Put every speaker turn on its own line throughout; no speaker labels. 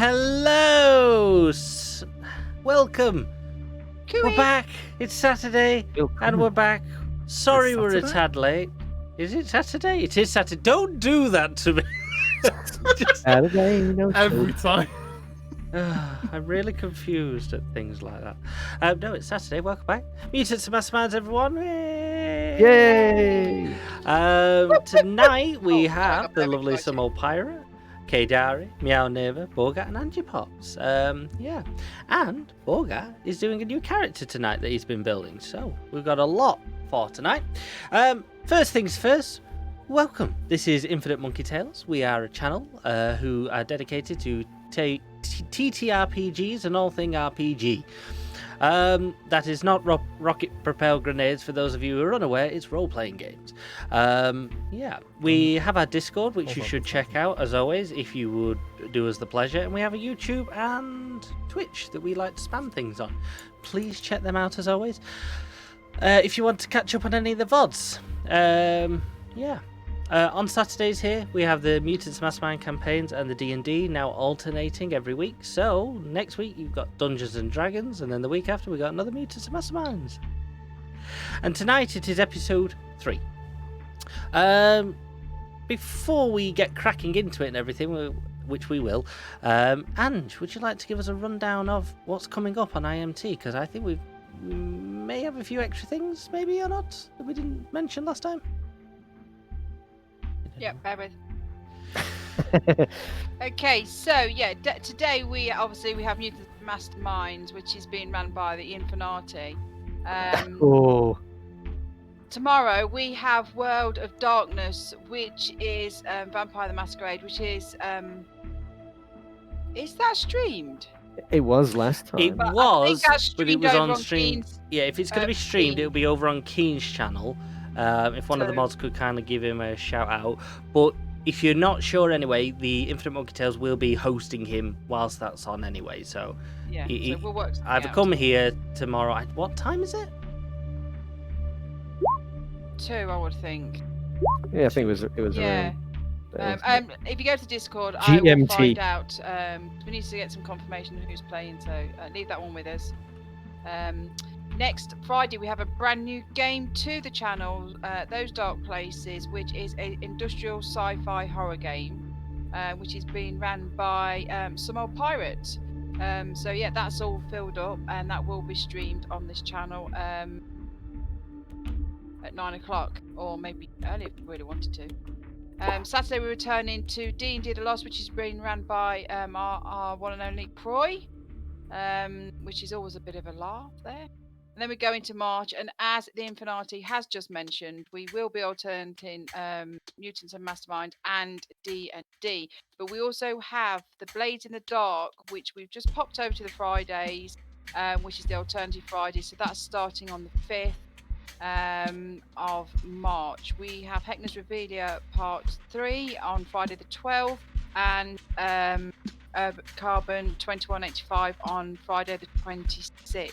hello! Welcome!
Cooey.
We're back! It's Saturday, and we're back. Sorry we're a tad late. Is it Saturday? It is Saturday. Don't do that to me!
Saturday,
Every time.
I'm really confused at things like that. No, it's Saturday. Welcome back. Mutants and Masterminds, everyone!
Yay!
Tonight we have the lovely Sumo Pirate, Kaydari, Meow Neva, Borgat, and Angie Pops. Yeah. And Borgat is doing a new character tonight that he's been building. So we've got a lot for tonight. First things first, welcome. This is Infinite Monkey Tales. We are a channel who are dedicated to TTRPGs and all thing RPG. That is not rocket propelled grenades for those of you who are unaware. It's role-playing games. Yeah, we have our Discord, which you should check out as always if you would do us the pleasure, and we have a YouTube and Twitch that we like to spam things on. Please check them out as always. If you want to catch up on any of the VODs, yeah. On Saturdays here, we have the Mutants Mastermind campaigns and the D&D now alternating every week. So, next week you've got Dungeons & Dragons, and then the week after we got another Mutants and Masterminds. And tonight it is episode 3. Before we get cracking into it and everything, which we will, Ange, would you like to give us a rundown of what's coming up on IMT? Because I think we may have a few extra things, maybe or not, that we didn't mention last time.
Yeah, bear with. Okay, so yeah, today we have Mutant Masterminds, which is being run by the Infinati.
Oh.
Tomorrow we have World of Darkness, which is Vampire the Masquerade, which is that streamed?
It was last time.
It
But
was,
I think
but it was on stream.
Keen's,
Yeah, if it's going to be streamed,
Keen.
it'll be over on Keen's channel. If one of the mods could kind of give him a shout out. But if you're not sure anyway, the Infinite Monkey Tales will be hosting him whilst that's on anyway. So,
yeah, so we'll work something
either
out.
come here tomorrow. What time is it?
2, I would think.
Yeah, I think it was
Yeah.
around.
If you go to Discord, I will
GMT.
find out. We need to get some confirmation of who's playing, so leave that one with us. Next Friday, we have a brand new game to the channel, Those Dark Places, which is an industrial sci-fi horror game, which is being ran by Sumo Pirate. So yeah, that's all filled up, and that will be streamed on this channel at 9 o'clock, or maybe earlier if you really wanted to. Saturday, we're returning to D&D The Lost, which is being run by our one and only Croy, which is always a bit of a laugh there. And then we go into March, and as the Infinati has just mentioned, we will be alternating Mutants and Mastermind and D&D. But we also have the Blades in the Dark, which we've just popped over to the Fridays, which is the alternative Friday. So that's starting on the 5th of March. We have Heckner's Revelia Part 3 on Friday the 12th, and Carbon 2185 on Friday the 26th.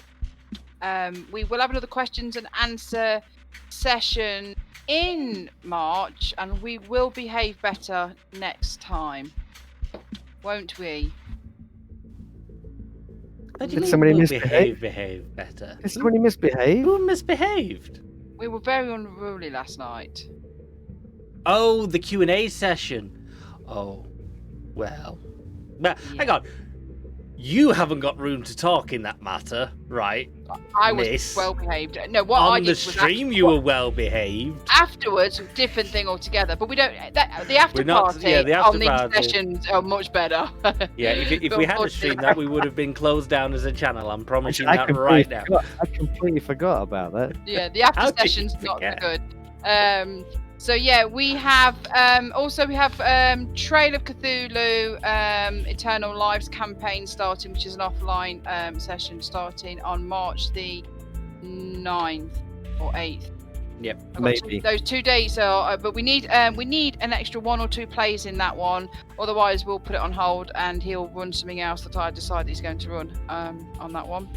We will have another questions and answer session in March, and we will behave better next time, won't we?
Did somebody misbehave?
Behave better.
Did somebody misbehave?
Who misbehaved?
We were very unruly last night.
Oh, the Q&A session. Oh, well. But hang on. You haven't got room to talk in that matter, right?
I was
miss?
well behaved. No, what I
On
did
the
was
stream, you were well behaved.
afterwards, different thing altogether. But we don't. The after
We're not-
party
yeah, the after
on these
party.
sessions are much better.
Yeah, if we had a stream that, we would have been closed down as a channel. I'm promising
I
that right now.
I completely forgot about that.
Yeah, the after
How did you
session's not so
forget?
good. So yeah, we have also Trail of Cthulhu Eternal Lives campaign starting, which is an offline session starting on March the 9th or 8th.
Yep.
I've got
Maybe.
those 2 days are, but we need an extra 1 or 2 players in that one. Otherwise, we'll put it on hold, and he'll run something else that I decide he's going to run on that one.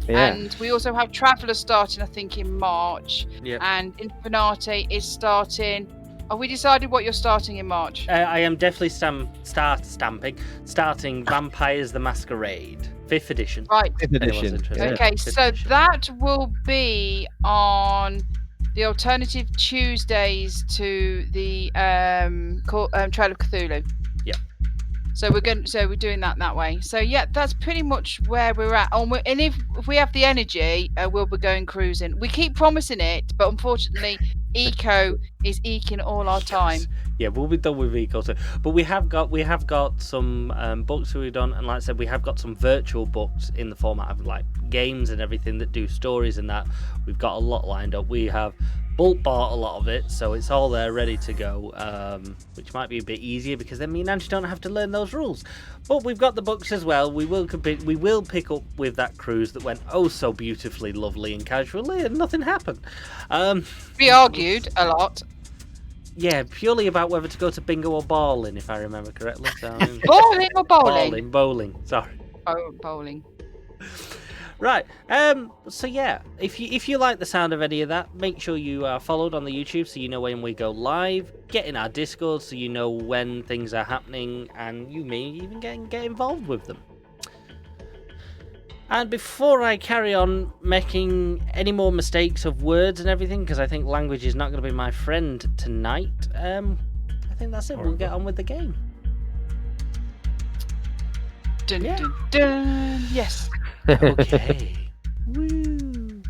Yeah.
And we also have Traveller starting, I think, in March.
Yep.
And Infinati is starting Have we decided what you're starting in March?
I am definitely starting Vampires the Masquerade, 5th edition.
Right.
5th
Anyone's
edition.
interested.
Yeah.
Okay,
Fifth
so
edition.
that will be on the alternative Tuesdays to the Trail of Cthulhu.
Yeah.
So we're doing that way. So yeah, that's pretty much where we're at. And if we have the energy, we'll be going cruising. We keep promising it, but unfortunately, Eco is eking all our time.
Yeah, we'll be done with Eco soon. But we have got some books we've done, and like I said, we have got some virtual books in the format of like games and everything that do stories and that. We've got a lot lined up. We have bulk bought a lot of it, so it's all there ready to go, which might be a bit easier because then me and Angie don't have to learn those rules. But we've got the books as well. We will pick up with that cruise that went oh so beautifully, lovely and casually, and nothing happened.
We argued a lot.
Yeah, purely about whether to go to bingo or bowling, if I remember correctly. So,
Bowling or bowling?
Bowling. Sorry.
Oh, bowling.
Right. So yeah, if you like the sound of any of that, make sure you are followed on the YouTube so you know when we go live. Get in our Discord so you know when things are happening, and you may even get involved with them. And before I carry on making any more mistakes of words and everything, because I think language is not going to be my friend tonight, I think that's it. We'll get on with the game.
Dun,
Yeah.
dun, dun. Yes.
Okay. Woo.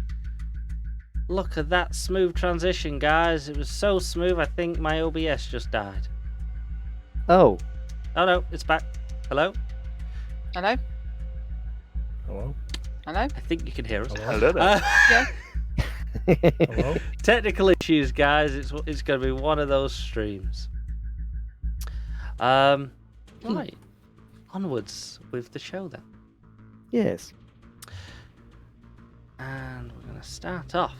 Look at that smooth transition, guys. It was so smooth, I think my OBS just died.
Oh.
Oh no, it's back. Hello?
Hello?
Hello?
Hello?
I think you can hear us.
Hello there.
Yeah.
Hello?
Technical issues, guys. It's going to be one of those streams. Right. Onwards with the show then.
Yes.
And we're going to start off.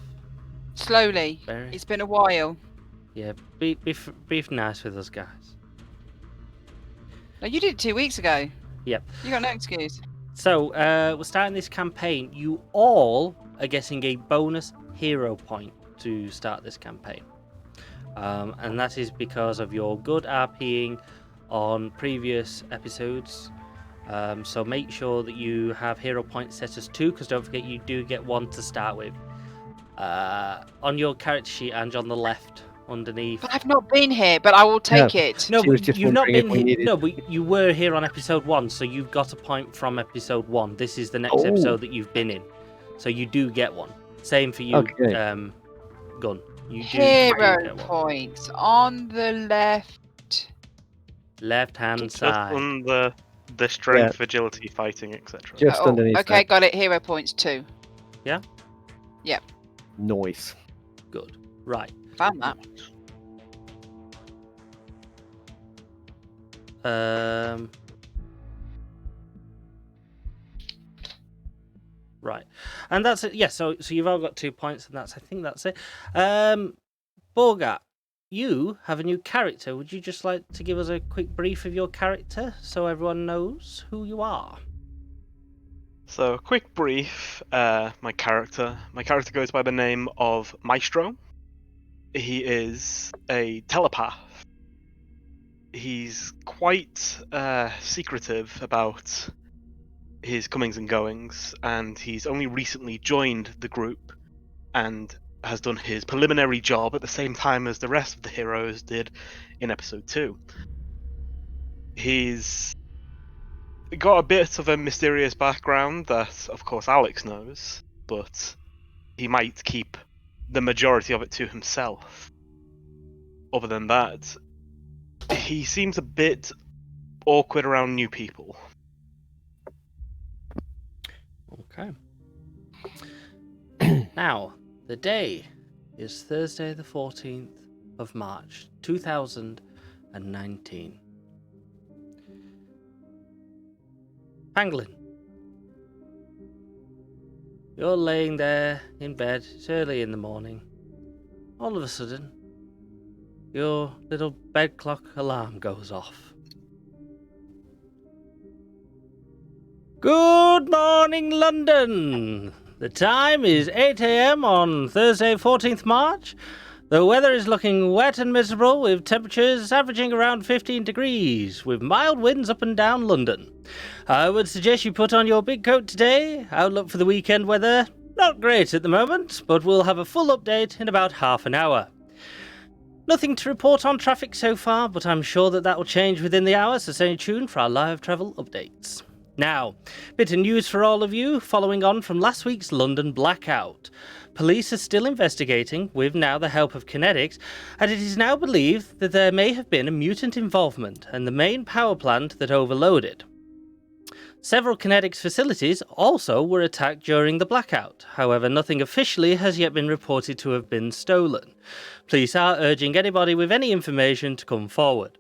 Slowly.
Very...
It's been a while.
Yeah, be nice with us, guys.
No, you did it 2 weeks ago.
Yep.
You got no excuse.
So, we're starting this campaign. You all are getting a bonus hero point to start this campaign. And that is because of your good RPing on previous episodes. So make sure that you have hero points set as 2, because don't forget you do get 1 to start with. On your character sheet, and on the left underneath.
But I've not been here, but I will take it.
No,
She was
but
just
you've not
wondering if
been
we
here.
needed-
No, but you were here on episode 1, so you've got a point from episode 1. This is the next
Oh.
episode that you've been in, so you do get 1. Same for you,
Okay.
Gun. You do
Hero
get 1.
points on the left.
Left hand
Just
side.
on the strength, agility, fighting, etc.
Just
Oh,
underneath
okay,
that.
got it. Hero points 2.
Noise.
Good. Right.
Found that.
Right, and that's it. Yeah. So you've all got 2 points, and I think that's it. Borgat, you have a new character. Would you just like to give us a quick brief of your character so everyone knows who you are?
So, quick brief. My character goes by the name of Maestro. He is a telepath. He's quite secretive about his comings and goings, and he's only recently joined the group and has done his preliminary job at the same time as the rest of the heroes did in episode 2. He's got a bit of a mysterious background that, of course, Alex knows, but he might keep the majority of it to himself. Other than that, he seems a bit awkward around new people.
Okay. Now, the day is Thursday the 14th of March, 2019. Pangolin, you're laying there in bed, it's early in the morning. All of a sudden, your little bed clock alarm goes off. Good morning, London! The time is 8 AM on Thursday, 14th March. The weather is looking wet and miserable, with temperatures averaging around 15 degrees, with mild winds up and down London. I would suggest you put on your big coat today. Outlook for the weekend weather, not great at the moment, but we'll have a full update in about half an hour. Nothing to report on traffic so far, but I'm sure that will change within the hour, so stay tuned for our live travel updates. Now, bit of news for all of you, following on from last week's London blackout. Police are still investigating, with now the help of Kinetics, and it is now believed that there may have been a mutant involvement in the main power plant that overloaded. Several Kinetics facilities also were attacked during the blackout, however nothing officially has yet been reported to have been stolen. Police are urging anybody with any information to come forward.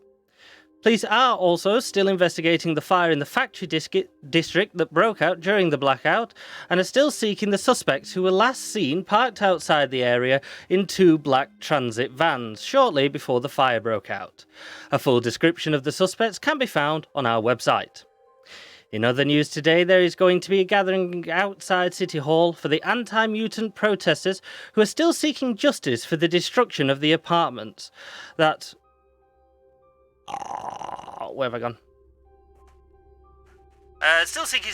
Police are also still investigating the fire in the factory district that broke out during the blackout, and are still seeking the suspects who were last seen parked outside the area in 2 black transit vans shortly before the fire broke out. A full description of the suspects can be found on our website. In other news today, there is going to be a gathering outside City Hall for the anti-mutant protesters who are still seeking justice for the destruction of the apartments that... where have I gone? Still seeking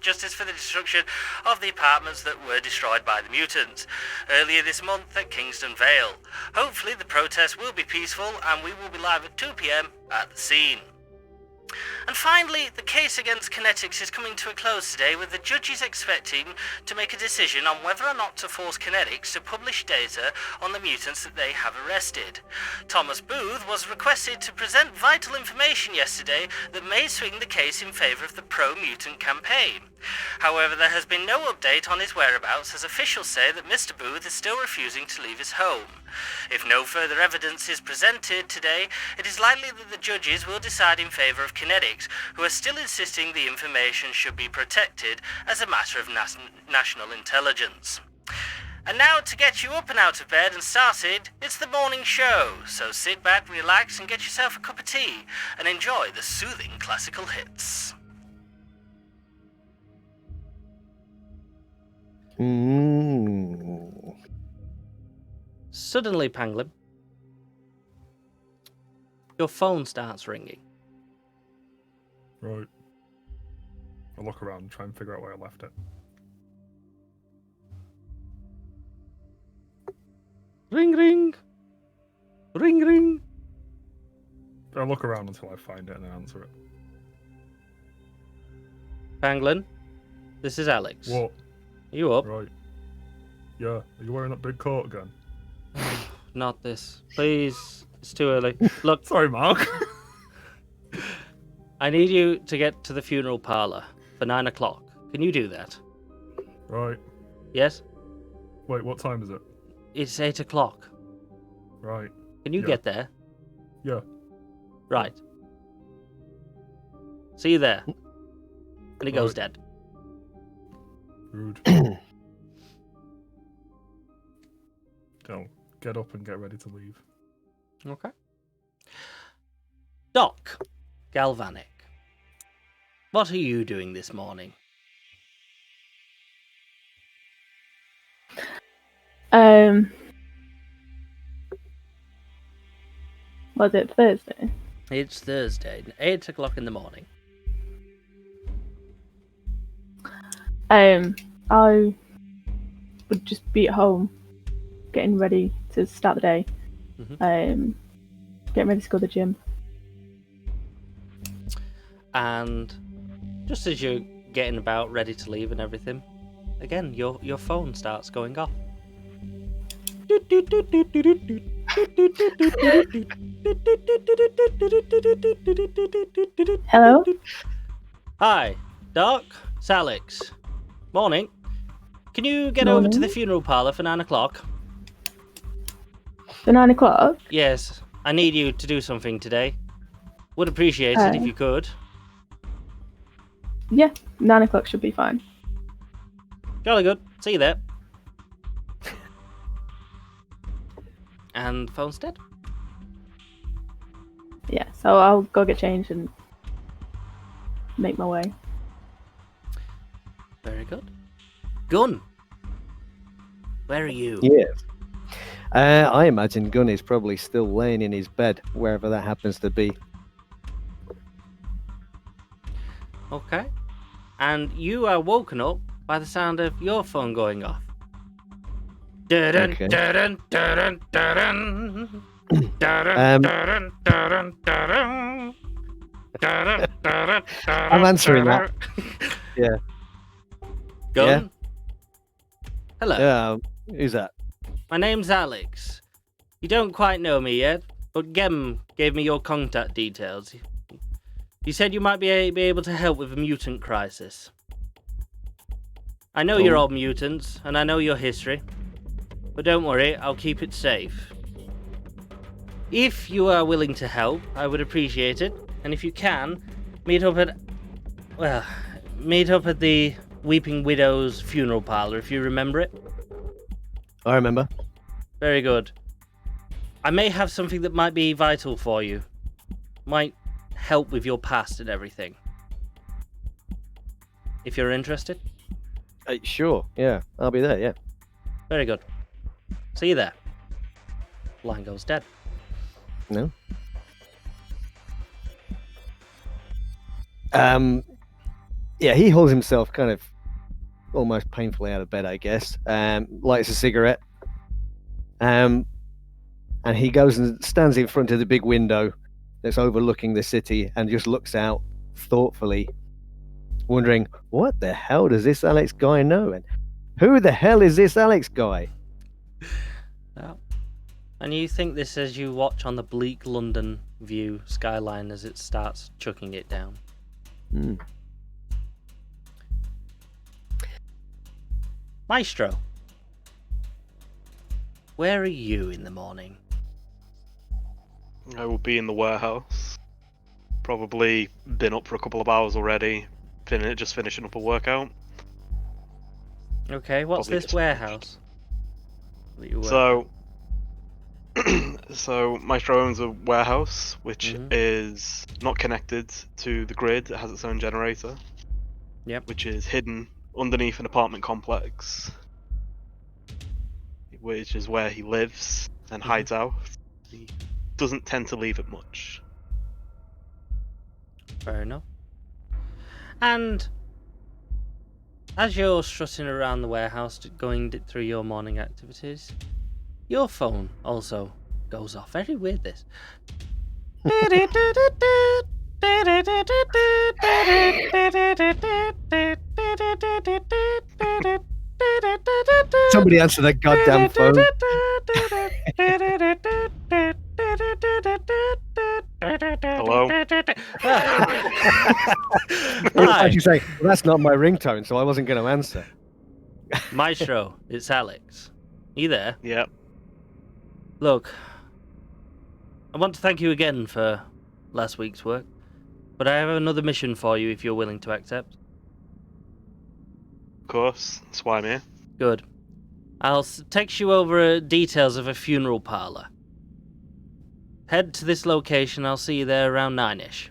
justice for the destruction of the apartments that were destroyed by the mutants earlier this month at Kingston Vale. Hopefully the protest will be peaceful and we will be live at 2 PM at the scene. And finally, the case against Kinetics is coming to a close today, with the judges expecting to make a decision on whether or not to force Kinetics to publish data on the mutants that they have arrested. Thomas Booth was requested to present vital information yesterday that may swing the case in favour of the pro-mutant campaign. However, there has been no update on his whereabouts, as officials say that Mr. Booth is still refusing to leave his home. If no further evidence is presented today, it is likely that the judges will decide in favour of Kinetics, who are still insisting the information should be protected as a matter of national intelligence. And now, to get you up and out of bed and started, it's the morning show, so sit back, relax and get yourself a cup of tea and enjoy the soothing classical hits. Suddenly, Pangolin, your phone starts ringing.
Right. I'll look around and try and figure out where I left it.
Ring, ring. Ring, ring.
I'll look around until I find it and then answer it.
Pangolin, this is Alex.
What?
Are you up?
Right. Yeah. Are you wearing that big coat again?
Not this. Please. It's too early. Look,
Sorry, Mark.
I need you to get to the funeral parlour for 9 o'clock. Can you do that?
Right.
Yes?
Wait, what time is it?
It's 8 o'clock.
Right.
Can you
Yeah.
get there?
Yeah.
Right. See you there. And he goes
Right.
dead.
Rude. Don't get up and get ready to leave.
Okay. Doc Galvanic, what are you doing this morning?
Was it Thursday?
It's Thursday, 8 o'clock in the morning.
I would just be at home, getting ready to start the day.
Mhm.
Getting ready to go to the gym.
And just as you're getting about ready to leave and everything, again, your phone starts going off.
Hello?
Hi, Doc. It's Alex. Morning. Can you get over to the
Morning.
funeral parlour for 9 o'clock?
For 9 o'clock?
Yes, I need you to do something today. Would appreciate it if you could.
Yeah, 9 o'clock should be fine.
Jolly good. See you there. And phone's dead.
Yeah, so I'll go get changed and make my way.
Very good. Gun. Where are you?
Yes. I imagine Gunn is probably still laying in his bed, wherever that happens to be.
Okay. And you are woken up by the sound of your phone going off. Dun,
Okay.
dun, dun, dun,
I'm answering that. Yeah.
Gun? Hello.
Yeah. Who's that?
My name's Alex. You don't quite know me yet, but Gem gave me your contact details. He said you might be able to help with a mutant crisis. I know you're
Oh.
all mutants, and I know your history. But don't worry, I'll keep it safe. If you are willing to help, I would appreciate it. And if you can, meet up at the Weeping Widow's funeral parlor, if you remember it.
I remember.
Very good. I may have something that might be vital for you. Might help with your past and everything. If you're interested.
Sure. Yeah. I'll be there. Yeah.
Very good. See you there. Line goes dead.
No. Yeah, he holds himself kind of almost painfully out of bed, I guess. Lights a cigarette. And he goes and stands in front of the big window that's overlooking the city and just looks out thoughtfully, wondering, what the hell does this Alex guy know? And who the hell is this Alex guy?
Yeah. And you think this as you watch on the bleak London view skyline as it starts chucking it down.
Hmm.
Maestro, where are you in the morning?
I will be in the warehouse. Probably been up for a couple of hours already. Just finishing up a workout.
Okay, what's
Probably
this
just
warehouse? that you work
So, so Maestro owns a warehouse which
Mhm.
is not connected to the grid. It has its own generator.
Yep.
Which is hidden underneath an apartment complex, which is where he lives and hides out. He doesn't tend to leave it much.
Fair enough. And as you're strutting around the warehouse, going through your morning activities, your phone also goes off. Very weird, this.
Somebody answer that goddamn phone.
Hello?
Hi,
As you say, well, that's not my ringtone, so I wasn't going to answer.
Maestro, it's Alex. You there?
Yep.
Look, I want to thank you again for last week's work, but I have another mission for you if you're willing to accept.
Of course. That's why I'm here.
Good. I'll text you over details of a funeral parlor. Head to this location. I'll see you there around 9ish.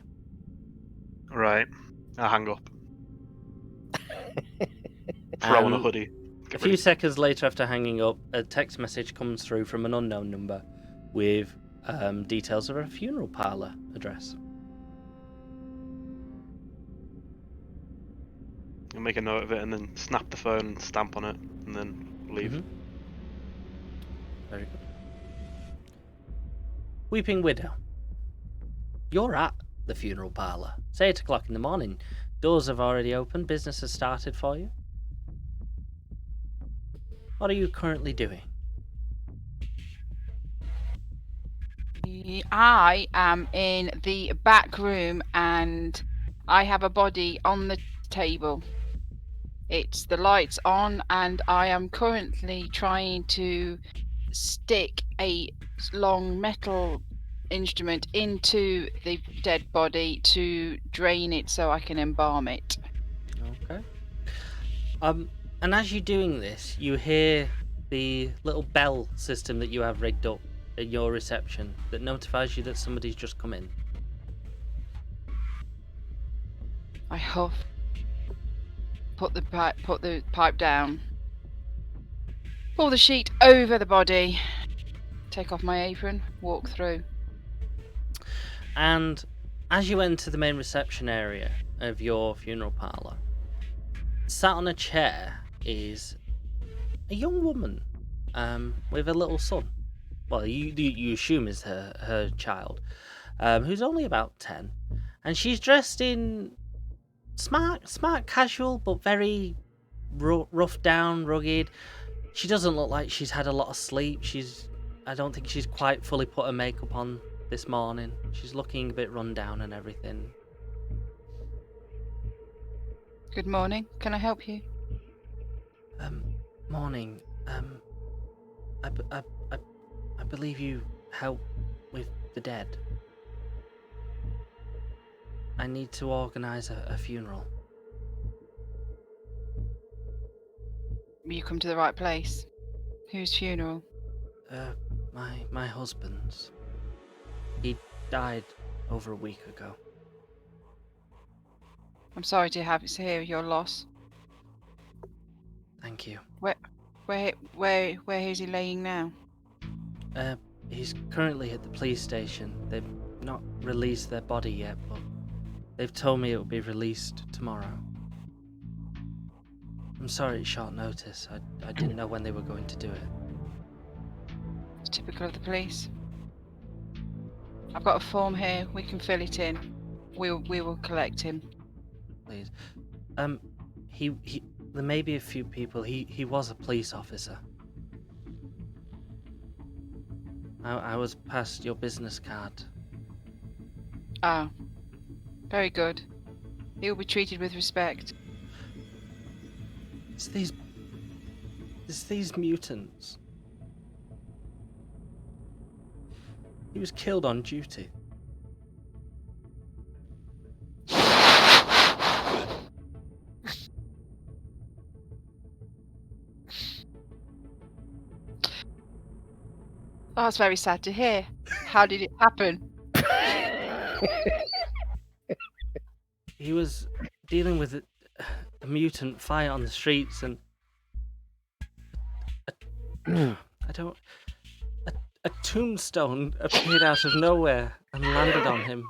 Right. I hang up. Throw on a
And
hoodie.
A
Get
few
ready.
seconds later, after hanging up, a text message comes through from an unknown number with details of a funeral parlor address.
I'll make a note of it and then snap the phone and stamp on it and then leave.
Mhm. Very good. Weeping Widow. You're at the funeral parlor. It's 8 o'clock in the morning. Doors have already opened. Business has started for you. What are you currently doing?
I am in the back room and I have a body on the table. It's the lights on and I am currently trying to stick a long metal instrument into the dead body to drain it so I can embalm it.
Okay. And as you're doing this, you hear the little bell system that you have rigged up at your reception that notifies you that somebody's just come in.
I huff. Put the pipe down. Pull the sheet over the body take off my apron, walk through.
And as you enter the main reception area of your funeral parlour, sat on a chair is a young woman with a little son. Well, you assume is her child, who's only about 10. And she's dressed in smart casual, but very rough down, rugged. She doesn't look like she's had a lot of sleep. I don't think she's quite fully put her makeup on this morning. She's looking a bit run down and everything.
Good morning. Can I help you?
Morning. I believe you help with the dead. I need to organise a funeral.
You come to the right place. Whose funeral?
My husband's. He died over a week ago.
I'm sorry to hear your loss.
Thank you.
Where is he laying now?
He's currently at the police station. They've not released their body yet, but they've told me it will be released tomorrow. I'm sorry it's short notice. I didn't know when they were going to do it.
It's typical of the police. I've got a form here. We can fill it in. We will collect him.
Please. There may be a few people. He was a police officer. I was passed your business card.
Ah, very good. He will be treated with respect.
It's these mutants. He was killed on duty.
Oh, that's very sad to hear. How did it happen?
He was dealing with a mutant fight on the streets, and a tombstone appeared out of nowhere and landed on him.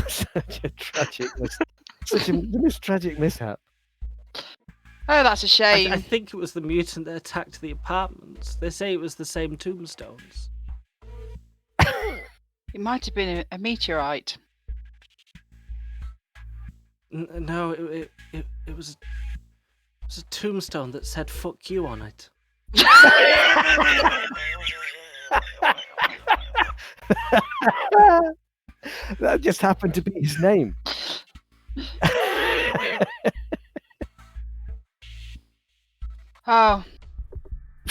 Such a tragic mishap.
Oh, that's a shame.
I think it was the mutant that attacked the apartments. They say it was the same tombstones.
It might have been a meteorite.
No, it was a tombstone that said "fuck you" on it.
That just happened to be his name.
Oh,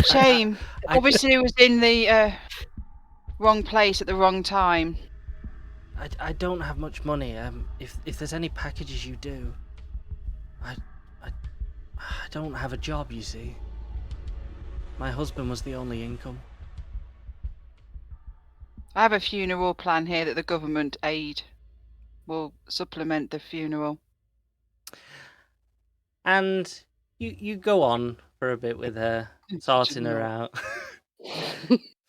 shame.
I-
Obviously, he was in the wrong place at the wrong time.
I don't have much money. If there's any packages you do, I don't have a job. You see, my husband was the only income.
I have a funeral plan here that the government aid will supplement the funeral.
And you go on for a bit with her, sorting her out,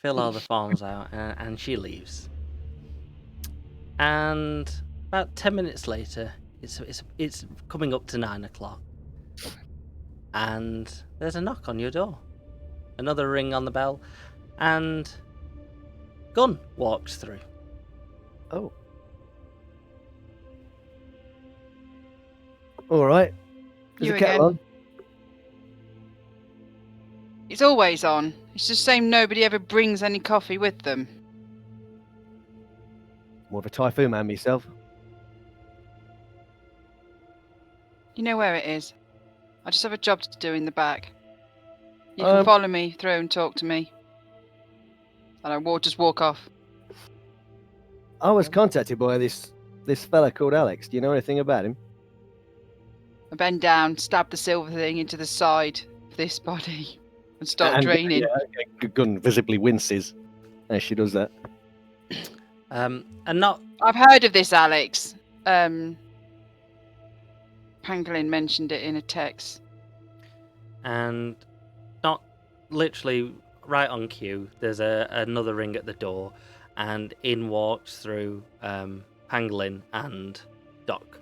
fill all the forms out, and she leaves. And about 10 minutes later, it's coming up to 9 o'clock, and there's a knock on your door. Another ring on the bell, and Gunn walks through.
Oh. All right. Is
You
the kettle
again.
on?
It's always on. It's just shame nobody ever brings any coffee with them.
More of a typhoon man myself.
You know where it is. I just have a job to do in the back. You can follow me through and talk to me. And I will just walk off.
I was contacted by this fella called Alex. Do you know anything about him?
I bend down, stab the silver thing into the side of this body, and start draining.
Yeah, Gunn visibly winces as she does that.
And not
I've heard of this, Alex. Pangolin mentioned it in a text.
and not literally right on cue. There's another ring at the door, and in walks through Pangolin and Doc,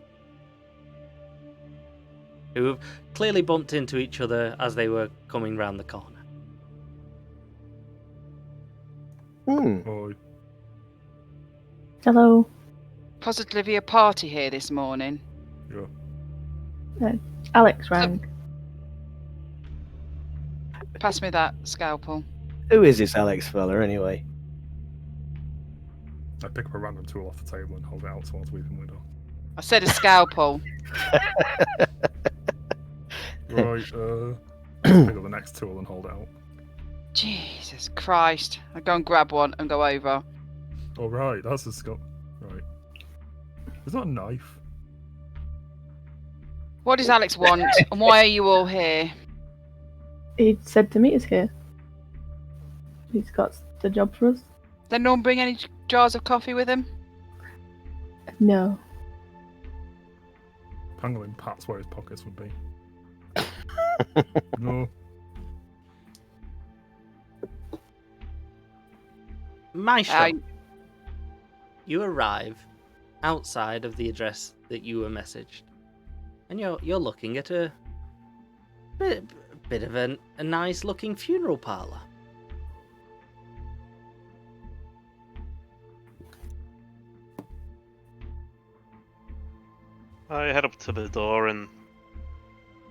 who have clearly bumped into each other as they were coming round the corner.
Oi.
Hello.
Positively a party here this morning.
Yeah.
Alex rang.
Pass me that scalpel.
Who is this Alex fella, anyway?
I pick up a random tool off the table and hold it out towards Weeping Widow.
I said a scalpel.
Right, pick up the next tool and hold it out.
Jesus Christ. I go and grab one and go over.
Oh, right, that's a skull. Right. Is that a knife?
What does Alex want? And why are you all here?
He said to meet us here. He's got the job for us.
Did no one bring any jars of coffee with him?
No.
Pangolin pats where his pockets would be. No.
Maestro, you arrive outside of the address that you were messaged, and you're looking at a bit of a nice looking funeral parlor.
I head up to the door and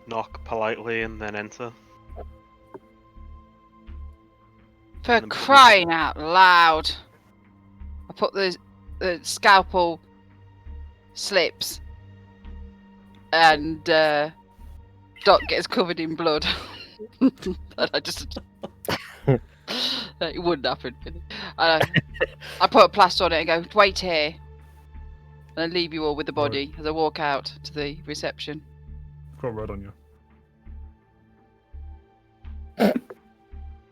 knock politely and then enter.
For crying out loud. I put the scalpel slips and Doc gets covered in blood. And I just... it wouldn't happen. I put a plaster on it and go, wait here. And I leave you all with the body as I walk out to the reception.
I've got red on you.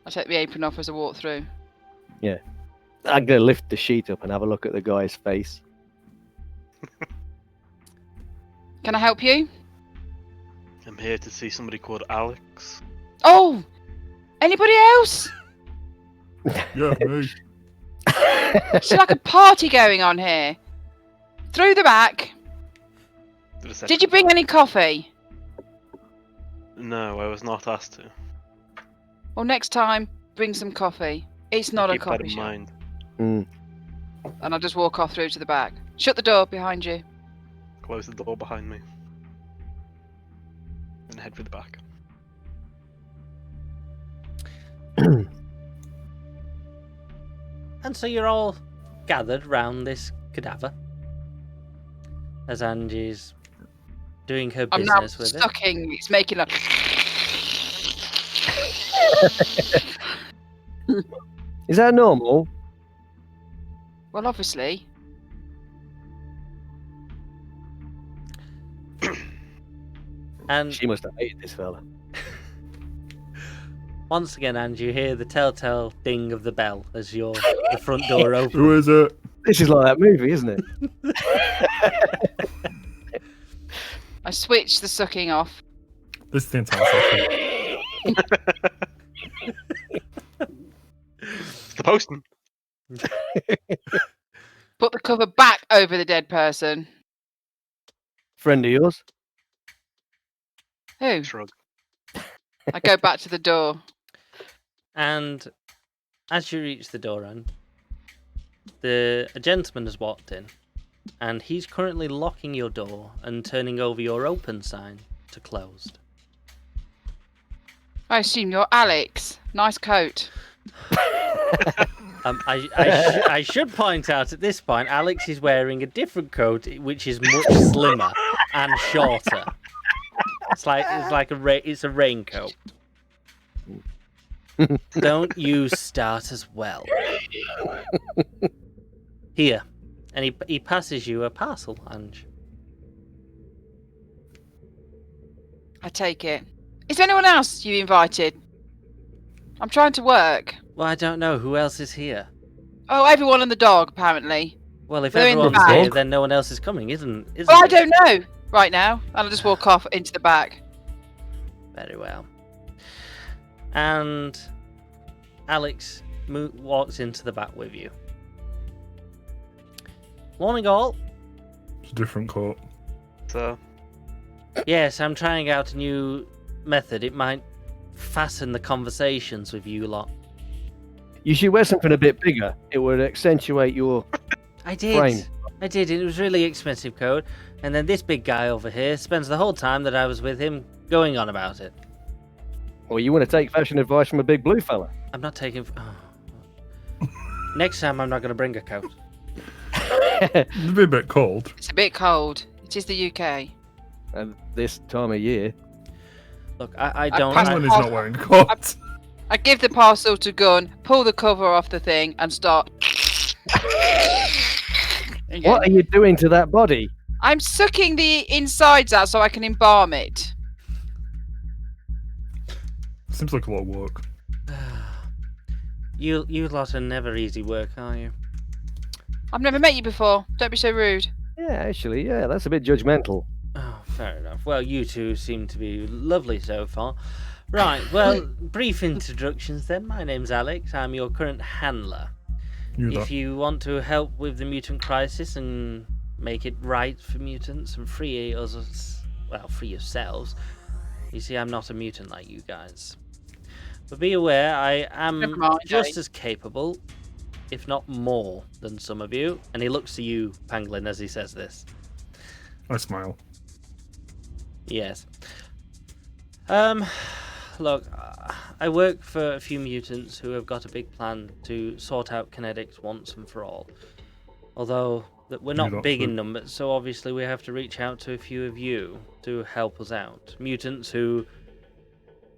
I take the apron off as I walk through.
I'm going to lift the sheet up and have a look at the guy's face.
Can I help you?
I'm here to see somebody called Alex.
Oh! Anybody else?
Yeah, me.
It's like a party going on here. Through the back.
The reception-
Did you bring any coffee?
No, I was not asked to.
Well, next time, bring some coffee. It's not a
Keep that
coffee
in
shop.
mind.
Mm.
And I'll just walk off through to the back. Shut the door behind you.
Close the door behind me. And head for the back.
And so you're all gathered round this cadaver as Angie's doing her
I'm now
business with it.
sucking. It's making a...
Is that normal?
Well, obviously.
And
She must have hated this fella.
once again, Angie, you hear the telltale ding of the bell as the front door opens.
Who is it?
This is like that movie, isn't it?
I switch the sucking off.
This is the entire session.
It's the postman.
Put the cover back over the dead person.
Friend of yours?
Who?
Shrug.
I go back to the door.
And as you reach the door end, a gentleman has walked in, and he's currently locking your door and turning over your open sign to closed.
I assume you're Alex. Nice coat.
I should point out at this point, Alex is wearing a different coat, which is much slimmer and shorter. It's a raincoat. Don't you start as well. Here, and he passes you a parcel, Ange.
I take it. Is there anyone else you invited? I'm trying to work.
Well, I don't know who else is here.
Oh, everyone and the dog, apparently.
Well, if
They're in the
everyone's
back.
here, then no one else is coming, isn't
Well, I
it?
don't know right now. And I'll just walk off into the back.
Very well. And Alex walks into the back with you. Morning, all.
It's a different coat.
So,
Yes, I'm trying out a new method. It might fasten the conversations with you lot.
You should wear something a bit bigger. It would accentuate your
I did.
frame.
I did. It was really expensive coat. And then this big guy over here spends the whole time that I was with him going on about it.
Well, you want to take fashion advice from a big blue fella.
I'm not taking. Next time, I'm not going to bring a coat.
It'd be a bit cold.
It's a bit cold. It is the UK.
And this time of year.
Look, I don't.
passed-
Penguin is not wearing a coat.
I give the parcel to Gun, pull the cover off the thing, and start. Again.
What are you doing to that body?
I'm sucking the insides out so I can embalm it.
Seems like a lot of work.
You lot are never easy work, are you?
I've never met you before. Don't be so rude.
Yeah, actually, yeah, that's a bit judgmental.
Oh, fair enough. Well, you two seem to be lovely so far. Right, well, brief introductions then. My name's Alex. I'm your current handler. If you want to help with the mutant crisis and make it right for mutants and free us, well, free yourselves, you see, I'm not a mutant like you guys. But be aware, I am
Never mind,
just
eh?
as capable, if not more, than some of you. And he looks to you, Pangolin, as he says this.
I smile.
Yes. Look, I work for a few mutants who have got a big plan to sort out kinetics once and for all. Although that we're not
that's
big in
it.
numbers, so obviously we have to reach out to a few of you to help us out. Mutants who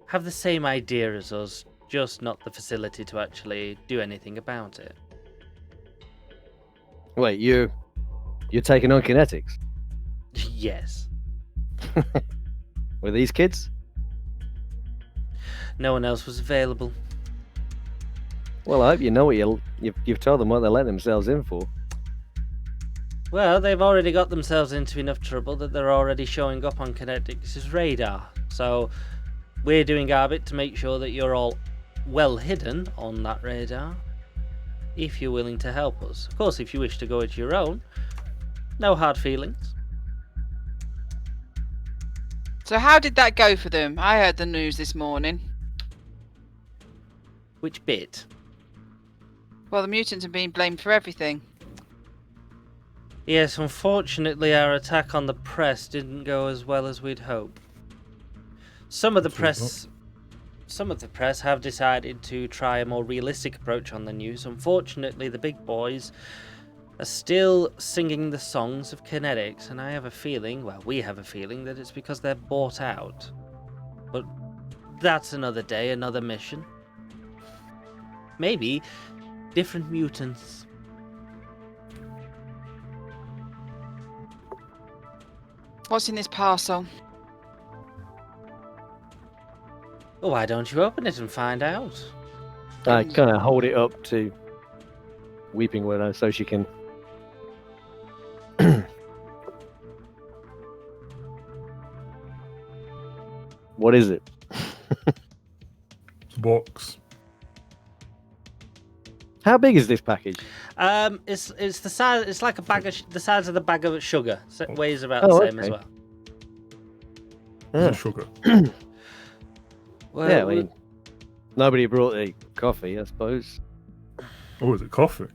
have the same idea as us, just not the facility to actually do anything about it.
Wait, you're taking on kinetics
Yes.
with these kids?
No one else was available.
Well, I hope you know what you've told them what they're letting themselves in for.
Well, they've already got themselves into enough trouble that they're already showing up on Kinetics' radar. So we're doing our bit to make sure that you're all well hidden on that radar, if you're willing to help us. Of course, if you wish to go it your own, no hard feelings.
So how did that go for them? I heard the news this morning.
Which bit?
Well, the mutants are being blamed for everything.
Yes, unfortunately our attack on the press didn't go as well as we'd hoped. Some of the press have decided to try a more realistic approach on the news. Unfortunately, the big boys are still singing the songs of kinetics, and I have a feeling, well, we have a feeling that it's because they're bought out. But that's another day, another mission. Maybe different mutants.
What's in this parcel?
Well, why don't you open it and find out?
I kind of hold it up to Weeping Widow so she can. What is it?
It's a box.
How big is this package?
It's the size. It's like a bag of the size of the bag of sugar. So it weighs about
Oh,
the same as
okay.
well.
Ah,
It's sugar.
Well,
yeah, I mean, nobody brought the coffee, I suppose.
Oh, is it coffee?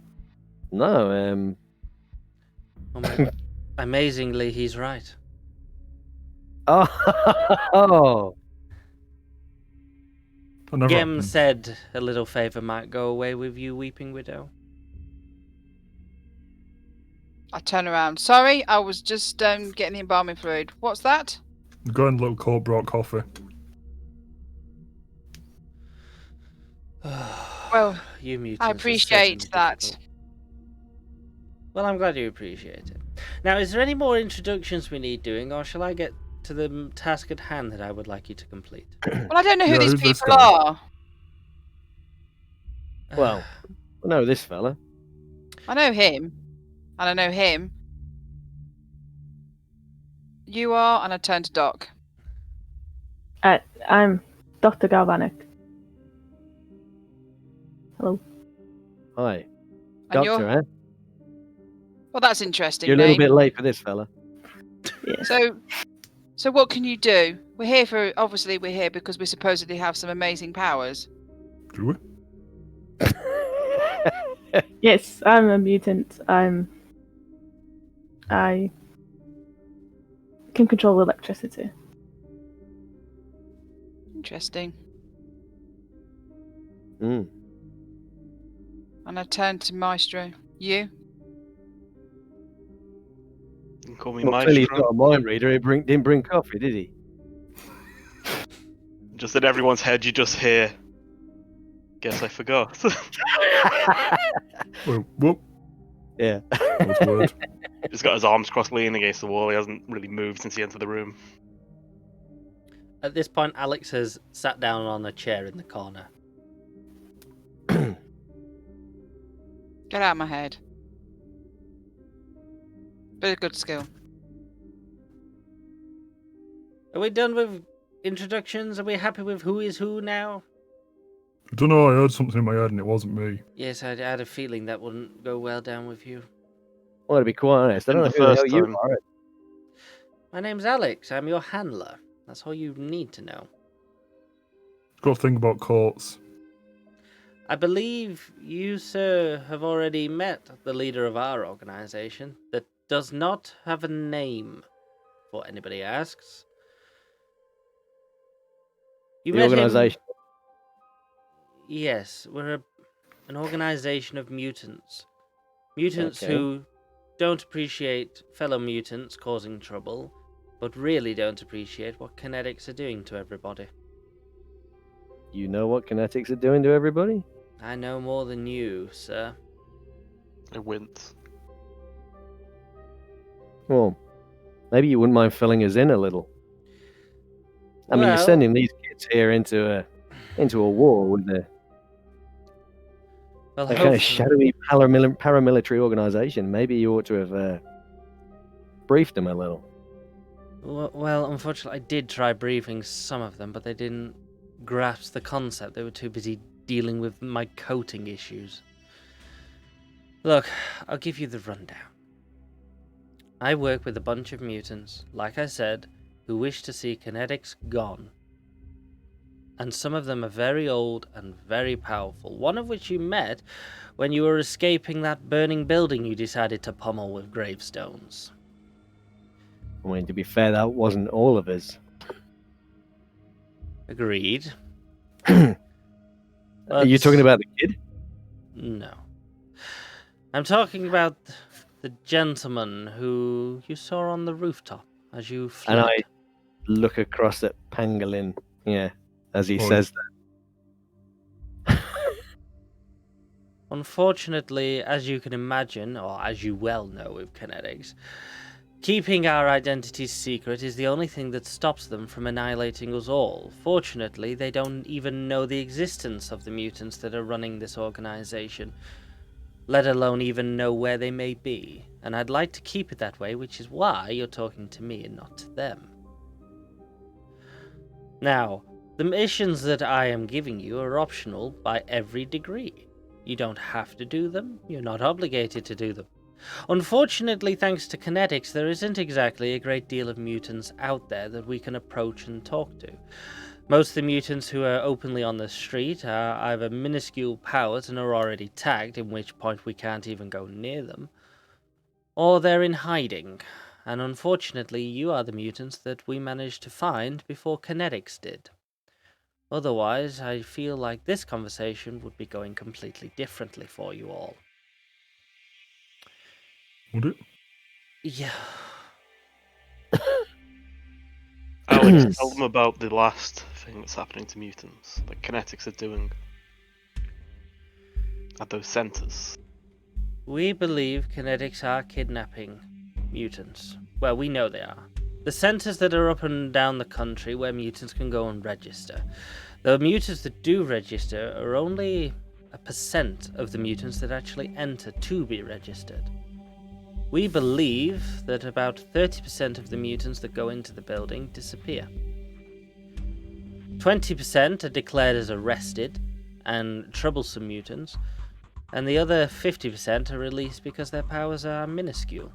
No,
oh my- amazingly, he's right.
oh,
That never
Gem
happened.
said a little favour might go away with you, Weeping Widow.
I turn around. Sorry, I was just getting the embalming fluid. What's that?
The guy in the little coat brought coffee.
Well,
You mutants
I
are
appreciate
certainly
that.
difficult. Well, I'm glad you appreciate it. Now, is there any more introductions we need doing, or shall I get to the task at hand that I would like you to complete?
Well, I don't know who
Yeah,
these
who's this
people
guy?
are.
well, no, this fella.
I know him, and I know him. You are, and I turn to Doc.
I'm Dr. Galvanic.
Hi.
And
Doctor,
you're...
eh?
Well, that's interesting.
You're a little
name.
bit late for this, fella.
Yes.
So what can you do? Obviously we're here because we supposedly have some amazing powers.
Do we?
Yes, I'm a mutant. I can control electricity.
Interesting.
Mm.
And I turn to Maestro. You?
You can call me
Well, clearly he's
Maestro.
got a mind reader. He didn't bring coffee, did he?
Just in everyone's head, you just hear. Guess I forgot.
Well, whoop.
Yeah.
That's weird.
He's got his arms crossed, leaning against the wall. He hasn't really moved since he entered the room.
At this point, Alex has sat down on a chair in the corner.
Get out of my head. Bit of good skill.
Are we done with introductions? Are we happy with who is who now?
I don't know, I heard something in my head and it wasn't me.
Yes, I had a feeling that wouldn't go well down with you.
Well, to be quite honest, I don't know
The
who the hell
first
you
time.
are.
My name's Alex. I'm your handler. That's all you need to know.
Got to think about courts.
I believe you, sir, have already met the leader of our organization that does not have a name, for anybody asks. You
The
met him-
organisation.
Yes, we're an organization of mutants. Mutants
Okay.
who don't appreciate fellow mutants causing trouble, but really don't appreciate what kinetics are doing to everybody.
You know what kinetics are doing to everybody?
I know more than you, sir.
I wince.
Well, maybe you wouldn't mind filling us in a little. I mean, you're
Well-
sending these kids here into a war with a
Well,
kind of
hopefully-
shadowy paramilitary organization. Maybe you ought to have briefed them a little.
Well, unfortunately, I did try briefing some of them, but they didn't grasp the concept. They were too busy dealing with my coating issues. Look, I'll give you the rundown. I work with a bunch of mutants, like I said, who wish to see kinetics gone. And some of them are very old and very powerful, one of which you met when you were escaping that burning building you decided to pummel with gravestones.
I mean, to be fair, that wasn't all of us.
Agreed.
Are you talking about the kid?
No. I'm talking about the gentleman who you saw on the rooftop as you fled.
And I look across at Pangolin, yeah, as he
Oh,
says that.
Unfortunately, as you can imagine, or as you well know with kinetics, keeping our identities secret is the only thing that stops them from annihilating us all. Fortunately, they don't even know the existence of the mutants that are running this organization, let alone even know where they may be. And I'd like to keep it that way, which is why you're talking to me and not to them. Now, the missions that I am giving you are optional by every degree. You don't have to do them, you're not obligated to do them. Unfortunately, thanks to kinetics, there isn't exactly a great deal of mutants out there that we can approach and talk to. Most of the mutants who are openly on the street are either minuscule powers and are already tagged, in which point we can't even go near them, or they're in hiding, and unfortunately you are the mutants that we managed to find before kinetics did. Otherwise, I feel like this conversation would be going completely differently for you all.
Would it?
Yeah.
Alex, tell them about the last thing that's happening to mutants, that kinetics are doing at those centers.
We believe kinetics are kidnapping mutants. Well, we know they are. The centers that are up and down the country where mutants can go and register. The mutants that do register are only 1% of the mutants that actually enter to be registered. We believe that about 30% of the mutants that go into the building disappear. 20% are declared as arrested, and troublesome mutants, and the other 50% are released because their powers are minuscule.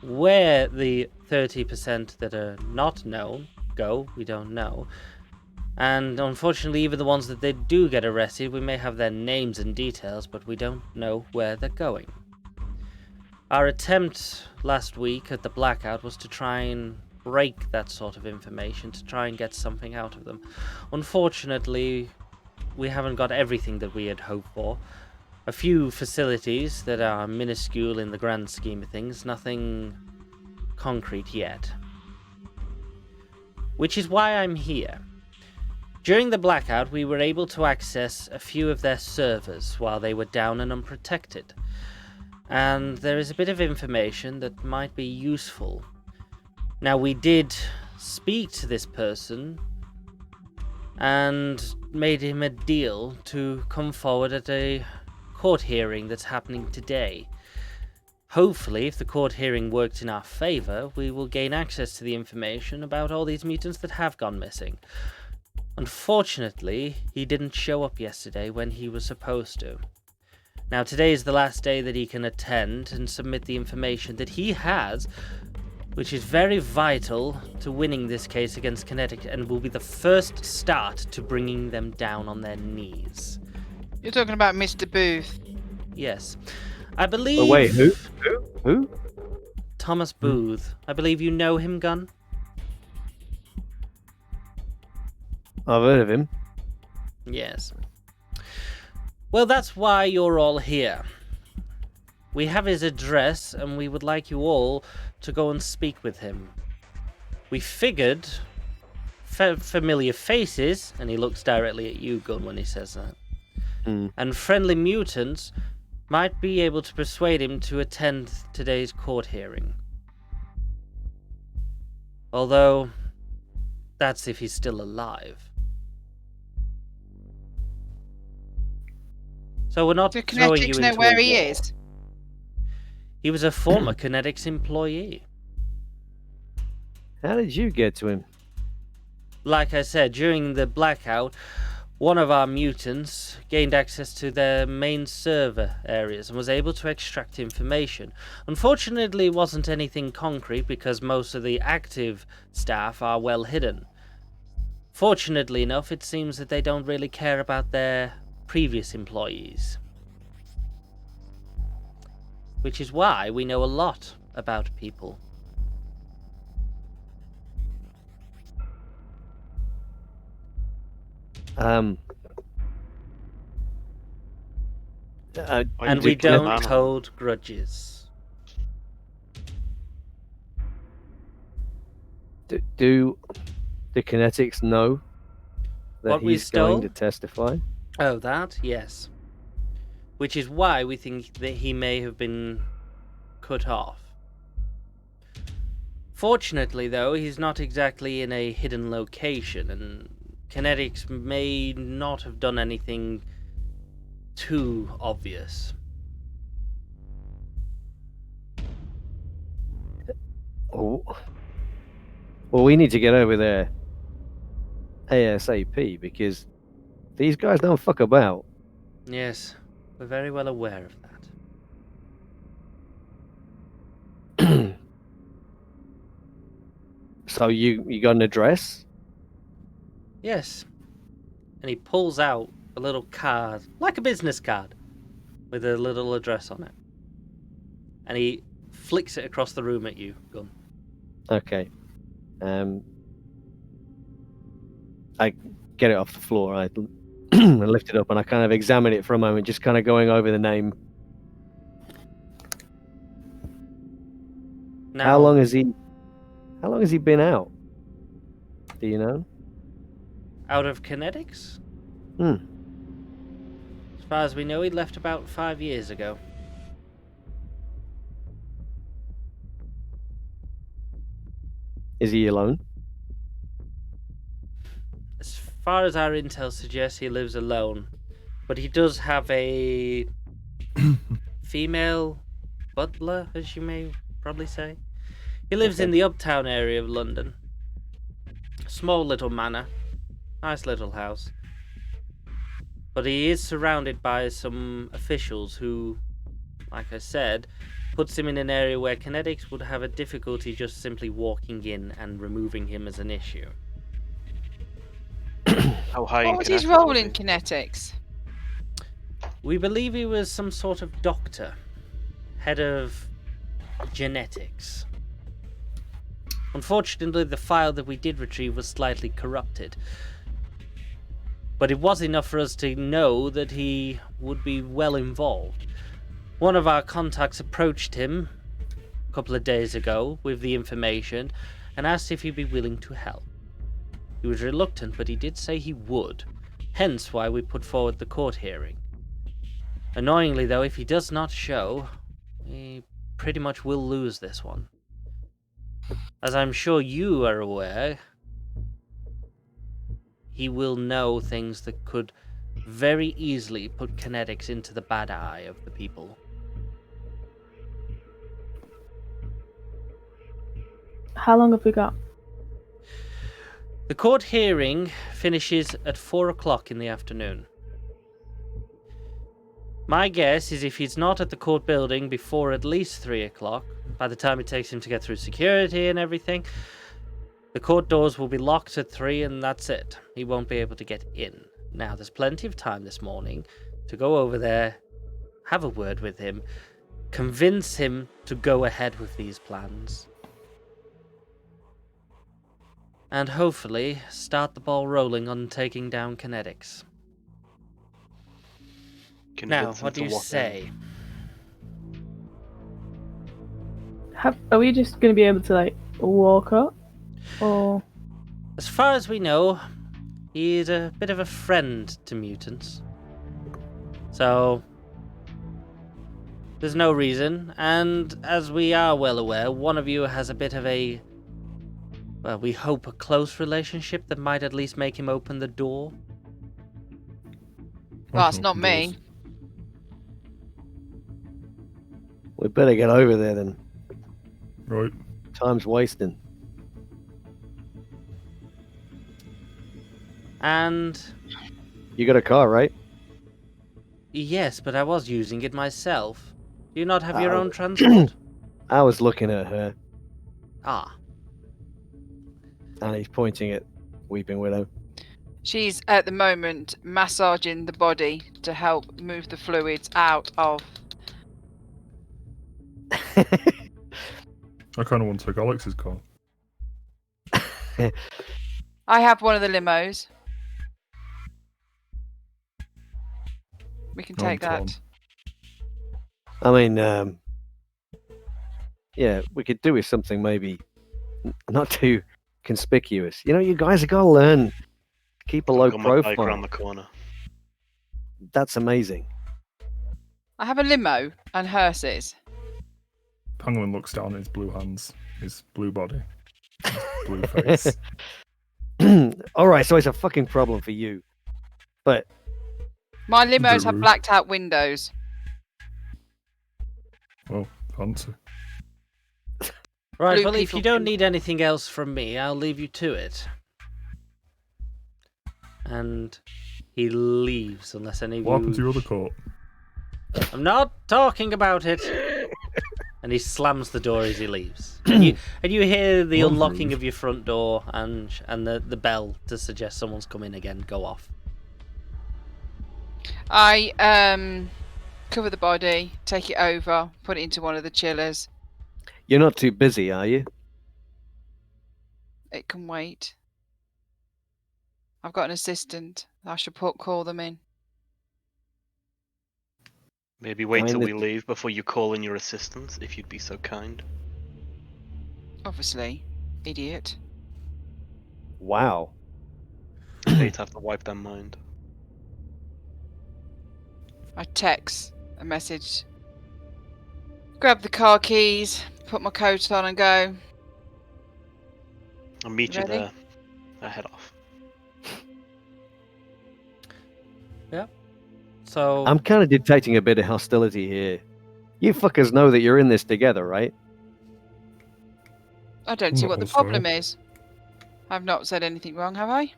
Where the 30% that are not known go, we don't know. And unfortunately, even the ones that they do get arrested, we may have their names and details, but we don't know where they're going. Our attempt last week at the Blackout was to try and break that sort of information, to try and get something out of them. Unfortunately, we haven't got everything that we had hoped for. A few facilities that are minuscule in the grand scheme of things, nothing concrete yet. Which is why I'm here. During the Blackout, we were able to access a few of their servers while they were down and unprotected. And there is a bit of information that might be useful. Now, we did speak to this person and made him a deal to come forward at a court hearing that's happening today. Hopefully, if the court hearing worked in our favour, we will gain access to the information about all these mutants that have gone missing. Unfortunately, he didn't show up yesterday when he was supposed to. Now, today is the last day that he can attend and submit the information that he has, which is very vital to winning this case against Kinetic, and will be the first start to bringing them down on their knees.
You're talking about Mr. Booth.
Yes. I believe...
Oh, wait, who? Who?
Thomas Booth. I believe you know him, Gunn?
I've heard of him.
Yes. Well, that's why you're all here. We have his address, and we would like you all to go and speak with him. We figured familiar faces, and he looks directly at you, Gunn, when he says that, and friendly mutants might be able to persuade him to attend today's court hearing. Although, that's if he's still alive. So we're not
Do
throwing you
Kinetics
into
know where
a
he
war.
is?
He was a former Kinetics employee.
How did you get to him?
Like I said, during the Blackout, one of our mutants gained access to their main server areas and was able to extract information. Unfortunately, it wasn't anything concrete because most of the active staff are well hidden. Fortunately enough, it seems that they don't really care about their previous employees. Which is why we know a lot about people.
Why
And
did
we
you kill
don't
that?
hold grudges.
Do the Kinetics know that
What we
he's going
stole?
to testify?
Oh, that? Yes. Which is why we think that he may have been cut off. Fortunately, though, he's not exactly in a hidden location, and Kinetics may not have done anything too obvious.
Oh. Well, we need to get over there ASAP because these guys don't fuck about.
Yes, we're very well aware of that.
So you got an address?
Yes. And he pulls out a little card, like a business card, with a little address on it. And he flicks it across the room at you, Gunn.
Okay. I get it off the floor. I lift it up and I kind of examine it for a moment, just kind of going over the name.
Now,
How long has he been out? Do you know?
out of Kinetics?
Hmm.
As far as we know, he left about 5 years ago.
Is he alone?
As far as our intel suggests, he lives alone. But he does have a female butler, as you may probably say. He lives in the uptown area of London. Small little manor. Nice little house. But he is surrounded by some officials who, like I said, puts him in an area where kinetics would have a difficulty just simply walking in and removing him as an issue.
How high
What
in
was his
kinetics
role
was
in
he?
kinetics?
We believe he was some sort of doctor, head of genetics. Unfortunately, the file that we did retrieve was slightly corrupted. But it was enough for us to know that he would be well involved. One of our contacts approached him a couple of days ago with the information and asked if he'd be willing to help. He was reluctant, but he did say he would, hence why we put forward the court hearing. Annoyingly though, if he does not show, we pretty much will lose this one. As I'm sure you are aware, he will know things that could very easily put kinetics into the bad eye of the people.
How long have we got?
The court hearing finishes at 4 o'clock in the afternoon. My guess is if he's not at the court building before at least 3 o'clock, by the time it takes him to get through security and everything, the court doors will be locked at 3 and that's it. He won't be able to get in. Now, there's plenty of time this morning to go over there, have a word with him, convince him to go ahead with these plans, and hopefully start the ball rolling on taking down kinetics. Now,
Convince him
what
to
do you
walk in.
say?
Are we just going to be able to like walk up, or
As far as we know, he is a bit of a friend to mutants. So, there's no reason, and as we are well aware, one of you has a bit of a, well, we hope a close relationship that might at least make him open the door.
Well, it's not me.
We better get over there then.
Right.
Time's wasting.
And
You got a car, right?
yes, but I was using it myself. Do you not have your
Oh.
own transport?
I was looking at her,
Ah,
and he's pointing at Weeping Widow.
She's at the moment massaging the body to help move the fluids out of.
I kind of want to take Alex's car.
I have one of the limos. We can
Go on,
take that.
Tom.
I mean, yeah, we could do with something maybe not too conspicuous. You know, you guys have got to learn to keep a low
Got my bike
profile.
around the corner.
That's amazing.
I have a limo and hearses.
Penguin looks down at his blue hands, his blue body, his blue face.
All right, so it's a fucking problem for you. But
My limos have
rude.
blacked out windows.
Well, fancy.
right,
Blue
well, if you
people
don't
can-
need anything else from me, I'll leave you to it. And he leaves, unless any of
What happened to
you...
your other court?
I'm not talking about it. And he slams the door as he leaves. And you hear the
Well,
unlocking
rude.
of your front door and the bell to suggest someone's come in again go off.
I cover the body, take it over, put it into one of the chillers.
you're not too busy, are you?
It can wait. I've got an assistant. I should call them in.
Maybe wait
I
till
mean,
we leave before you call in your assistants, if you'd be so kind.
Obviously, idiot.
Wow.
They'd have to wipe their mind.
I text a message. Grab the car keys, put my coat on and go.
I'll meet you
Ready?
there. I head off.
So
I'm kind of detecting a bit of hostility here. You fuckers know that you're in this together, right?
I don't see
Not
what the
hostile.
problem is. I've not said anything wrong, have I?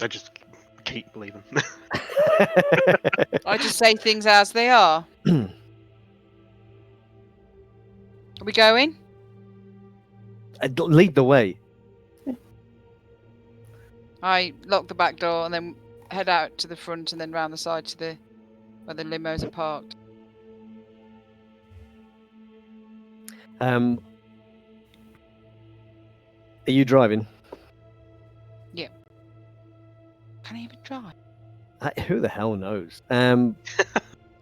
I just keep believing.
I just say things as they are. Are we going?
Lead the way.
I lock the back door and then head out to the front and then round the side to the where the limos are parked.
Are you driving?
Can I even drive?
Who the hell knows?
You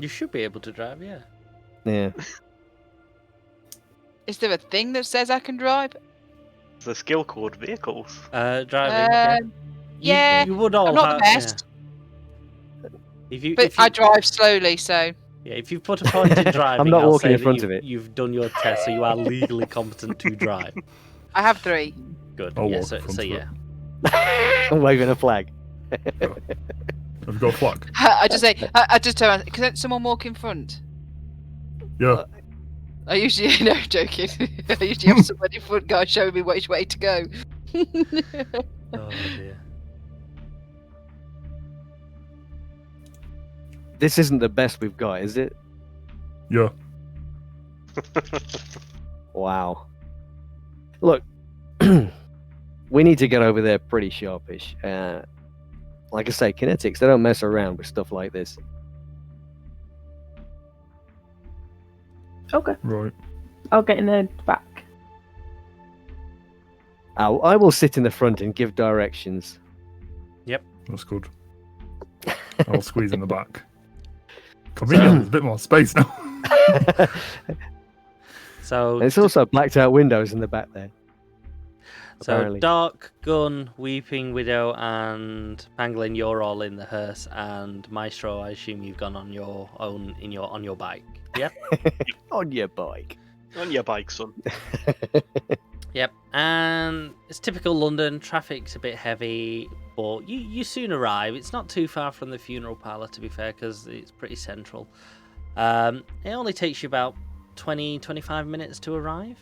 should be able to drive, yeah.
Yeah.
Is there a thing that says I can drive?
There's a skill called vehicles.
Driving, yeah.
Yeah,
You would all
I'm not
have,
the best,
yeah.
but I drive slowly, so
Yeah, if you put a point in driving,
not
I'll
walking
say
in
that
front of it.
you've done your test, so you are legally competent to drive.
I have 3.
Good.
I'll
Yeah,
walk
so,
in front
so
of it.
yeah.
I'm waving a flag.
Have you got a flag?
I just say, I just turn around. Can someone walk in front?
Yeah.
I usually, no, joking. I usually have somebody in front, guy showing me which way to go.
Oh dear.
This isn't the best we've got, is it?
Yeah.
Wow. Look, we need to get over there pretty sharpish. Like I say, kinetics, they don't mess around with stuff like this.
Okay.
Right.
I'll get in the back.
I will sit in the front and give directions.
That's good. I'll squeeze in the back. Convenient, there's a bit more space now.
So
There's also blacked out windows in the back there.
So
apparently.
Dark, Gun, Weeping Widow, and Pangolin, you're all in the hearse, and Maestro, I assume you've gone on your own on your bike. Yeah.
On your bike.
On your bike, son.
Yep. And it's typical London. Traffic's a bit heavy, but you soon arrive. It's not too far from the funeral parlour, to be fair, because it's pretty central. It only takes you about 20-25 minutes to arrive.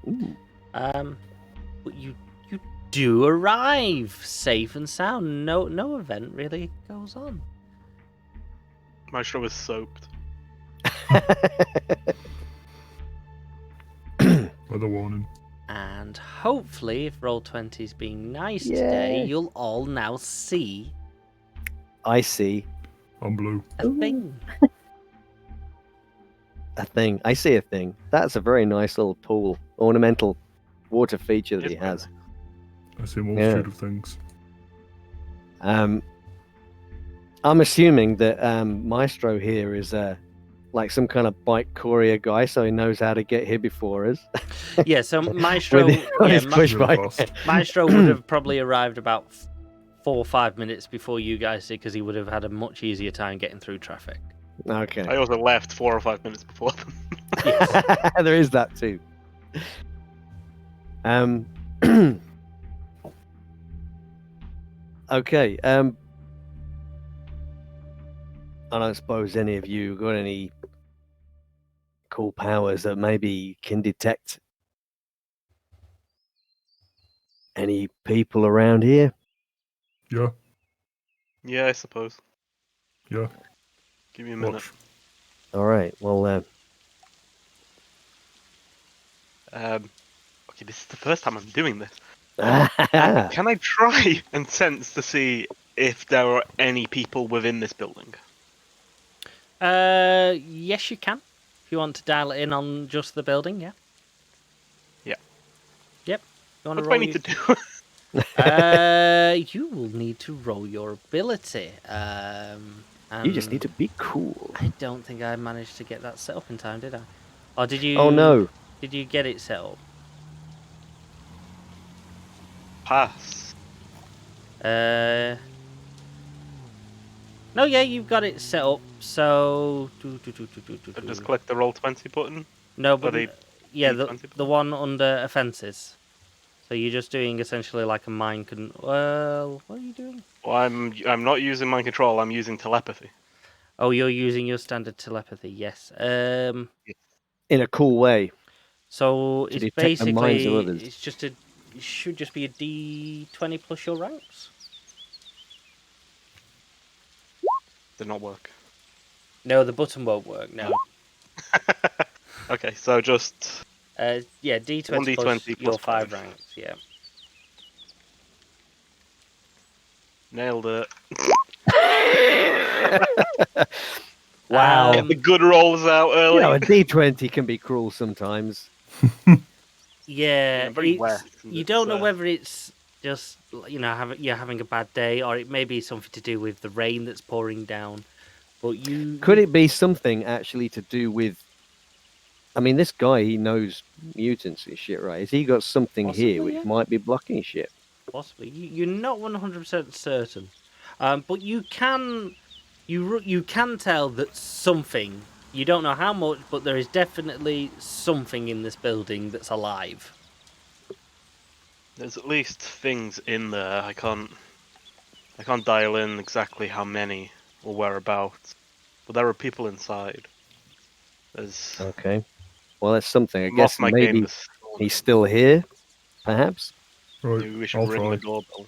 Ooh.
But you do arrive safe and sound. No event really goes on.
Maestro was soaked.
Weather warning.
And hopefully, if Roll20's being nice today,
Yay.
you'll all now see
I see
I'm blue.
a thing.
a thing. I see a thing. That's a very nice little pool, ornamental water feature that he has.
I see a multitude of things.
I'm assuming that Maestro here is like some kind of bike courier guy, so he knows how to get here before us.
Yeah, so Maestro,
on his push
Really
bike.
fast.
Maestro would have probably arrived about 4 or 5 minutes before you guys did, because he would have had a much easier time getting through traffic.
Okay.
I also left 4 or 5 minutes before them.
There is that too. Okay. I don't suppose any of you got any cool powers that maybe can detect any people around here.
Yeah.
Yeah, I suppose.
Yeah.
Give me a minute.
Watch.
All right. Well,
Okay, this is the first time I'm doing this.
ah,
Can I try and sense to see if there are any people within this building?
Yes, you can. If you want to dial it in on just the building, yeah.
Yeah.
Yep. You want
What do I need to do?
You will need to roll your ability.
you just need to be cool.
I don't think I managed to get that set up in time, did I? Or did you?
Oh no.
Did you get it set up?
Pass.
No, yeah, you've got it set up. So.
I just click the Roll20 button.
No,
Are
but
they
yeah,
D20
the one under offences. So you're just doing essentially like a mind Well, what are you doing?
Well, I'm not using mind control. I'm using telepathy.
Oh, you're using your standard telepathy. Yes.
In a cool way.
So
To
it's
detect the minds of
basically
others.
it should just be a D20 plus your ranks.
Did not work.
No, the button won't work. No.
Okay, so just
Yeah, D20
1d20
plus
plus
your 5
5.
ranks. Yeah.
nailed it.
Wow.
Get the good rolls out early.
You know, a D20 can be cruel sometimes.
Yeah,
very
it's,
wet. and
you
it's,
don't know whether it's just you're having a bad day, or it may be something to do with the rain that's pouring down. But
Could it be something actually to do with? I mean, this guy, he knows mutants and shit, right? Has he got something here
Possibly,
which
yeah.
might be blocking shit?
Possibly, you're not 100% certain, but you can tell that something. You don't know how much, but there is definitely something in this building that's alive.
There's at least things in there. I can't dial in exactly how many or whereabouts, but there are people inside. There's
Okay. Well, that's something. I
I'm
guess
off my game
maybe
this morning.
he's still here, perhaps.
Right,
Maybe we should
I'll
ring
try.
the doorbell.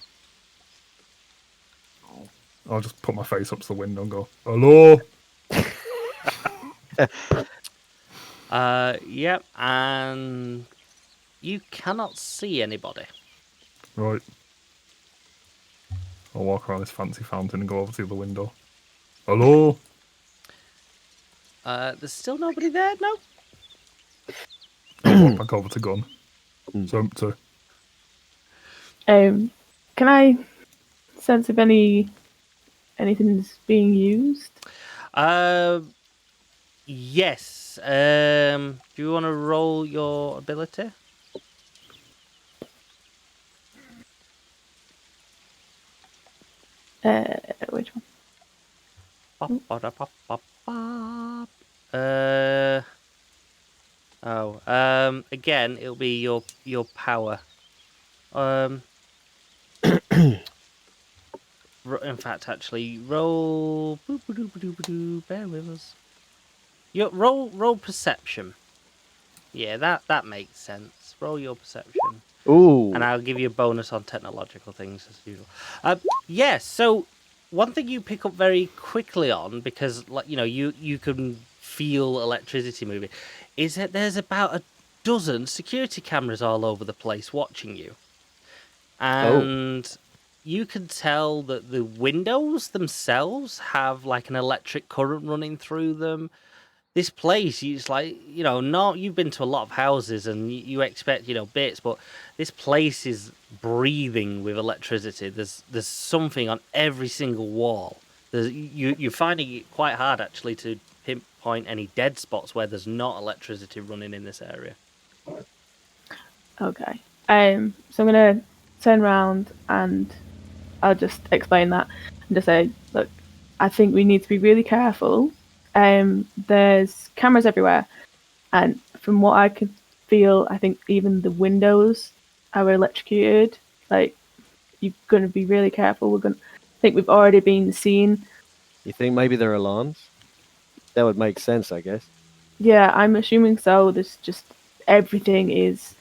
I'll just put my face up to the window and go, hello?
Yep, and you cannot see anybody.
Right. I'll walk around this fancy fountain and go over to the window. Hello?
There's still nobody there. No.
I'll walk back over to Gun.
Hmm.
It's empty.
Can I sense if anything's being used?
Yes. Do you want to roll your ability?
Which one?
Ba-ba-da-ba-ba-ba. Again, it'll be your power. In fact, actually, roll. Bear with us. Roll perception. Yeah, that makes sense. Roll your perception.
Ooh.
And I'll give you a bonus on technological things as usual. Yes, so one thing you pick up very quickly on, because you can feel electricity moving, is that there's about a dozen security cameras all over the place watching you. And you can tell that the windows themselves have like an electric current running through them. This place, it's like, you've been to a lot of houses and you expect, bits, but this place is breathing with electricity. There's something on every single wall. You're finding it quite hard, actually, to pinpoint any dead spots where there's not electricity running in this area.
Okay. So I'm gonna turn around and I'll just explain that and just say, look, I think we need to be really careful. There's cameras everywhere, and from what I could feel, I think even the windows are electrocuted. Like, you're gonna be really careful. I think we've already been seen.
You think maybe they're alarms? That would make sense, I guess.
Yeah, I'm assuming so. There's just everything is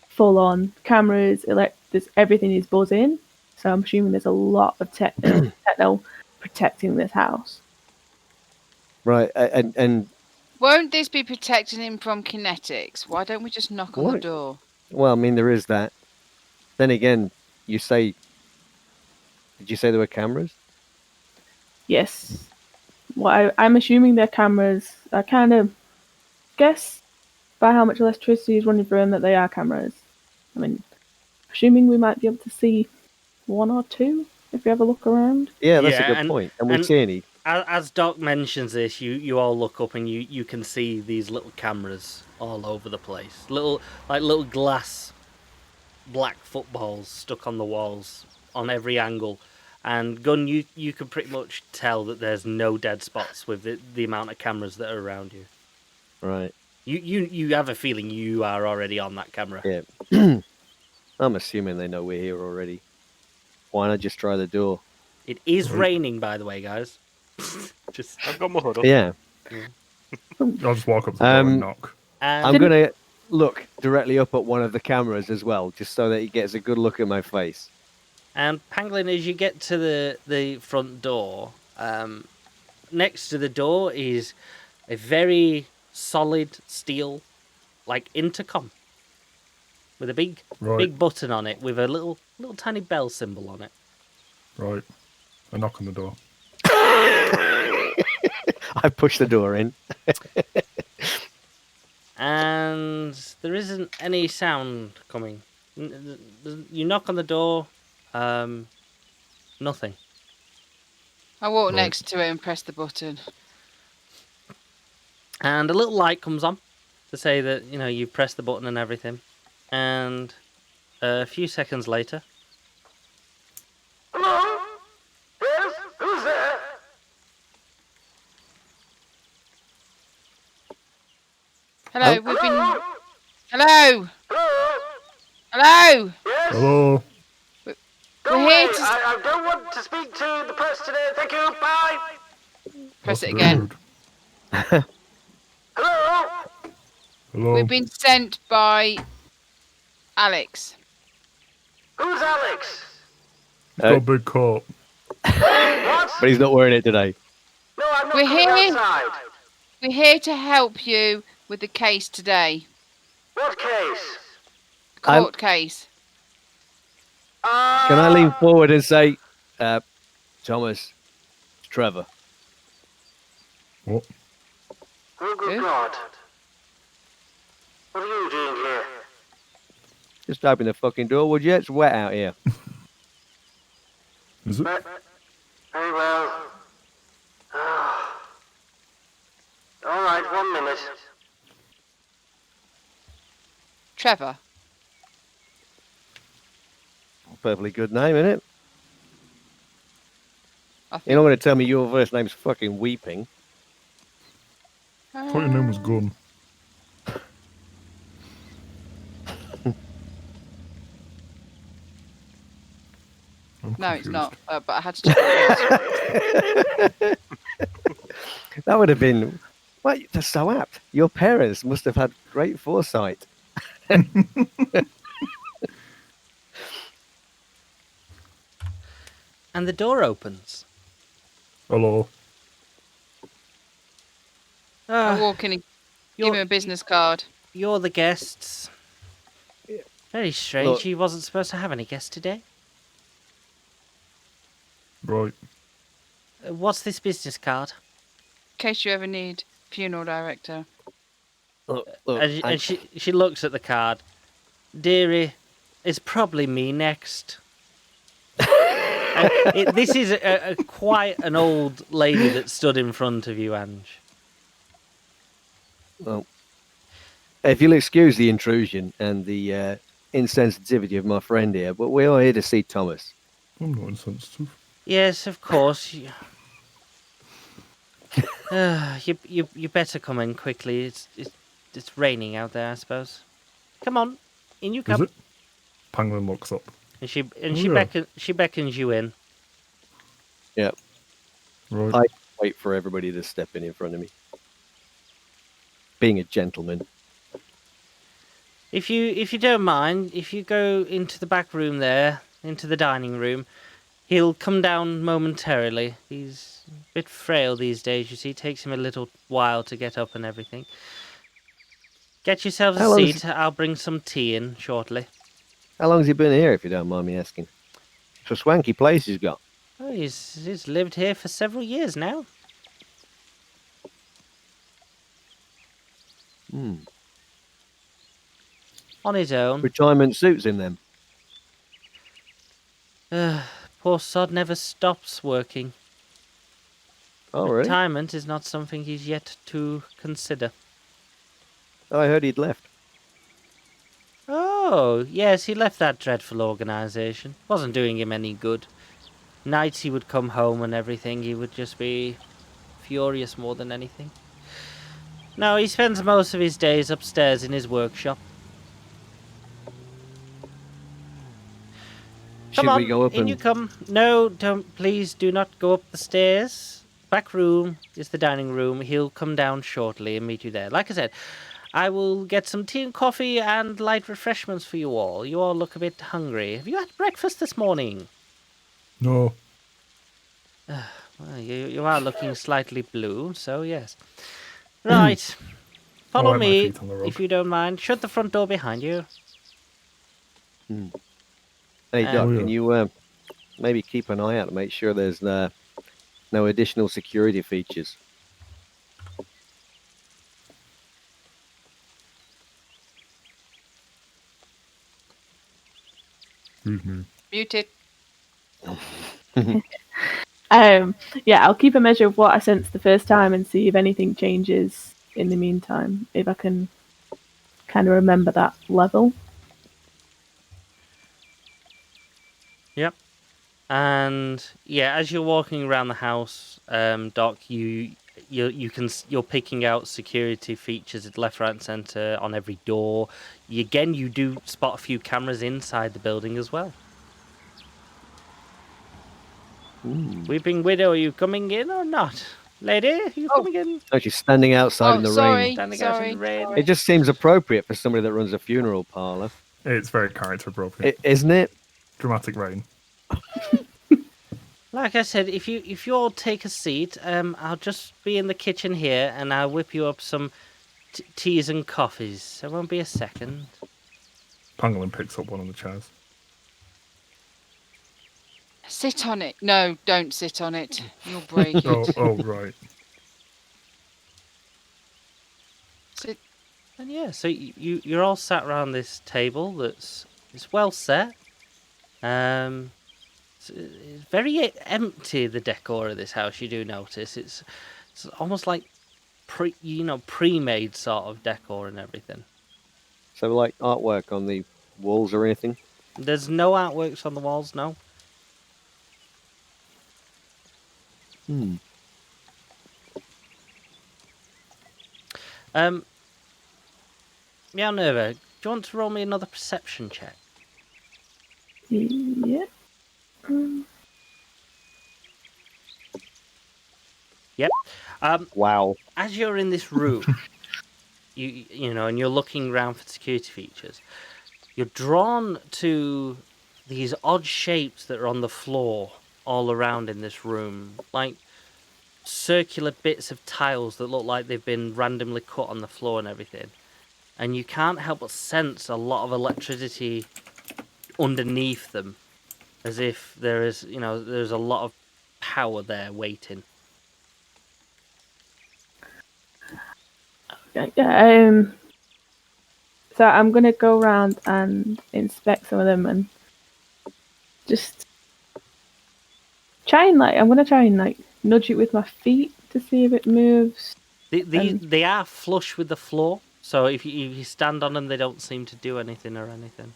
full on cameras. There's everything is buzzing. So I'm assuming there's a lot of techno protecting this house.
Right, and
Won't this be protecting him from kinetics? Why don't we just knock on the
What?
door?
well, I mean, there is that. Then again, did you say there were cameras?
Yes. I'm assuming their cameras. I kind of guess by how much electricity is running through them that they are cameras. I mean, assuming we might be able to see one or two if we have a look around.
Yeah, that's
Yeah,
a good point. And we
and-
see any?
As Doc mentions this, you all look up and you can see these little cameras all over the place. Little glass black footballs stuck on the walls on every angle. And Gun, you can pretty much tell that there's no dead spots with the amount of cameras that are around you.
Right.
You have a feeling you are already on that camera.
Yeah. I'm assuming they know we're here already. Why not just try the door?
It is raining, by the way, guys. Just
I've got my hood up.
Yeah.
I'll just walk up to the door and knock.
I'm going to look directly up at one of the cameras as well, just so that he gets a good look at my face.
And Pangolin, as you get to the front door, next to the door is a very solid steel, like intercom, with a big
Right.
button on it with a little tiny bell symbol on it.
Right. I knock on the door.
I push the door in.
And there isn't any sound coming. You knock on the door, nothing.
I walk
Right.
next to it and press the button.
And a little light comes on to say that, you press the button and everything. And a few seconds later,
Hello? Yes? Who's there?
Hello,
Oh.
we've been.
Hello?
Hello,
Hello?
hello.
Yes?
Hello.
Don't
We're here
worry,
to-
I don't want to speak to the press today. Thank you. Bye.
Press
That's
it
a bit
again.
rude.
Hello?
Hello.
We've been sent by Alex.
Who's Alex?
He's got a big coat.
What?
But he's not wearing it today.
No, I'm not
We're
coming
here.
outside.
We're here to help you with the case today.
What case?
The court case.
Can I lean forward and say, Thomas, it's Trevor.
What?
Oh, good
Who?
God. What are you doing here?
Just open the fucking door, would you? It's wet out here.
Is it?
Very well. Ah. All right, 1 minute.
Trevor.
Perfectly good name, isn't it?
I
You're
think.
not going to tell me your first name's fucking Weeping.
I thought your name was Gun. I'm
No, it's
confused.
not. But I had to check what it was.
That would have been... Well, that's so apt. Your parents must have had great foresight.
and the door opens.
Hello.
I
Ah,
walk in and give him
you're,
a business card.
you're the guests. Very strange.
Look.
He wasn't supposed to have any guests today.
Right.
What's this business card?
In case you ever need funeral director.
Look,
And she looks at the card. Dearie, it's probably me next. This is a quite an old lady that stood in front of you, Ange.
well, if you'll excuse the intrusion and the insensitivity of my friend here, but we are here to see Thomas.
I'm not insensitive.
Yes, of course. You better come in quickly. It's raining out there, I suppose. Come on, in you
Is
come.
it? Pangolin looks up.
And she
Yeah.
beckons you in.
Right.
I wait for everybody to step in front of me. Being a gentleman.
If you don't mind, if you go into the back room there, into the dining room, he'll come down momentarily. He's a bit frail these days, you see. It takes him a little while to get up and everything. Get yourselves
How
a
long is-
seat. I'll bring some tea in shortly.
How long's he been here, if you don't mind me asking? It's a swanky place he's got.
Oh, he's lived here for several years now.
Hmm.
On his own.
Retirement suits him then.
Poor sod never stops working.
Oh, really?
Retirement is not something he's yet to consider.
I heard he'd left.
Oh, yes, he left that dreadful organisation. Wasn't doing him any good. Nights he would come home and everything, he would just be furious more than anything. No, he spends most of his days upstairs in his workshop.
Should
Come on,
we go up
in
and...
you come. No, don't, please do not go up the stairs. Back room is the dining room. He'll come down shortly and meet you there. Like I said, I will get some tea and coffee and light refreshments for you all. You all look a bit hungry. Have you had breakfast this morning?
No.
Well, you are looking slightly blue, so yes. Right.
I'll
Follow
wipe my
me,
feet on the rug.
if you don't mind. Shut the front door behind you.
Hey, Doc,
Oh,
yeah.
can you maybe keep an eye out to make sure there's no additional security features?
Excuse me.
Muted.
Yeah, I'll keep a measure of what I sensed the first time and see if anything changes in the meantime, if I can kind of remember that level.
Yep. And yeah, as you're walking around the house, Doc, you're picking out security features at left, right, and center on every door. You do spot a few cameras inside the building as well. Weeping Widow, are you coming in or not? Lady, are you
Oh.
coming in?
No, she's standing outside in the
sorry,
rain.
Standing out in the rain.
It just seems appropriate for somebody that runs a funeral parlor,
It's very character appropriate.
isn't it?
Dramatic rain.
Like I said, if you all take a seat, I'll just be in the kitchen here, and I'll whip you up some teas and coffees. There won't be a second.
Pangolin picks up one of the chairs.
Sit on it. No, don't sit on it. You'll break it.
Oh, right.
Sit.
And yeah, so you're all sat around this table it's well set. It's very empty, the decor of this house. You do notice it's almost like pre-made sort of decor and everything.
So, like artwork on the walls or anything?
There's no artworks on the walls, no. Meow Nerva, do you want to roll me another perception check?
Yeah.
Yep.
Wow.
As you're in this room, you know, and you're looking around for security features, you're drawn to these odd shapes that are on the floor all around in this room, like circular bits of tiles that look like they've been randomly cut on the floor and everything. And you can't help but sense a lot of electricity underneath them, as if there's a lot of power there waiting.
So I'm gonna go around and inspect some of them and just I'm gonna try and nudge it with my feet to see if it moves.
They are flush with the floor, so if you stand on them, they don't seem to do anything or anything.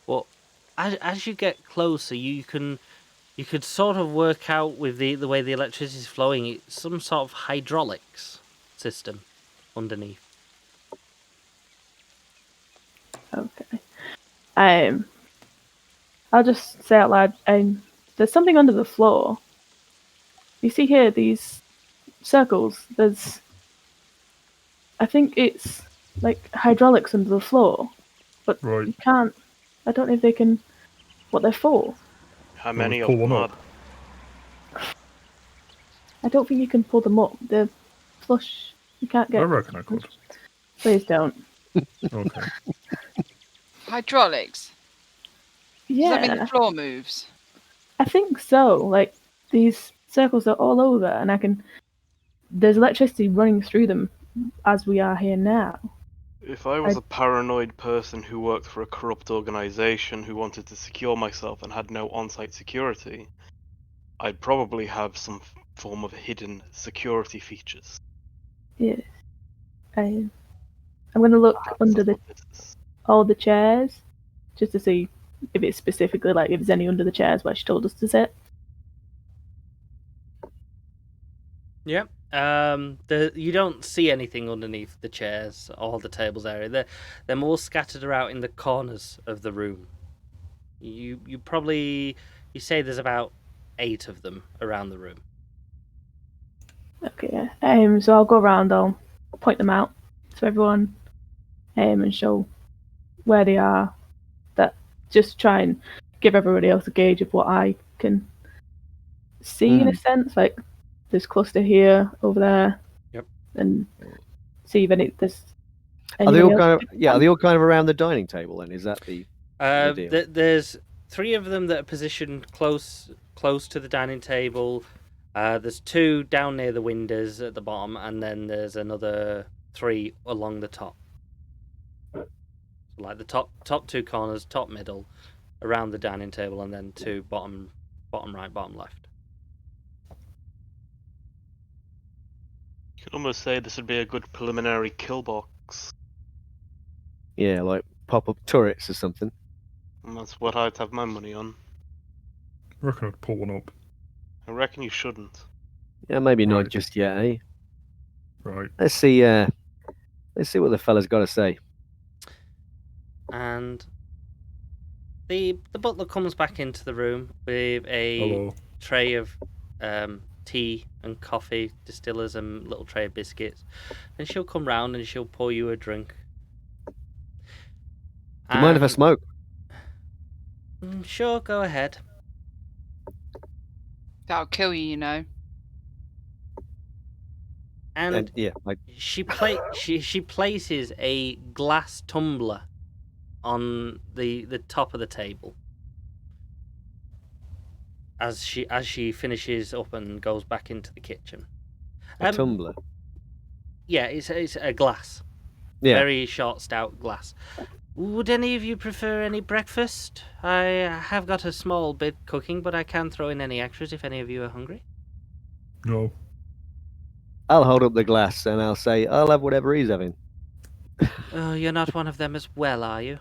But as you get closer, you could sort of work out with the way the electricity is flowing. It's some sort of hydraulics system underneath.
Okay. I'll just say out loud. There's something under the floor. You see here these circles. I think it's like hydraulics under the floor, but
Right.
you can't. I don't know if they can. What they're for?
How many of
pull
them
one
are
up.
I don't think you can pull them up. They're flush. You can't
I
get.
reckon I could.
Please don't.
Okay.
Hydraulics. Does that mean
Yeah,
the floor moves?
I think so. Like these circles are all over, and there's electricity running through them as we are here now.
If I was a paranoid person who worked for a corrupt organization who wanted to secure myself and had no on-site security, I'd probably have some form of hidden security features.
Yeah. I'm gonna look
Perhaps
under
that's what this is.
all the chairs just to see if it's specifically if there's any under the chairs where she told us to sit.
Yep. You don't see anything underneath the chairs or the tables area. They're more scattered around in the corners of the room. You say there's about 8 of them around the room.
Okay. So I'll go around. I'll point them out to everyone, and show where they are. That just try and give everybody else a gauge of what I can see in a sense, like there's cluster here, over there.
Yep.
And see if there's.
Are they all
anybody
kind
else
of Are they all kind of around the dining table? Then is that the deal?
There's 3 of them that are positioned close to the dining table. There's 2 down near the windows at the bottom, and then there's another 3 along the top. Like the top 2 corners, top middle, around the dining table, and then 2 bottom right, bottom left.
You could almost say this would be a good preliminary kill box.
Yeah, like pop-up turrets or something.
And that's what I'd have my money on.
I reckon I'd pull one up.
I reckon you shouldn't.
Yeah, maybe not
Right.
just yet, eh?
Right.
Let's see. Let's see what the fella's got to say.
And the butler comes back into the room with a
Hello.
tray of tea and coffee, distillers, and little tray of biscuits. And she'll come round and she'll pour you a drink.
Do you mind if I
And-
smoke?
Sure, go ahead.
That'll kill you, you know.
And
Yeah, like
she places a glass tumbler on the top of the table as she finishes up and goes back into the kitchen.
a tumbler.
Yeah, it's a glass.
Yeah.
Very short, stout glass. Would any of you prefer any breakfast? I have got a small bit cooking, but I can throw in any extras if any of you are hungry.
No.
I'll hold up the glass and I'll say, I'll have whatever he's having.
Oh, you're not one of them as well, are you?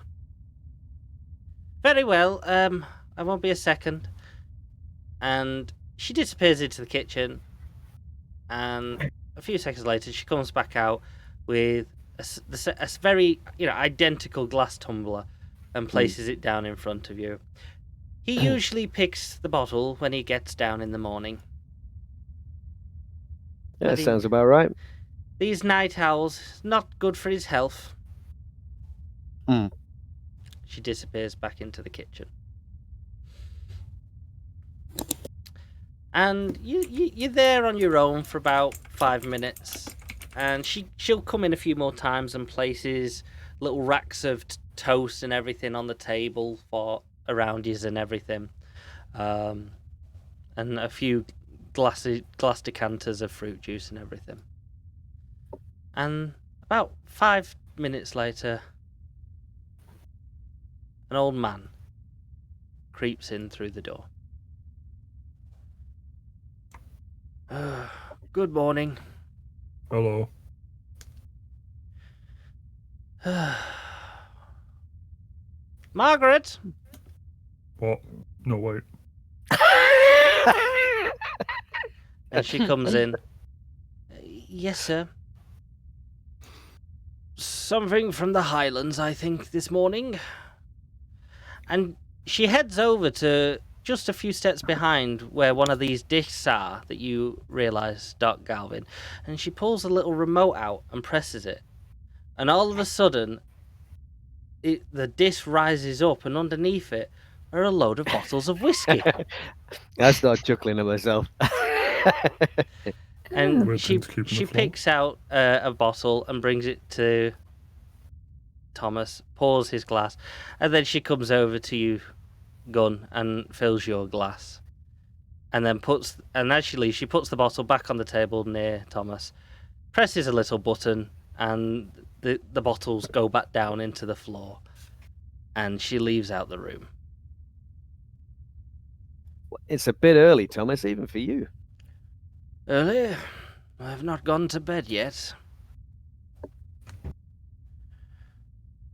Very well, I won't be a second. And she disappears into the kitchen, and a few seconds later she comes back out with a very, identical glass tumbler and places it down in front of you. He usually picks the bottle when he gets down in the morning.
Yeah,
Bloody-
sounds about right.
These night owls, not good for his health.
Hmm.
She disappears back into the kitchen. And you're there on your own for about 5 minutes. And she'll come in a few more times and places little racks of toast and everything on the table for around you and everything. And a few glass decanters of fruit juice and everything. And about 5 minutes later, an old man creeps in through the door. Good morning.
Hello.
Margaret!
What? No, wait.
And she comes in. Yes, sir. Something from the Highlands, I think, this morning. And she heads over to just a few steps behind where one of these discs are that you realise, Doc Galvin. And she pulls a little remote out and presses it. And all of a sudden, the disc rises up, and underneath it are a load of bottles of whiskey.
I start chuckling at myself.
And
Weird
she
thing to keep on the floor.
picks out a bottle and brings it to Thomas, pours his glass, and then she comes over to you, Gun, and fills your glass. And then as she leaves, she puts the bottle back on the table near Thomas, presses a little button, and the bottles go back down into the floor. And she leaves out the room.
It's a bit early, Thomas, even for you.
Early? I have not gone to bed yet.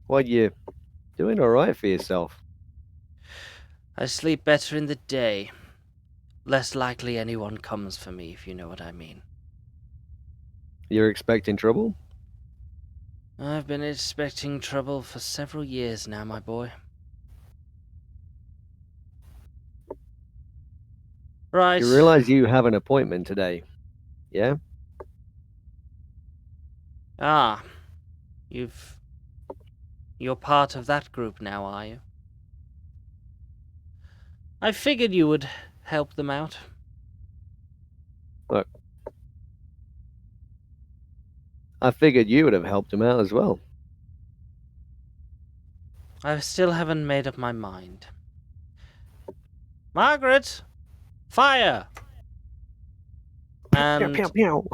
What, you doing all right for yourself?
I sleep better in the day. Less likely anyone comes for me, if you know what I mean.
You're expecting trouble?
I've been expecting trouble for several years now, my boy. Right.
You realize you have an appointment today, yeah?
Ah. You're part of that group now, are you? I figured you would help them out.
Look, I figured you would have helped him out as well.
I still haven't made up my mind. Margaret! Fire! And
Pew, pew,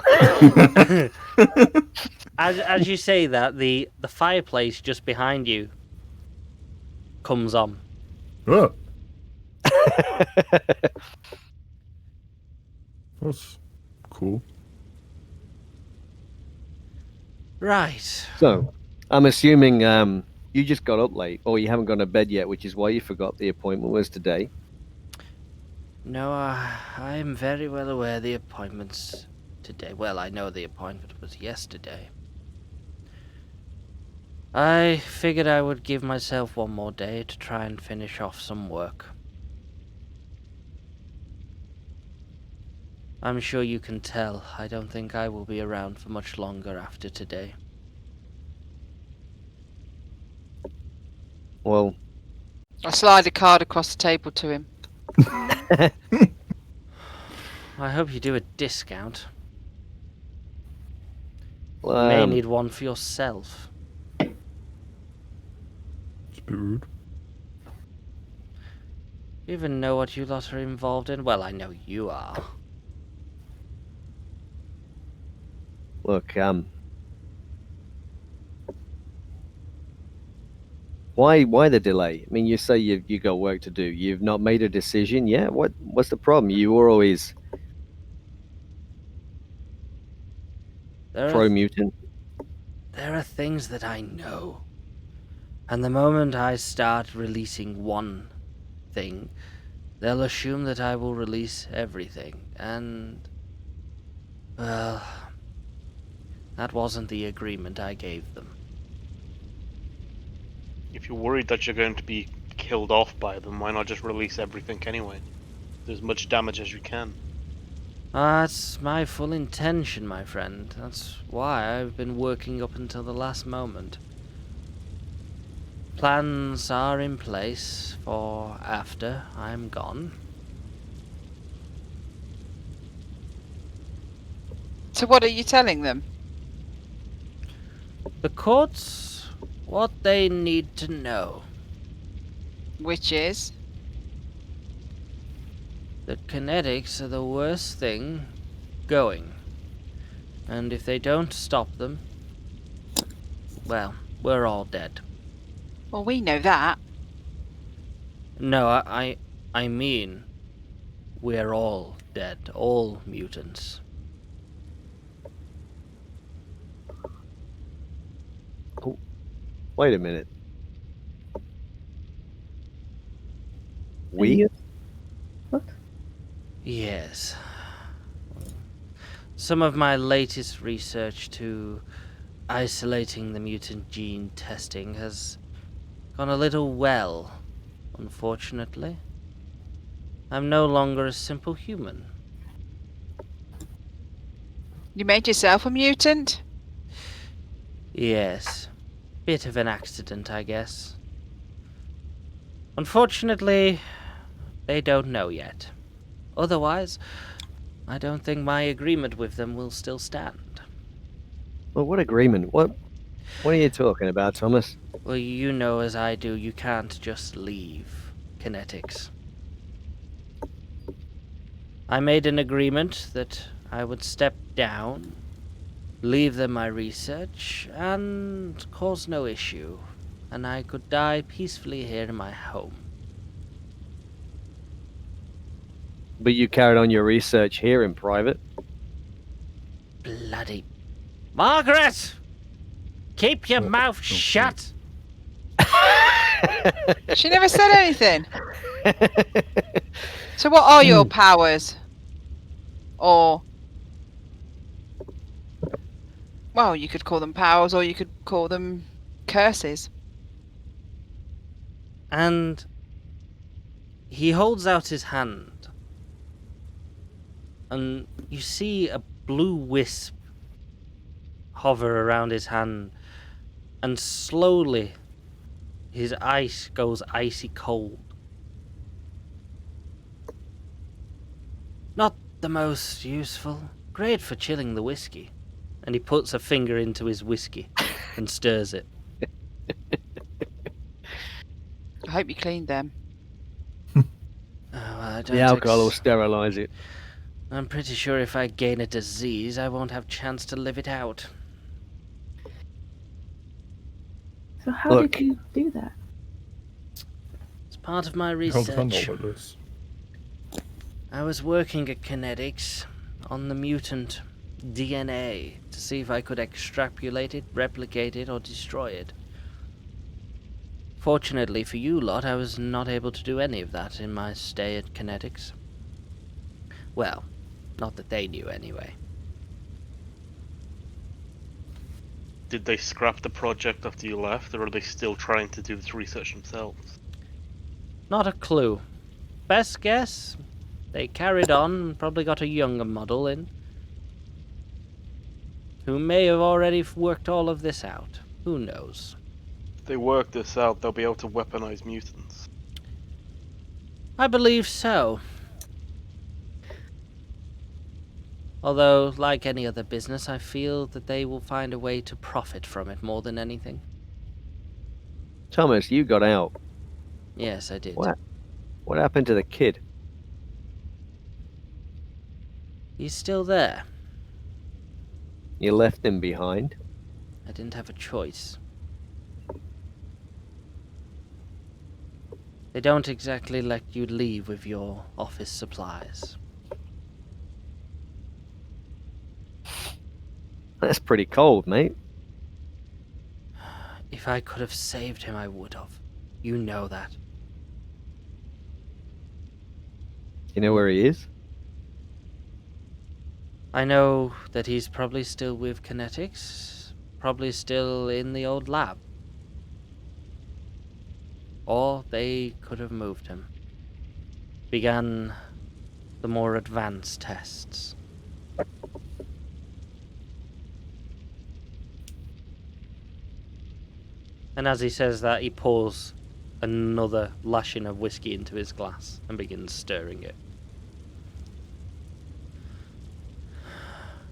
as you say that, the fireplace just behind you comes on.
Oh,
pew.
that's cool.
Right.
So, I'm assuming you just got up late, or you haven't gone to bed yet, which is why you forgot the appointment was today.
No, I am very well aware the appointment's today. Well, I know the appointment was yesterday. I figured I would give myself one more day to try and finish off some work. I'm sure you can tell I don't think I will be around for much longer after today.
Well,
I slide a card across the table to him.
I hope you do a discount. You
um,
may need one for yourself.
It's a bit rude.
You even know what you lot are involved in? Well, I know you are.
look, why the delay? I mean, you say you got work to do. You've not made a decision yet. What's the problem? You were always
There
pro
are,
mutant.
there are things that I know. And the moment I start releasing one thing, they'll assume that I will release everything. And, well, that wasn't the agreement I gave them.
If you're worried that you're going to be killed off by them, why not just release everything anyway? Do as much damage as you can.
That's my full intention, my friend. That's why I've been working up until the last moment. Plans are in place for after I'm gone.
So what are you telling them?
The courts, what they need to know.
Which is?
That kinetics are the worst thing going. And if they don't stop them, well, we're all dead.
Well, we know that.
No, I mean, we're all dead. All mutants.
Wait a minute.
Are
We?
you- What?
Yes. Some of my latest research to isolating the mutant gene testing has gone a little well, unfortunately. I'm no longer a simple human.
You made yourself a mutant?
Yes. Bit of an accident, I guess. Unfortunately, they don't know yet. Otherwise, I don't think my agreement with them will still stand.
Well, what agreement? What are you talking about, Thomas?
Well, you know as I do, you can't just leave kinetics. I made an agreement that I would step down, leave them my research, and cause no issue, and I could die peacefully here in my home.
But you carried on your research here in private.
Bloody... Margaret! Keep your mouth shut!
She never said anything. So what are your powers? Or... well, you could call them powers, or you could call them curses.
And he holds out his hand, and you see a blue wisp hover around his hand, and slowly his ice goes icy cold. the most useful. Great for chilling the whiskey. And he puts a finger into his whiskey and stirs it.
I hope you cleaned them.
Oh, I don't
The alcohol will sterilise it.
I'm pretty sure if I gain a disease, I won't have chance to live it out.
So how
Look.
did you do that?
It's part of my
Hold the candle
research.
like this.
I was working at Kinetics on the mutant DNA to see if I could extrapolate it, replicate it, or destroy it. Fortunately for you lot, I was not able to do any of that in my stay at Kinetics. Well, not that they knew anyway.
Did they scrap the project after you left, or are they still trying to do this research themselves?
Not a clue. Best guess, they carried on and probably got a younger model in, who may have already worked all of this out. Who knows?
If they work this out, they'll be able to weaponize mutants.
I believe so. Although, like any other business, I feel that they will find a way to profit from it more than anything.
Thomas, you got out.
Yes, I did.
What happened to the kid?
He's still there.
You left him behind.
I didn't have a choice. They don't exactly let you leave with your office supplies.
That's pretty cold, mate.
If I could have saved him, I would have. You know that.
You know where he is?
I know that he's probably still with Kinetics, probably still in the old lab. Or they could have moved him. Began the more advanced tests. And as he says that, he pours another lashing of whiskey into his glass and begins stirring it.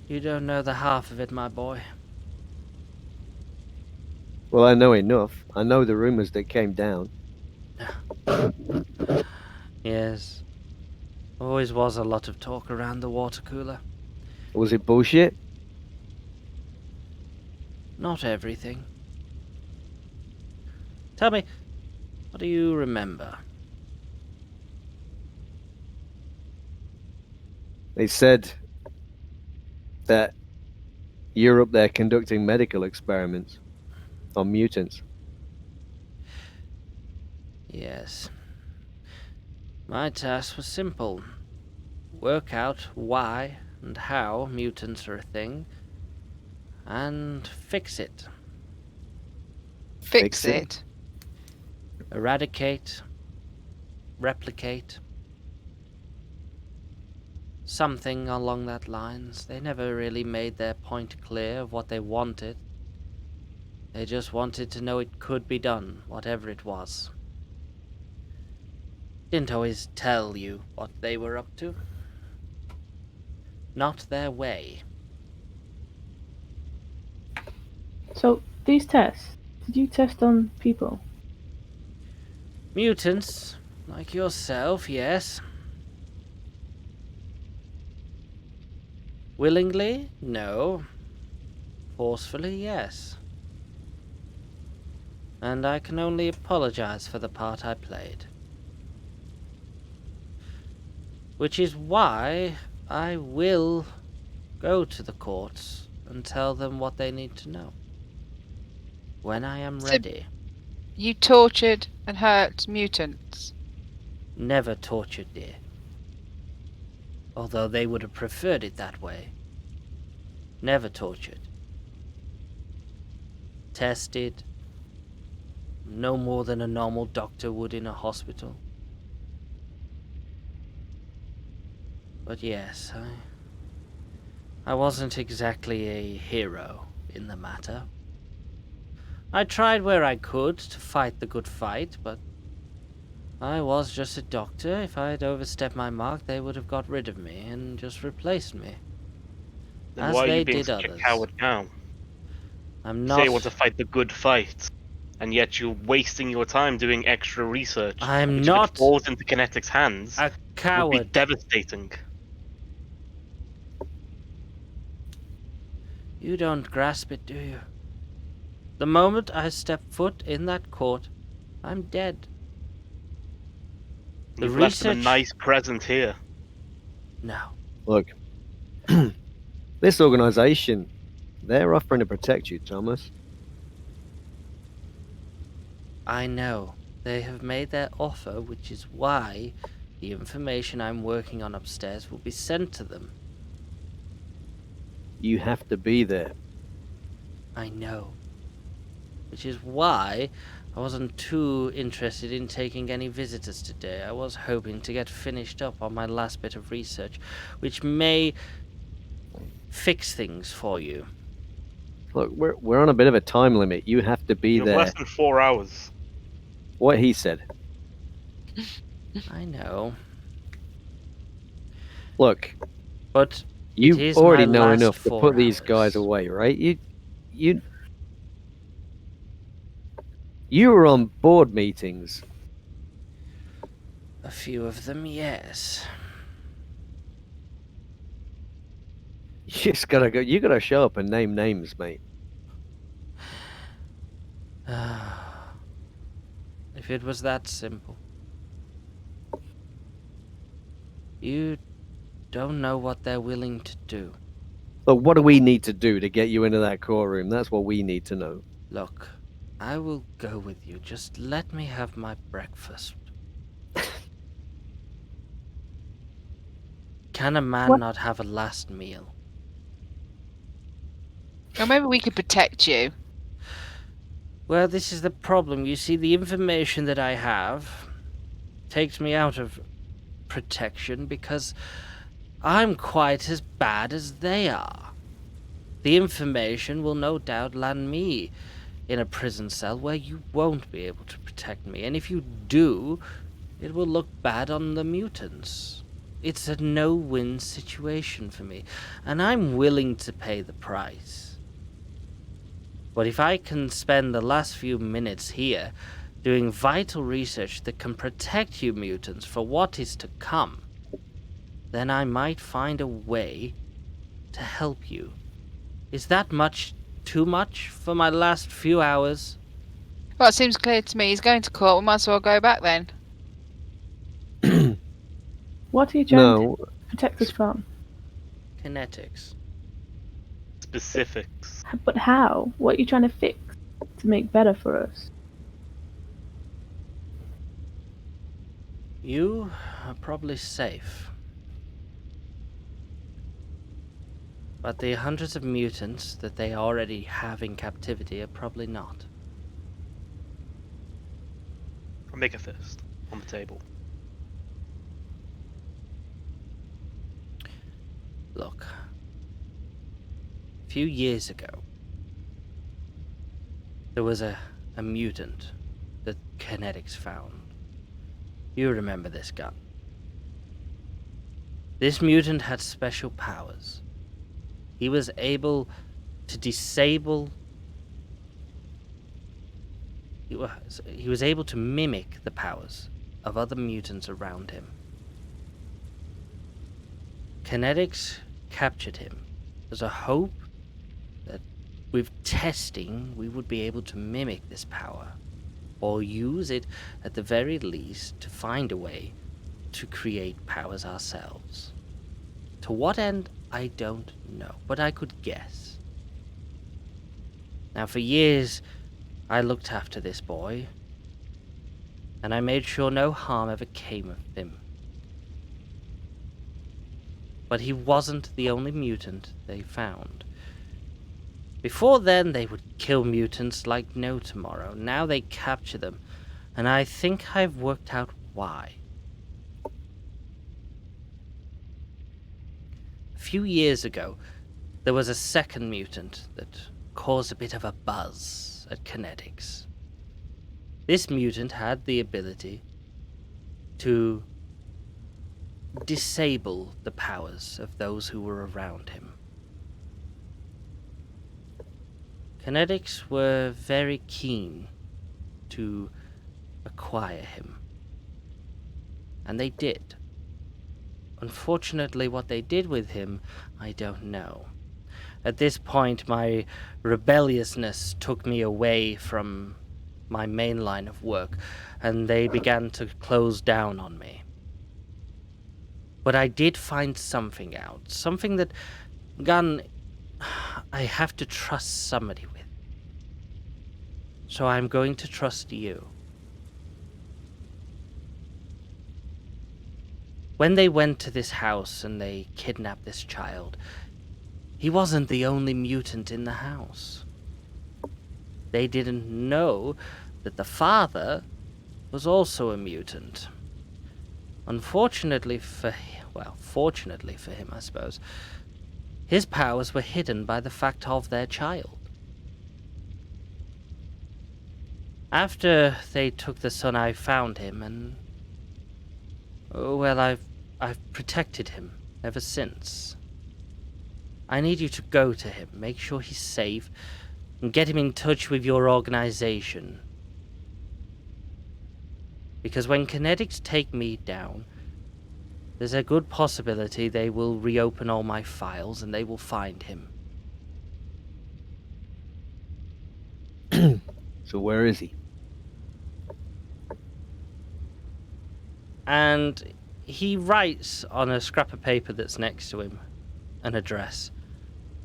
You don't know the half of it, my boy.
Well, I know enough. I know the rumours that came down.
Yes. Always was a lot of talk around the water cooler.
Was it bullshit?
Not everything. Tell me, what do you remember?
They said that you're up there conducting medical experiments on mutants.
Yes. My task was simple. Work out why and how mutants are a thing, and fix it.
Fix
Fix it?
it.
Eradicate. Replicate. Something along that lines. They never really made their point clear of what they wanted. They just wanted to know it could be done, whatever it was. Didn't always tell you what they were up to. Not their way.
So these tests, did you test on people?
Mutants, like yourself, yes. Willingly? No. Forcefully? Yes. And I can only apologize for the part I played. Which is why I will go to the courts and tell them what they need to know. When I am
So-
ready.
You tortured and hurt mutants.
Never tortured, dear. Although they would have preferred it that way. Never tortured. Tested. No more than a normal doctor would in a hospital. But yes, I wasn't exactly a hero in the matter. I tried where I could to fight the good fight, but I was just a doctor. If I'd overstepped my mark, they would have got rid of me and just replaced me.
Then
As
why are
they
you being
did
such
others.
a coward now?
I'm
You
not
say you want to fight the good fight, and yet you're wasting your time doing extra research,
I'm
which if
not
it falls into Kinetic's hands,
a
would be
coward.
devastating.
You don't grasp it, do you? The moment I step foot in that court, I'm dead. The
You've left them a
research-
nice present here.
No.
Look, this organization, they're offering to protect you, Thomas.
I know. They have made their offer, which is why the information I'm working on upstairs will be sent to them.
You have to be there.
I know. Which is why I wasn't too interested in taking any visitors today. I was hoping to get finished up on my last bit of research, which may fix things for you.
Look, we're on a bit of a time limit. You have to be
You have
there.
less than 4 hours.
What he said.
I know.
Look,
But
you
is
already
my
know
last
enough to
4
put these guys
hours.
away, right? You were on board meetings.
a few of them, yes.
You just gotta go. You gotta show up and name names, mate.
If it was that simple. You don't know what they're willing to do.
Look, what do we need to do to get you into that core room? That's what we need to know.
Look, I will go with you. Just let me have my breakfast. Can a man
What?
not have a last meal?
Or maybe we could protect you.
Well, this is the problem. You see, the information that I have takes me out of protection because I'm quite as bad as they are. The information will no doubt land me in a prison cell where you won't be able to protect me. And if you do, it will look bad on the mutants. It's a no-win situation for me, and I'm willing to pay the price. But if I can spend the last few minutes here doing vital research that can protect you mutants for what is to come, then I might find a way to help you. Is that too much for my last few hours?
Well, it seems clear to me he's going to court. We might as well go back then.
What are you trying
No,
to protect us from?
Kinetics.
Specifics.
But how? What are you trying to fix to make better for us?
You are probably safe. But the hundreds of mutants that they already have in captivity are probably not.
I'll make a fist on the table.
Look, a few years ago, there was a mutant that Kinetics found. You remember this gun. This mutant had special powers. He was able to disable... He was able to mimic the powers of other mutants around him. Kinetics captured him. There's a hope that with testing we would be able to mimic this power, or use it at the very least to find a way to create powers ourselves. To what end, I don't know, but I could guess. Now, for years, I looked after this boy, and I made sure no harm ever came of him. But he wasn't the only mutant they found. Before then, they would kill mutants like no tomorrow. Now they capture them, and I think I've worked out why. A few years ago, there was a second mutant that caused a bit of a buzz at Kinetics. This mutant had the ability to disable the powers of those who were around him. Kinetics were very keen to acquire him. And they did. Unfortunately, what they did with him, I don't know. At this point, my rebelliousness took me away from my main line of work, and they began to close down on me. But I did find something out. Something that, Gun, I have to trust somebody with. So I'm going to trust you. When they went to this house and they kidnapped this child, he wasn't the only mutant in the house. They didn't know that the father was also a mutant. Fortunately for him, I suppose, his powers were hidden by the fact of their child. After they took the son, I found him, and well, I've protected him ever since. I need you to go to him, make sure he's safe, and get him in touch with your organization. Because when Kinetics take me down, there's a good possibility they will reopen all my files and they will find him.
So where is he?
And he writes on a scrap of paper that's next to him an address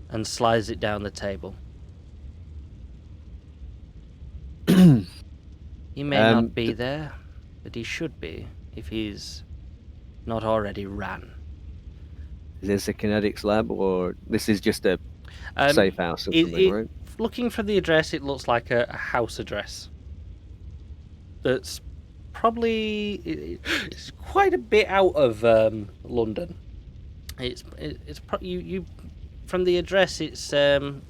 and slides it down the table. He may not be there, but he should be if he's not already ran.
Is this a Kinetics lab, or this is just a safe house or something, right?
Looking for the address, it looks like a house address. That's probably it's quite a bit out of London. It's you from the address. It's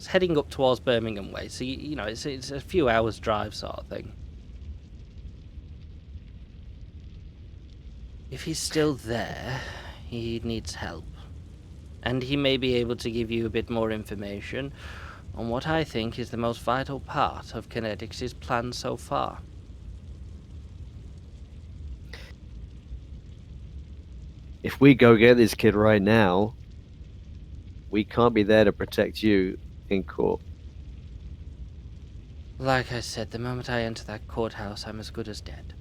heading up towards Birmingham way. So you know it's a few hours drive sort of thing. If he's still there, he needs help. And he may be able to give you a bit more information on what I think is the most vital part of Kinetics' plan so far.
If we go get this kid right now, we can't be there to protect you in court.
Like I said, the moment I enter that courthouse, I'm as good as dead.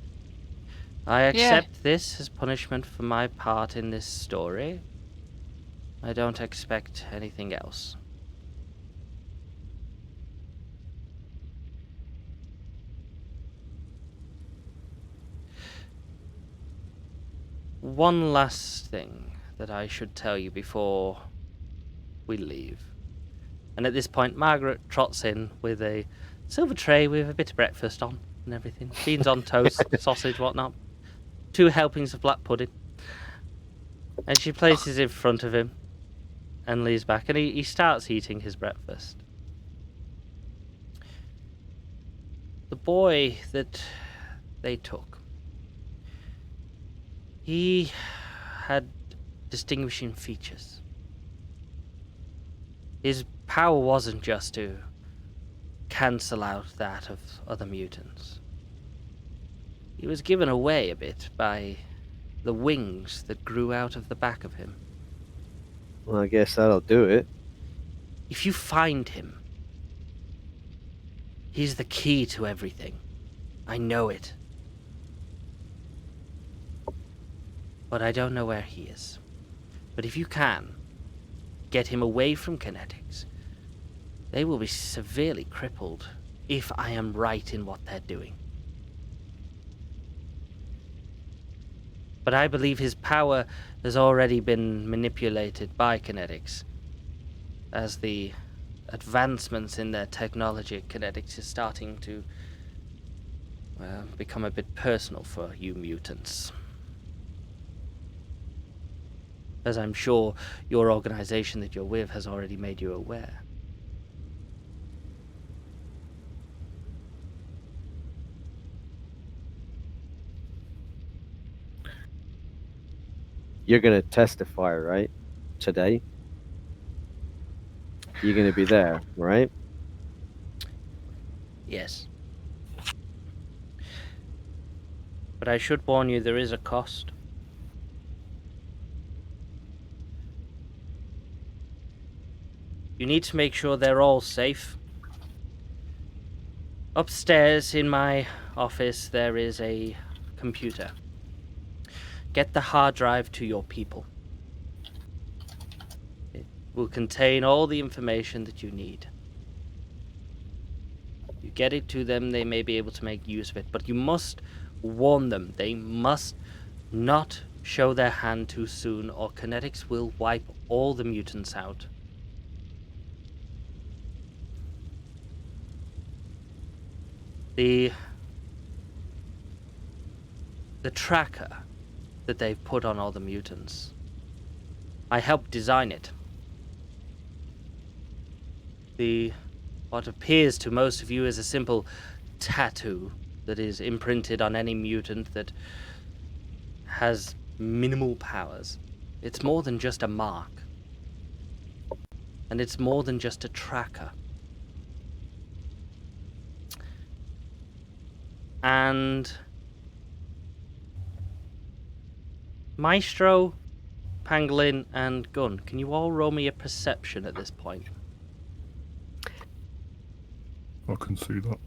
I accept this as punishment for my part in this story. I don't expect anything else. One last thing that I should tell you before we leave. And at this point, Margaret trots in with a silver tray with a bit of breakfast on and everything. Beans on toast, sausage, whatnot. 2 helpings of black pudding. And she places it in front of him and leans back, and he starts eating his breakfast. The boy that they took, he had distinguishing features. His power wasn't just to cancel out that of other mutants. He was given away a bit by the wings that grew out of the back of him.
Well, I guess that'll do it.
If you find him, he's the key to everything. I know it. But I don't know where he is. But if you can, get him away from Kinetics, they will be severely crippled if I am right in what they're doing. But I believe his power has already been manipulated by Kinetics, as the advancements in their technology at Kinetics is starting to become a bit personal for you mutants. As I'm sure your organization that you're with has already made you aware.
you're going to testify, right? Today. You're going to be there, right?
Yes. But I should warn you, there is a cost. You need to make sure they're all safe. Upstairs in my office, there is a computer. Get the hard drive to your people. It will contain all the information that you need. You get it to them, they may be able to make use of it, but you must warn them. They must not show their hand too soon, or kinetics will wipe all the mutants out. The tracker that they've put on all the mutants, I helped design it. What appears to most of you as a simple tattoo that is imprinted on any mutant that has minimal powers. It's more than just a mark. And it's more than just a tracker. And Maestro, Pangolin, and Gun, can you all roll me a perception at this point?
I can see that.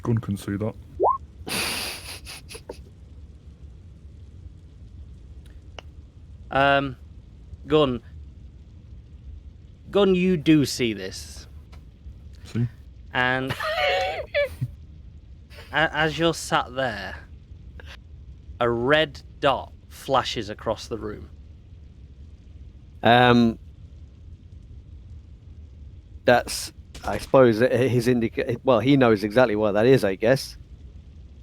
Gun can see that.
Gun, you do see this.
See?
And as you're sat there, a red dot flashes across the room.
That's, I suppose, his well, he knows exactly what that is, I guess.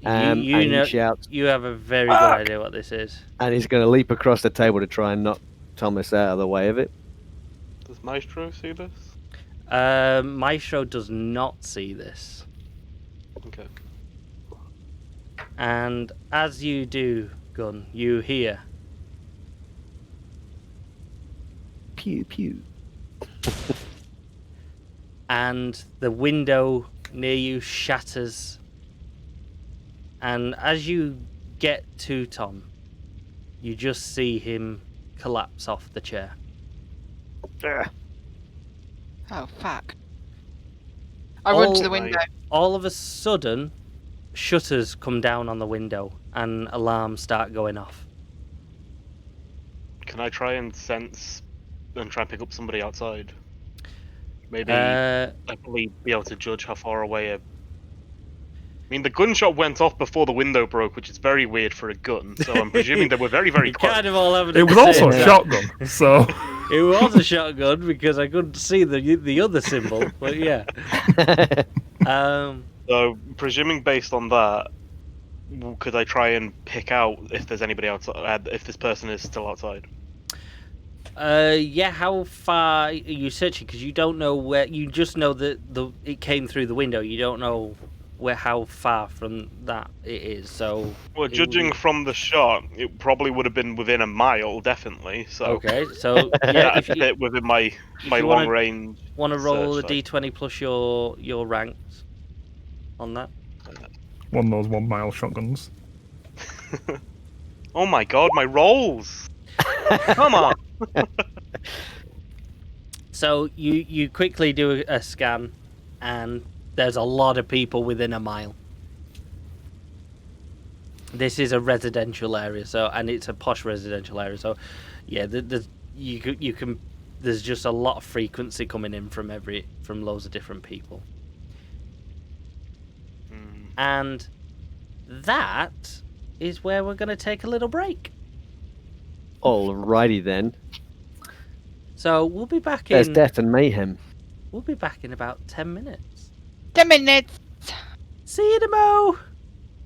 You
And
know,
he shouts,
you have a very good idea what this is.
and he's going to leap across the table to try and knock Thomas out of the way of it.
Does Maestro see this?
Maestro does not see this.
Okay.
And as you do, Gun, you hear.
Pew, pew.
And the window near you shatters. And as you get to Tom, you just see him collapse off the chair.
Oh, fuck. I run to the window.
All of a sudden, shutters come down on the window and alarms start going off.
Can I try and sense and try and pick up somebody outside? Maybe probably be able to judge how far away I mean, the gunshot went off before the window broke, which is very weird for a gun, so I'm presuming they were very, very
You
close.
kind of all have
It was also a shotgun, so...
It was a shotgun because I couldn't see the other symbol, but yeah.
So, presuming based on that, could I try and pick out if there's anybody outside, if this person is still outside?
Yeah, how far are you searching? Because you don't know where. You just know that it came through the window. You don't know how far from that it is. So.
Well, judging from the shot, it probably would have been within a mile, definitely. So.
Okay, so yeah,
if fit within my long range.
Want to roll a
search,
d20 plus your ranks on that?
One of those 1 mile shotguns.
Oh my god, my rolls! Come on!
So you quickly do a scan, and there's a lot of people within a mile. This is a residential area, and it's a posh residential area. So, yeah, there's just a lot of frequency coming in from loads of different people, and that is where we're going to take a little break.
Alrighty then.
So we'll be back
There's
in.
death and mayhem.
We'll be back in about 10 minutes.
10 minutes.
See you, Demo.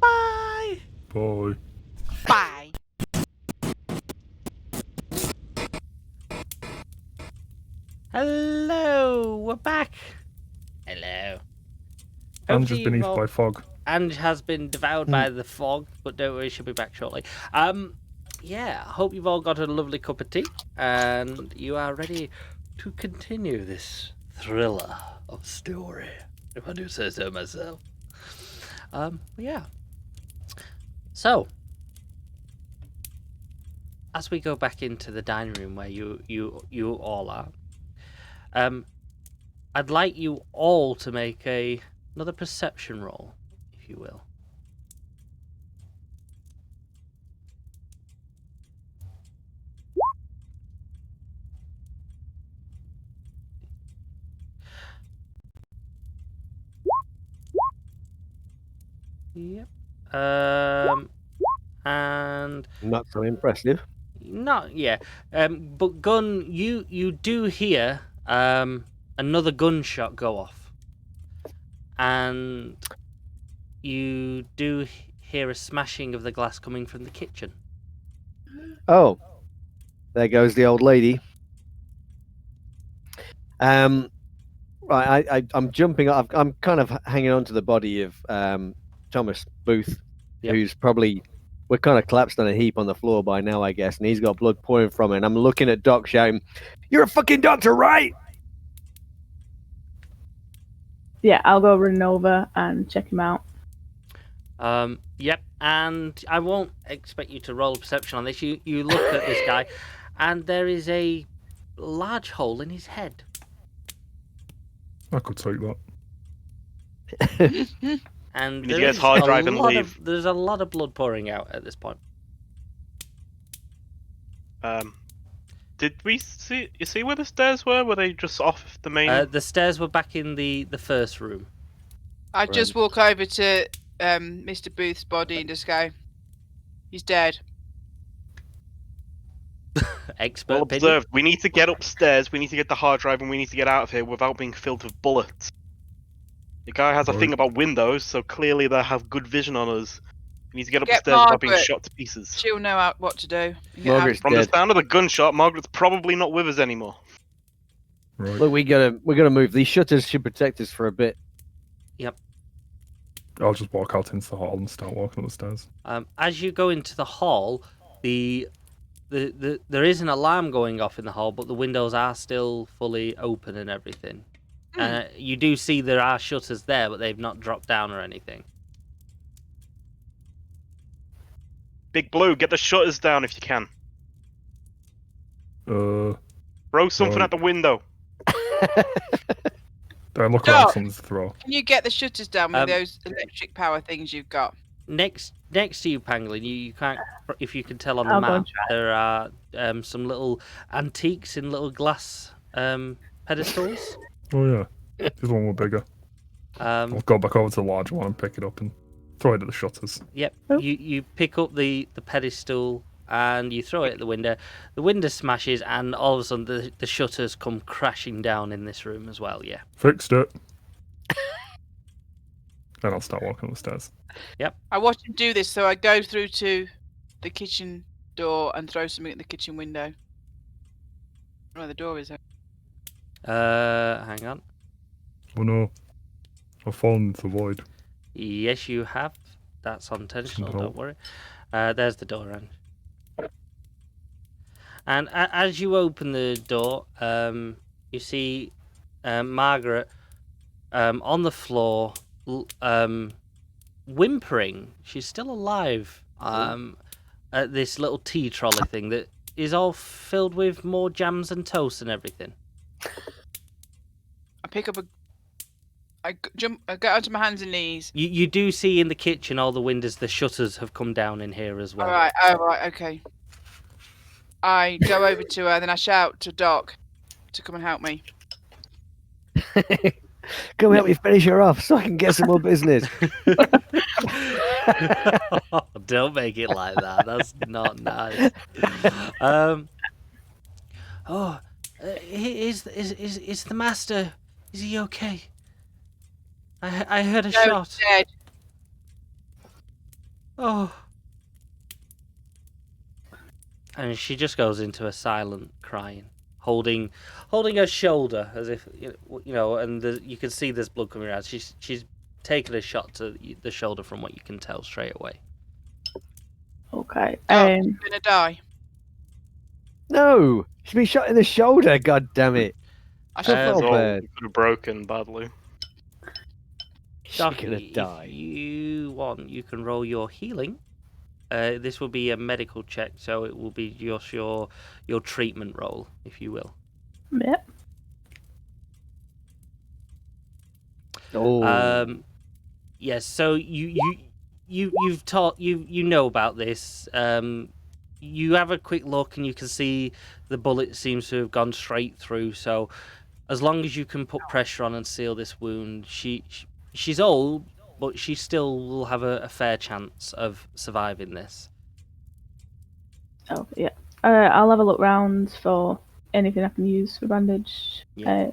Bye.
Bye.
Bye.
Hello, we're back. Hello.
Ange is
you
beneath
all-
by fog.
Ange has been devoured by the fog, but don't worry, she'll be back shortly. Yeah, I hope you've all got a lovely cup of tea, and you are ready to continue this thriller of story, if I do say so myself. Yeah. So, as we go back into the dining room where you all are, I'd like you all to make another perception roll, if you will. Yep. And
Not so impressive.
but Gun, you do hear another gunshot go off, and you do hear a smashing of the glass coming from the kitchen.
Oh, there goes the old lady. Right, I'm jumping up. I'm kind of hanging on to the body of Thomas Booth,
Yep.
who's probably we're kind of collapsed on a heap on the floor by now, I guess, and he's got blood pouring from it. And I'm looking at Doc, shouting, "You're a fucking doctor, right?"
Yeah, I'll go running over and check him out.
Yep, and I won't expect you to roll a perception on this. You look at this guy, and there is a large hole in his head.
I could take that.
And
You need to
there
get
is
his hard
a
drive and
lot
leave.
there's a lot of blood pouring out at this point.
Did we see? You see where the stairs were? Were they just off the main?
The stairs were back in the first room.
I just walk over to Mr. Booth's body and just go, he's dead.
Expert
Well
opinion.
observed. We need to get upstairs. We need to get the hard drive, and we need to get out of here without being filled with bullets. The guy has a
Right.
thing about windows, so clearly they have good vision on us. We need to get
Get
upstairs without being
Margaret.
shot to pieces.
She'll know what to do.
Margaret's
From the
dead.
sound of the gunshot, Margaret's probably not with us anymore.
Right.
Look, we're gonna move. These shutters should protect us for a bit.
I'll just walk out into the hall and start walking up the stairs.
As you go into the hall, there is an alarm going off in the hall, but the windows are still fully open and everything. You do see there are shutters there, but they've not dropped down or anything.
Big Blue, get the shutters down if you can. Throw something
Right.
at the window.
Don't look
Doc!
around something to throw.
Can you get the shutters down with
Um,
those electric power things you've got?
Next to you, Pangolin, you can't, if you can tell on the
I'll go
map,
and try.
there are some little antiques in little glass pedestals.
Oh yeah, this one were bigger. I'll go back over to the larger one and pick it up and throw it at the shutters.
Yep.
Oh.
You pick up the pedestal and you throw it at the window. The window smashes, and all of a sudden the shutters come crashing down in this room as well. Yeah.
Fixed it. Then I'll start walking up the stairs.
I watch him do this, so I go through to the kitchen door and throw something at the kitchen window. Oh, the door is open.
Hang on.
Oh no, I've fallen into the void.
Yes, you have. That's unintentional.
No.
Don't worry. There's the door, Ange. And as you open the door, you see Margaret on the floor, whimpering. She's still alive. At this little tea trolley thing that is all filled with more jams and toast and everything.
I pick up I get onto my hands and knees.
You do see in the kitchen all the windows, the shutters have come down in here as well.
Alright, okay. I go over to her, then I shout to Doc to come and help me.
Come help me finish her off so I can get some more business.
Don't make it like that. That's not nice. Is the master? Is he okay? I heard a
No,
shot.
he's dead.
Oh. And she just goes into a silent crying, holding her shoulder as if you know, and you can see there's blood coming out. She's taken a shot to the shoulder from what you can tell straight away.
Okay.
Oh, you're gonna die.
No, she's been shot in the shoulder. God damn it!
I
Tough
should
little
all
bird.
could have broken badly.
She's
Doc,
gonna
if
die.
you want, you can roll your healing. This will be a medical check, so it will be just your treatment roll, if you will.
Yep.
Oh,
Yes. So you've taught you know about this. You have a quick look and you can see the bullet seems to have gone straight through. So as long as you can put pressure on and seal this wound, she's old, but she still will have a fair chance of surviving this.
Oh, yeah. I'll have a look round for anything I can use for bandage.
Yeah.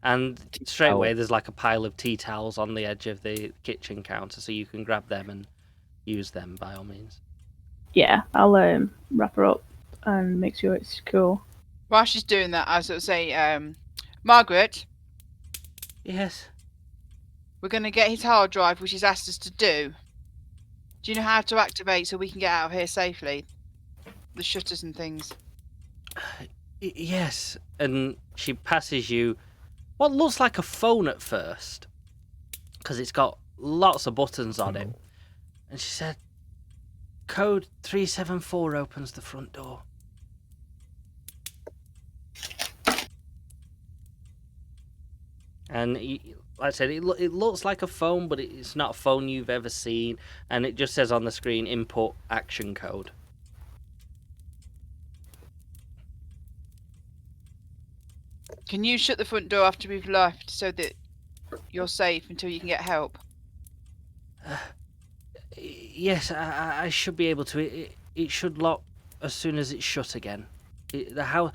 And straight
towel.
away, there's like a pile of tea towels on the edge of the kitchen counter, so you can grab them and use them by all means.
Yeah, I'll wrap her up and make sure it's secure.
While she's doing that, I sort of say, Margaret,
Yes.
we're going to get his hard drive, which he's asked us to do. Do you know how to activate so we can get out of here safely? The shutters and things.
Yes. And she passes you what looks like a phone at first, because it's got lots of buttons on it. And she said, code 374 opens the front door. And like I said, it looks like a phone, but it's not a phone you've ever seen. And it just says on the screen, input action code.
Can you shut the front door after we've left so that you're safe until you can get help?
Yes, I should be able to. It should lock as soon as it's shut again. The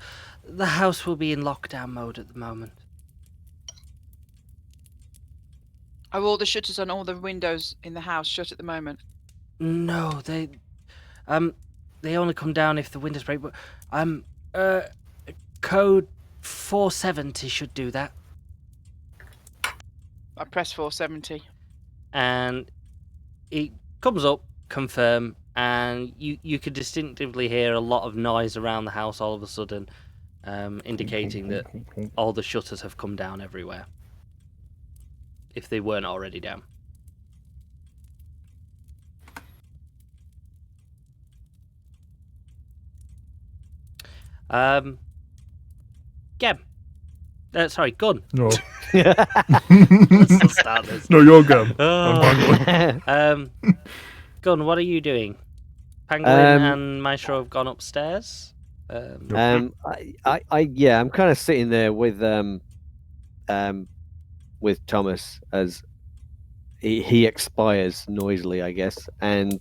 house will be in lockdown mode at the moment.
Are all the shutters on all the windows in the house shut at the moment?
No, they only come down if the windows break. But code 470 should do that.
I press 470.
And it comes up, confirm, and you could distinctively hear a lot of noise around the house all of a sudden, indicating that all the shutters have come down everywhere, if they weren't already down. Gem. Sorry, Gun.
No.
Let's start this.
No, you're good.
Oh.
I'm Pangolin.
Gun, what are you doing? Pangolin and Maestro have gone upstairs.
I'm kind of sitting there with Thomas as he expires noisily, I guess, and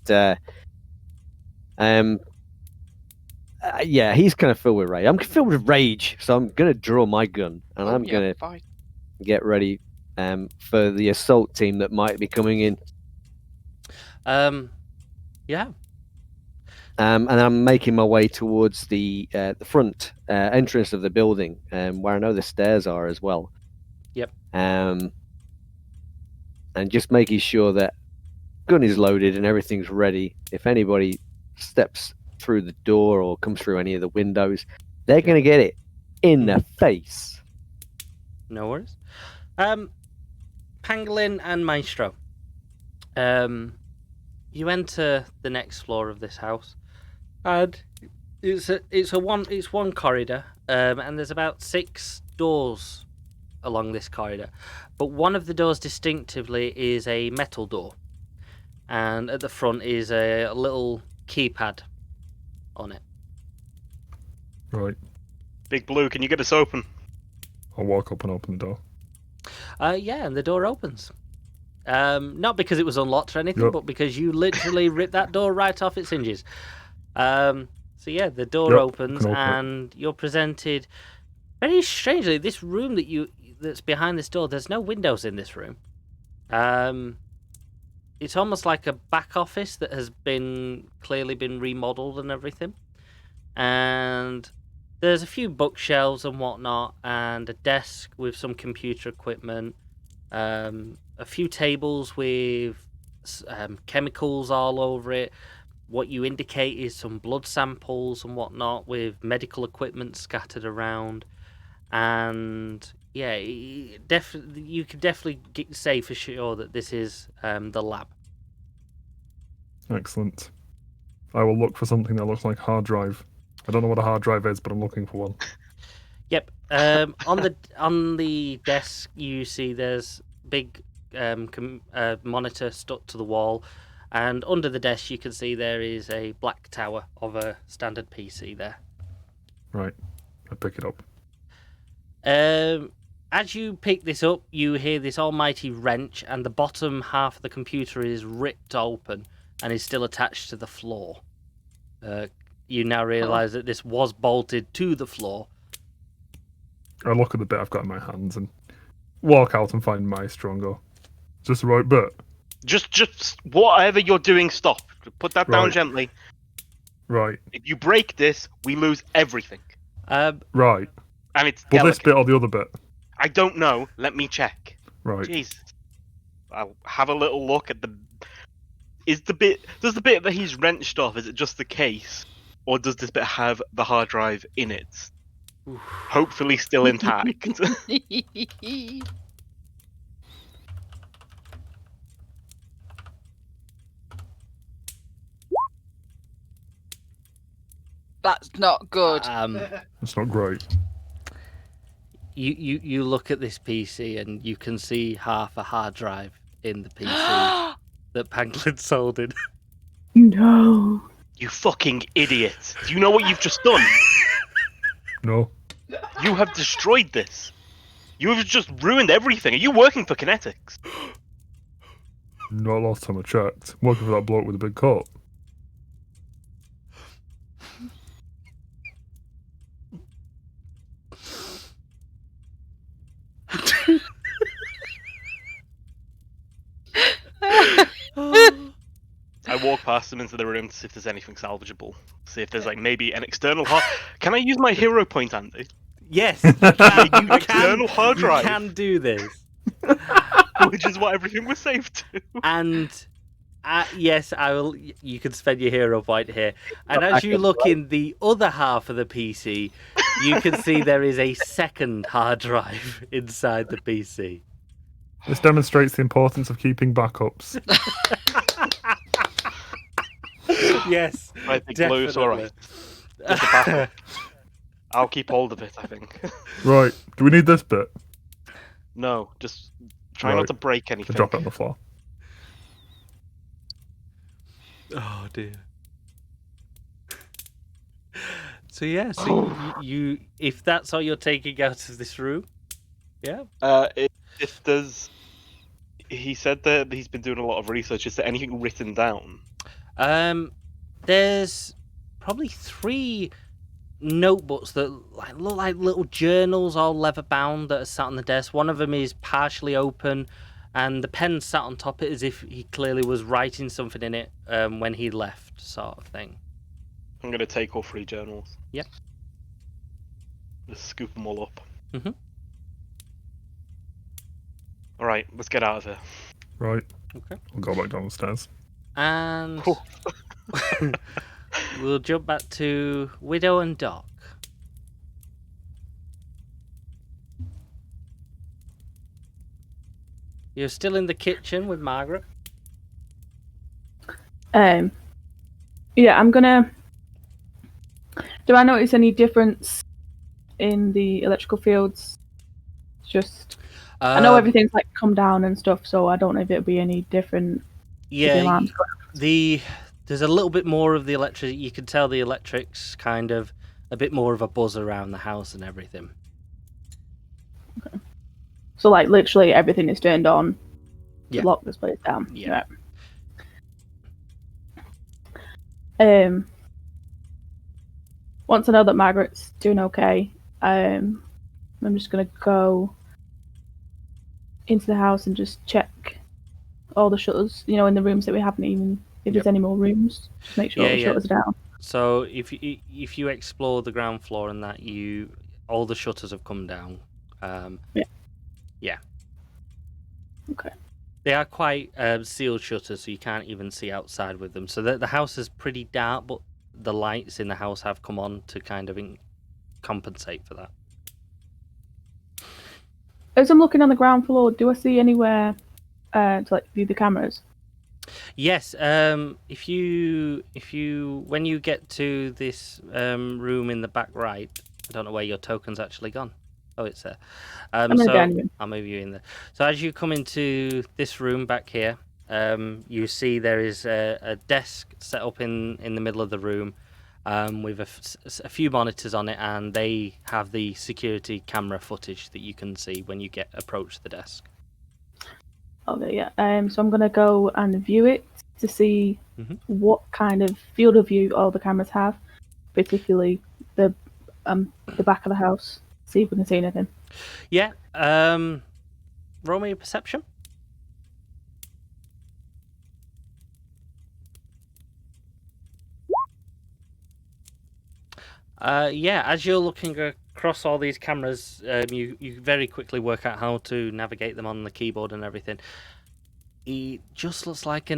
yeah, he's kind of filled with rage. I'm filled with rage, so I'm gonna draw my gun and I'm gonna
Fine.
get ready for the assault team that might be coming in.
Yeah.
And I'm making my way towards the front entrance of the building, where I know the stairs are as well.
Yep.
And just making sure that gun is loaded and everything's ready. If anybody steps through the door or comes through any of the windows, they're going to get it in the face.
No worries. Pangolin and Maestro. You enter the next floor of this house, and it's one corridor, and there's about 6 doors along this corridor, but one of the doors distinctively is a metal door, and at the front is a little keypad on it.
Right.
Big Blue, can you get us open?
I'll walk up and open the door.
Yeah, and the door opens. Not because it was unlocked or anything,
Yep.
but because you literally ripped that door right off its hinges. So yeah, the door
Yep,
opens
can open it.
and you're presented very strangely. This room that's behind this door, there's no windows in this room. It's almost like a back office that has clearly been remodeled and everything. And there's a few bookshelves and whatnot, and a desk with some computer equipment. a few tables with chemicals all over it. What you indicate is some blood samples and whatnot with medical equipment scattered around. And yeah, you can definitely say for sure that this is the lab.
Excellent. I will look for something that looks like hard drive. I don't know what a hard drive is, but I'm looking for one.
Yep. On the desk, you see there's big monitor stuck to the wall, and under the desk you can see there is a black tower of a standard PC there.
Right. I pick it up.
As you pick this up, you hear this almighty wrench, and the bottom half of the computer is ripped open and is still attached to the floor. You now realise that this was bolted to the floor.
I look at the bit I've got in my hands and walk out and find Maestro and go, is this the right bit?
Just whatever you're doing, stop. Put that down
Right.
gently.
Right.
If you break this, we lose everything.
Right.
And it's
Well, this
delicate.
bit or the other bit?
I don't know. Let me check.
Right.
Jesus. I'll have a little look at the... Does the bit that he's wrenched off, is it just the case? Or does this bit have the hard drive in it? Hopefully still intact.
That's not good.
It's not great.
You look at this PC and you can see half a hard drive in the PC that Pangolin sold in.
No.
You fucking idiot. Do you know what you've just done?
No.
You have destroyed this. You have just ruined everything. Are you working for Kinetics?
Not last time I checked. I'm working for that bloke with a big coat.
I walk past them into the room to see if there's anything salvageable. See if there's like maybe an external hard... Can I use my hero point, Andy?
Yes, you can.
External hard drive.
You can do this.
Which is what everything was saved to.
And yes, I will. You can spend your hero point here. And as you look in the other half of the PC, you can see there is a second hard drive inside the PC.
This demonstrates the importance of keeping backups.
Yes,
I think Blue's alright. Just a backup. I'll keep hold of it, I think.
Right. Do we need this bit?
No, just try
Right.
not to break
I
anything.
drop it on the floor.
Oh dear. So yeah, so you if that's all you're taking out of this room, yeah.
If there's... He said that he's been doing a lot of research. Is there anything written down?
There's probably 3 notebooks that look like little journals, all leather bound, that are sat on the desk. One of them is partially open, and the pen sat on top of it as if he clearly was writing something in it when he left, sort of thing.
I'm going to take all 3 journals.
Yep.
Just scoop them all up.
Mhm.
Alright, let's get out of here.
Right.
Okay.
I'll go back down the stairs.
And
Cool.
we'll jump back to Widow and Doc. You're still in the kitchen with Margaret.
Yeah, I'm gonna. Do I notice any difference in the electrical fields? Just, I know everything's like come down and stuff, so I don't know if it'll be any different. with the
Yeah,
alarms going.
there's a little bit more of the electric. You can tell the electric's kind of a bit more of a buzz around the house and everything.
So like literally everything is turned on.
Yeah.
To lock this place down.
Yeah.
Right. Once I know that Margaret's doing okay, I'm just gonna go into the house and just check all the shutters, in the rooms that we haven't even, if there's any more rooms, just make sure all the shutters are down.
So if you explore the ground floor and that, all the shutters have come down.
Yeah.
Yeah.
Okay.
They are quite sealed shutters, so you can't even see outside with them. So the house is pretty dark, but the lights in the house have come on to kind of compensate for that.
As I'm looking on the ground floor, do I see anywhere to like view the cameras?
Yes, if you when you get to this room in the back right, I don't know where your token's actually gone. Oh, it's there.
I'm
So
gonna go in.
I'll move you in there. So as you come into this room back here, you see there is a desk set up in the middle of the room, with a few monitors on it, and they have the security camera footage that you can see when you approach the desk.
Okay, yeah. So I'm gonna go and view it to see what kind of field of view all the cameras have, particularly the back of the house. See if we can see anything.
Yeah. Roll me a perception. Yeah, as you're looking across all these cameras, you very quickly work out how to navigate them on the keyboard and everything. It just looks like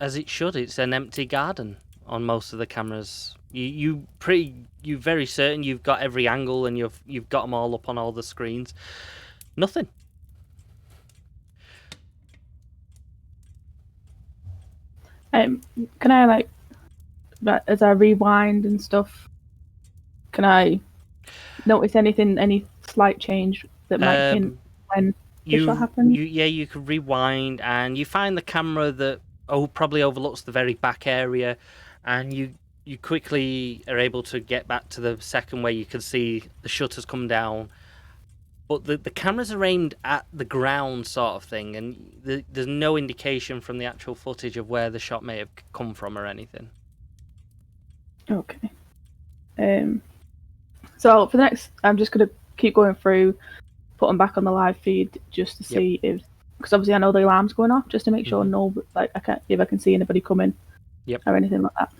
as it should. It's an empty garden on most of the cameras. You're very certain you've got every angle and you've got them all up on all the screens. Nothing.
Can I as I rewind and stuff? Can I notice any slight change that might hint when this shot happened?
You can rewind and you find the camera that probably overlooks the very back area, and you quickly are able to get back to the second where you can see the shutters come down. But the cameras are aimed at the ground sort of thing, and there's no indication from the actual footage of where the shot may have come from or anything.
Okay. So for the next, I'm just gonna keep going through, put them back on the live feed just to see if, because obviously I know the alarm's going off, just to make sure if I can see anybody coming, or anything like that.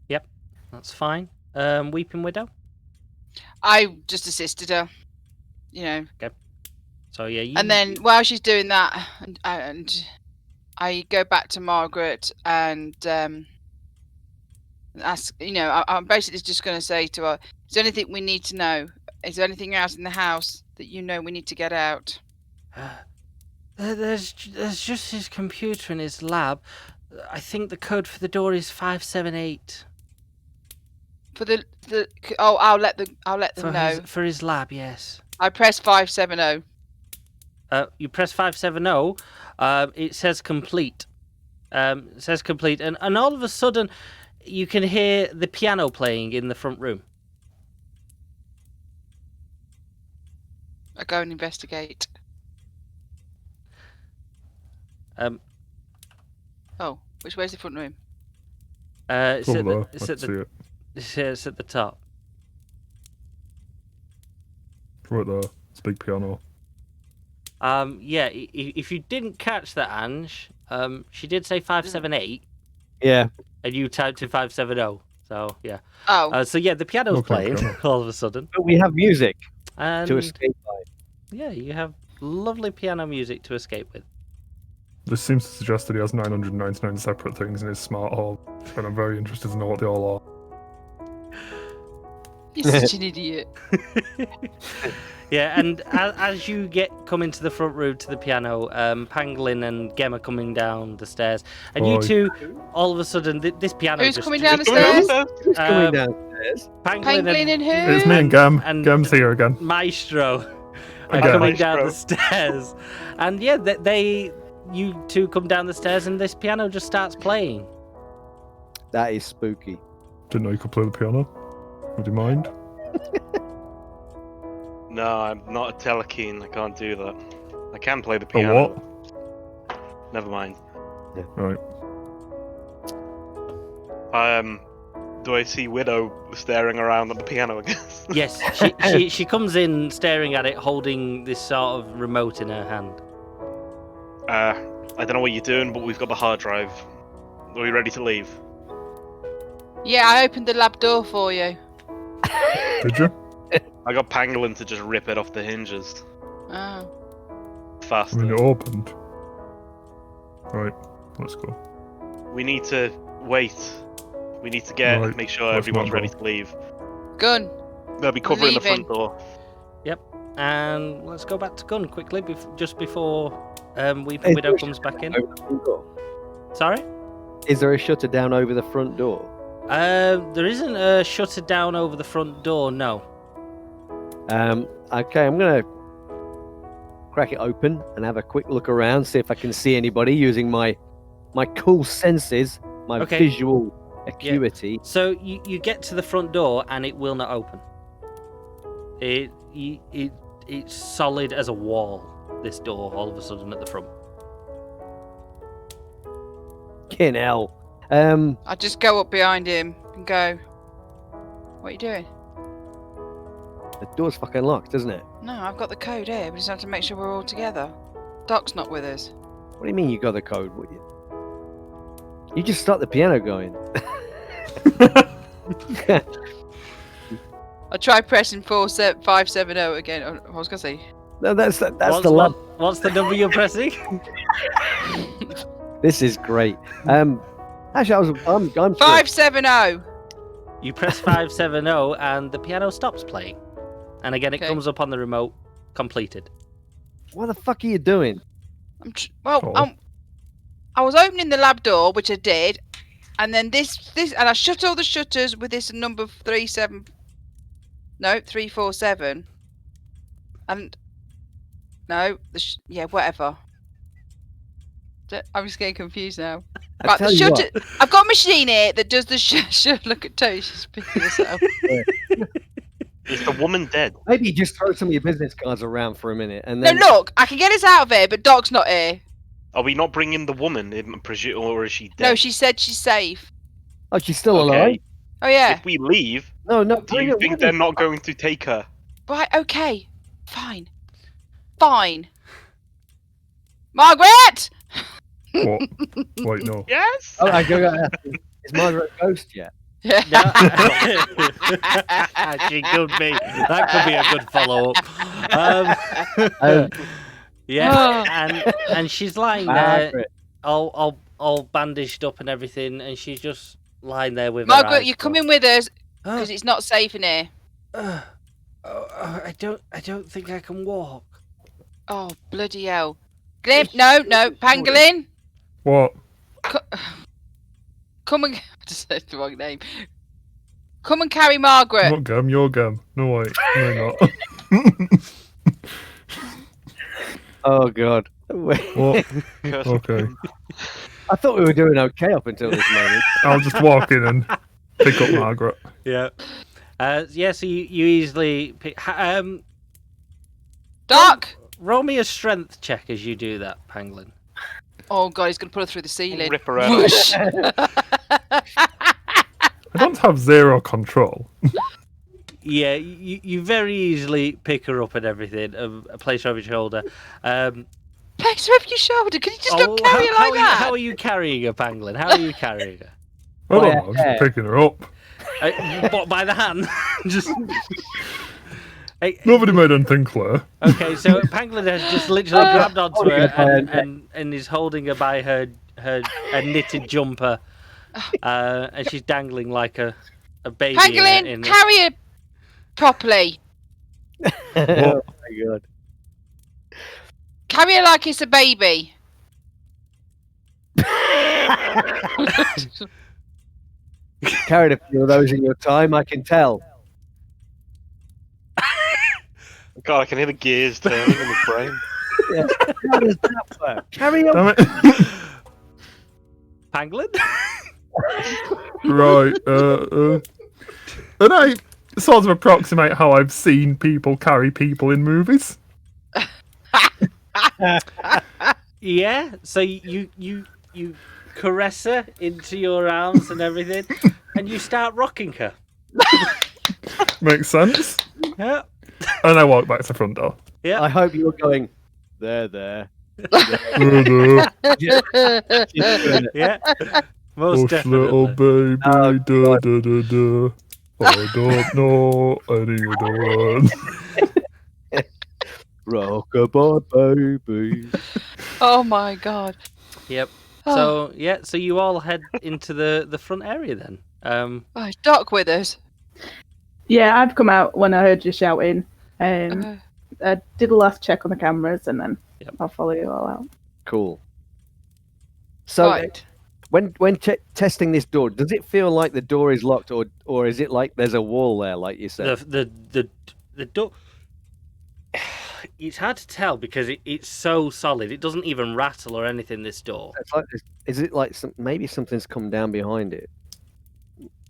Yep, that's fine. Weeping Widow.
I just assisted her,
Okay. So yeah.
And then while she's doing that, and I go back to Margaret and ask. I'm basically just going to say to her, "Is there anything we need to know? Is there anything else in the house that we need to get out?"
There's just his computer in his lab. I think the code for the door is 578.
For I'll let them know.
For his lab, yes.
I press 570.
You press 570. It says complete. It says complete, and all of a sudden, you can hear the piano playing in the front room.
I go and investigate. Which way's the front room?
It's at
over
the,
there.
it's at the top.
Right there. It's a big piano.
Yeah. If you didn't catch that, Ange, she did say 578.
Yeah.
And you typed in 570. So yeah.
Oh.
So yeah, the piano's playing
piano.
all of a sudden.
But we have music
And
to escape by.
yeah, you have lovely piano music to escape with.
This seems to suggest that he has 999 separate things in his smart home, and I'm very interested to know what they all are.
You're such an idiot.
Yeah, and as you come into the front room to the piano, Pangolin and Gem are coming down the stairs, and you two, all of a sudden, this piano.
Who's
just
coming down the stairs?
Who's coming downstairs?
Pangolin and who?
It's me and Gem.
And
Gem's here again.
Maestro are
Okay.
coming down the
Maestro.
stairs, and yeah, you two come down the stairs, and this piano just starts playing.
That is spooky.
Didn't know you could play the piano. Would you mind?
No, I'm not a telekine. I can't do that. I can play the
A
piano.
what?
Never mind.
Right.
Do I see Widow staring around at the piano again?
Yes, she comes in staring at it, holding this sort of remote in her hand.
I don't know what you're doing, but we've got the hard drive. Are we ready to leave?
Yeah, I opened the lab door for you.
Did you?
I got Pangolin to just rip it off the hinges.
Oh.
faster.
I mean, it opened. Right, let's go.
We need to wait. We need to
Right,
make sure
let's
everyone's
not
ready
go.
to leave.
Gun.
They'll be covering the front
leaving.
door.
And let's go back to Gun quickly, just before Weeping
Is
Widow
there a
comes back in.
Over the front door?
Sorry?
Is there a shutter down over the front door?
There isn't a shutter down over the front door, no.
Okay, I'm gonna crack it open and have a quick look around, see if I can see anybody using my cool senses, my
Okay.
visual acuity.
So you get to the front door and it will not open. It's solid as a wall, this door, all of a sudden at the front.
Fucking hell.
I just go up behind him and go, what are you doing?
The door's fucking locked, isn't it?
No, I've got the code here. We just have to make sure we're all together. Doc's not with us.
What do you mean you got the code? You just start the piano going.
I tried pressing 570 again. I was gonna say.
No, that's
What's
the lab.
What's the number you're pressing?
This is great. Actually, I'm
570.
You press 570 and the piano stops playing. And again, it
Okay.
comes up on the remote, completed.
What the fuck are you doing?
Oh.
I was opening the lab door, which I did, and then this, and I shut all the shutters with this number 347, and no, whatever. I'm just getting confused now.
I
Right,
tell
the
you what.
shutter. I've got a machine here that does the look at Toast. She's picking this up.
Is the woman dead?
Maybe just throw some of your business cards around for a minute, and
No,
then
look, I can get us out of here, but Doc's not here.
Are we not bringing the woman, or is she dead?
No, she said she's safe.
oh, she's still
Okay.
alive.
Oh yeah.
If we leave,
No,
do
bring
you
it
think
with
they're
us.
not going to take her?
Right, okay. Fine. Margaret!
What? Wait, no.
Yes.
Oh, is Margaret a ghost yet?
No. She could be. That could be a good follow-up.
Um,
Yeah, and she's lying there,
Margaret.
all bandaged up and everything, and she's just lying there with her
Margaret,
eyes
you're
closed.
coming with us
Oh,
because it's not safe in here.
I don't think I can walk.
Oh, bloody hell. Glim, no, Pangolin.
What?
Come and... I just said the wrong name. Come and carry Margaret.
Not Gam, you're Gam. No, wait. No, not.
Oh god.
What?
Curse
Okay.
I thought we were doing okay up until this moment.
I'll just walk in and pick up Margaret.
Yeah. Yeah. So you easily pick.
Doc!
Roll me a strength check as you do that, Pangolin.
Oh god, he's going to put her through the ceiling.
Rip her out.
Whoosh.
I don't have zero control.
Yeah, you very easily pick her up and everything, place her over your shoulder.
Place her over your shoulder. Can you just not carry her like that?
How are you carrying her, Pangolin? How are you carrying her?
I don't
yeah,
know, I'm just picking her up.
What, by the hand? Just. Hey,
Nobody made anything clear.
okay, so Pangolin has just literally grabbed onto
holding
her
her by her
and is holding her by her knitted jumper, and she's dangling like a baby.
Pangolin,
in
carry her properly.
Oh my god.
Carry her like it's a baby.
Carried a few of those in your time, I can tell.
God, I can hear the gears turning in the brain.
How does that work? Carry on.
Damn it.
Pangolin?
Right. And I sort of approximate how I've seen people carry people in movies.
Yeah. So you caress her into your arms and everything, and you start rocking her.
Makes sense.
Yeah.
And I walk back to the front door.
Yeah.
I hope you're going there.
Yeah. Most
Hush,
definitely.
little baby,
Oh,
da da da da. I don't know anyone.
Rockabye baby.
Oh my god.
Yep.
Oh.
So yeah, so you all head into the front area then.
Oh, is Doc with us?
Yeah, I've come out when I heard you shouting.
Uh,
I did a last check on the cameras, and then
Yep.
I'll follow you all out.
Cool. So
right.
when testing this door, does it feel like the door is locked, or is it like there's a wall there, like you said?
The door. It's hard to tell because it's so solid. It doesn't even rattle or anything. This door.
It's like, is it like maybe something's come down behind it?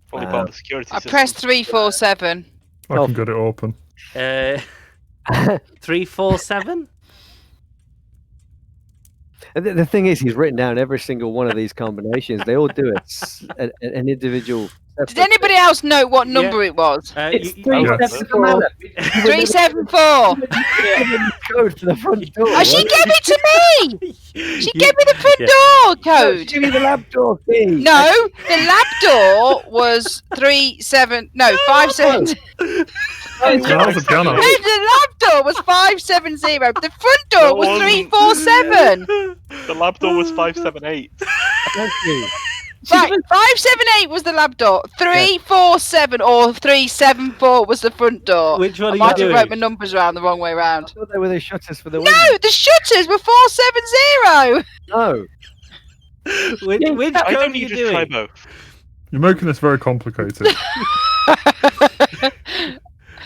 Probably part of the security
I
system.
pressed 347.
I can get it open.
347.
The thing is, he's written down every single one of these combinations. They all do an individual.
Did anybody else know what number it was?
It's
You-
374.
374.
Code for the front door.
Oh, she gave it to me. She gave me the front door code.
Give me the lab door key.
No, the lab door was 57. No, 57.
No, that was a piano.
No, the lab door was 570. The front door was
Go on.
347.
The lab door was 578.
Thank you.
Right, 578 was the lab door. 347 or 374 was the front door.
Which one
I
are you
might have
doing?
wrote my numbers around the wrong way
I
around.
thought they were the shutters for the window.
No, the shutters were 470.
No.
Which
Yeah,
code
I
are
don't
you
need to try
doing?
both.
You're making this very complicated.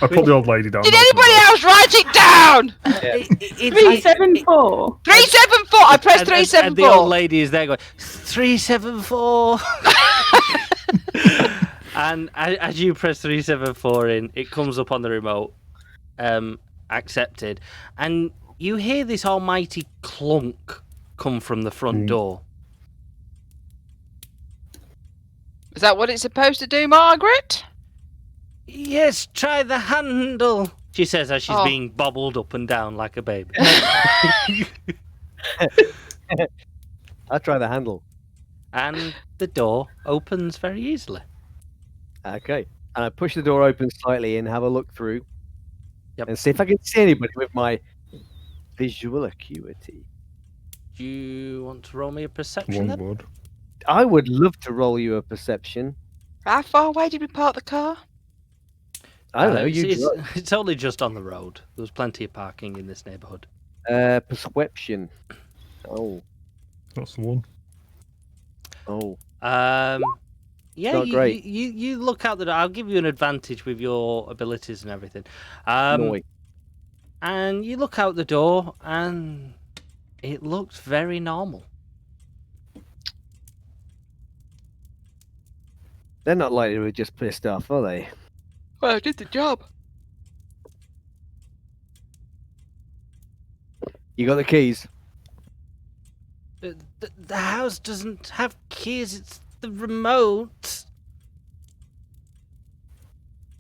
I put the old lady down.
Did
that's
anybody
all.
else write it down?
It's
374.
374. I pressed
and the old
374.
lady is there going 374. And as you press 374 in, it comes up on the remote, accepted, and you hear this almighty clunk come from the front door.
Is that what it's supposed to do, Margaret?
Yes, try the handle, she says as she's
Oh.
being bobbled up and down like a baby.
I'll try the handle.
And the door opens very easily.
Okay. And I push the door open slightly and have a look through.
Yep.
And see if I can see anybody with my visual acuity.
Do you want to roll me a perception
One
then?
word.
I would love to roll you a perception.
How far away did we park the car?
I don't know.
It's,
You
it's only just on the road. There's plenty of parking in this neighbourhood.
perception. Oh.
That's the one.
Oh.
Yeah,
Not great.
you look out the door. I'll give you an advantage with your abilities and everything.
Noi.
And you look out the door, and it looks very normal.
They're not likely to be just pissed off, are they?
Well, I did the job.
You got the keys?
The house doesn't have keys. It's the remote.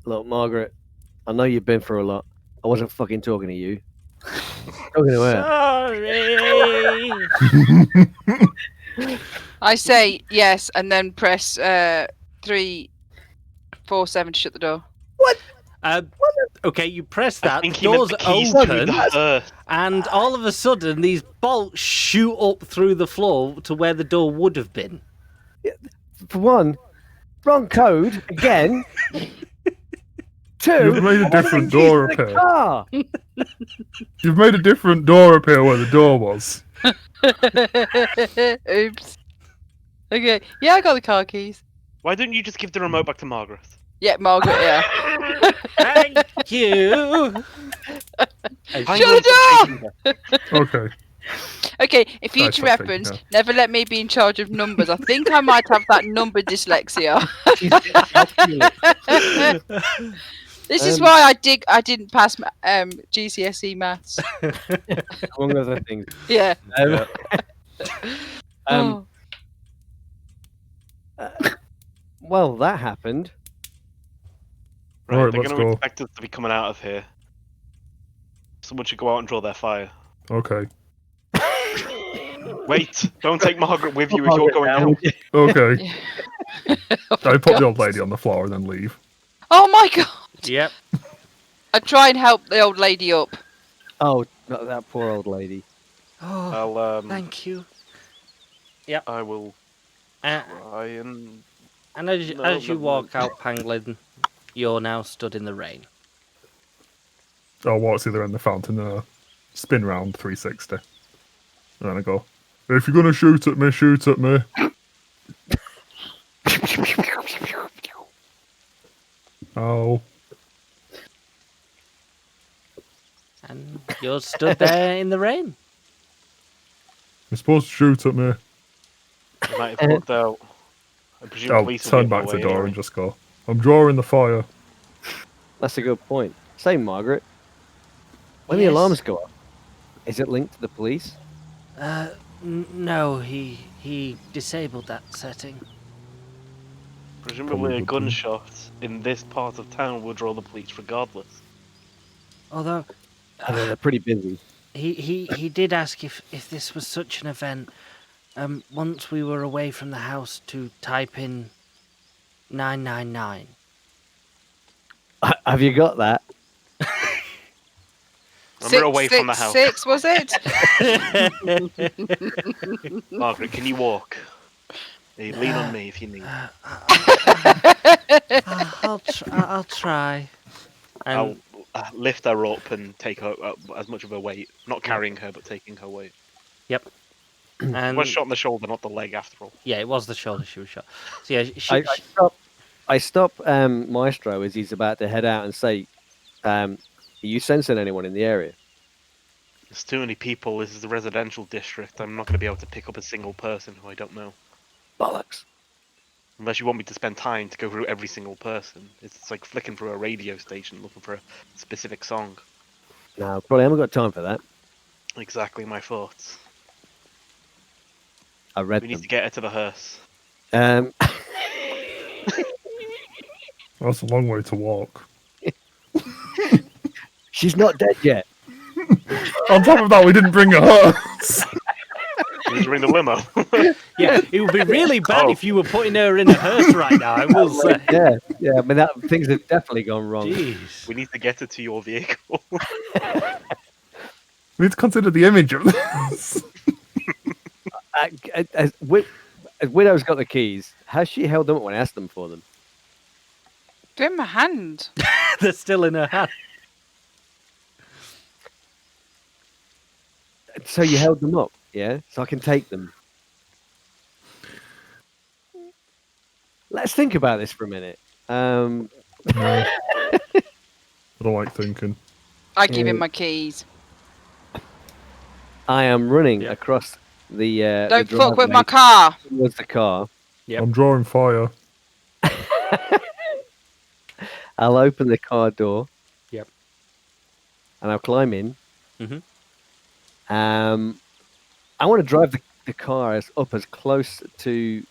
Look, Margaret, I know you've been through a lot. I wasn't fucking talking to you. Talking to her.
Sorry.
I say yes, and then press 347 to shut the door.
Okay, you press
I
that. The
think he meant
doors
the keys to
open.
the first.
And all of a sudden, these bolts shoot up through the floor to where the door would have been.
For one, wrong code again. Two,
You've made a
I wanted
different
the keys
door
to the
appear.
car.
You've made a different door appear where the door was.
Oops. Okay. Yeah, I got the car keys.
Why don't you just give the remote back to Margaret?
Yeah, Margaret. Yeah.
Thank you.
Hang
Shut
on
the door!
Okay.
Okay. In future
stop taking
reference,
that.
never let me be in charge of numbers. I think I might have that number dyslexia. This is
Um,
why I didn't pass GCSE maths.
Among other things.
Yeah.
Um,
Oh.
well, that happened.
Right,
Alright,
they're
let's
going to
go.
expect us to be coming out of here. Someone should go out and draw their fire.
Okay.
Wait, don't take Margaret with you if you're going out.
Okay. I put the old lady on the floor and then leave.
Oh my god!
Yep.
I try and help the old lady up.
Oh, That poor old lady.
Oh,
I'll
thank you.
I will
Uh,
try and.
and as,
No,
as you
never
walk
mind.
out, Pangolin, you're now stood in the rain.
I'll walk to the other end of the fountain and spin round 360. And then I go, if you're gonna shoot at me, shoot at me. Oh.
And you're stood there in the rain.
You're supposed to shoot at me.
You might have looked out. I presume
I'll
police will
turn
be
back to the
away
door
anyway.
and just go, I'm drawing the fire.
That's a good point. Same, Margaret. When the
Yes.
alarms go off, is it linked to the police?
No, he disabled that setting.
Presumably
Probably
a
would do.
gunshot in this part of town will draw the police regardless.
Although
They're pretty busy.
he did ask if this was such an event. Once we were away from the house to type in 999.
Have you got that?
Remember away from the house.
6, was it?
Margaret, can you walk? You lean on me if you need.
I'll try.
I'll
And
lift her up and take her as much of her weight. Not carrying her, but taking her weight.
and
One shot in the shoulder, not the leg, after all.
yeah, it was the shoulder she was shot. So yeah,
I stop Maestro as he's about to head out and say, are you sensing anyone in the area?
There's too many people. This is the residential district. I'm not going to be able to pick up a single person who I don't know.
Bollocks.
Unless you want me to spend time to go through every single person. It's like flicking through a radio station looking for a specific song.
No, probably haven't got time for that.
Exactly my thoughts.
I read
We need
them.
to get her to the hearse.
That's a long way to walk.
She's not dead yet.
On top of that, we didn't bring a hearse.
We need to ring the limo.
yeah, it would be really bad
Oh.
if you were putting her in a hearse right now. I will say.
Yeah. I mean, things have definitely gone wrong.
Jeez.
We need to get her to your vehicle.
We need to consider the image of this.
As Widow's got the keys. Has she held them up when I asked them for them?
Do in my hand.
They're still in her hand.
So you held them up, yeah? So I can take them. Let's think about this for a minute.
No. I don't like thinking.
I give him my keys.
I am running
Yeah.
across the.
Don't
the
fuck with my
driveway
car.
towards the car.
Yep.
I'm drawing fire.
I'll open the car door.
Yep.
And I'll climb in.
Mhm.
I want to drive the car up as close to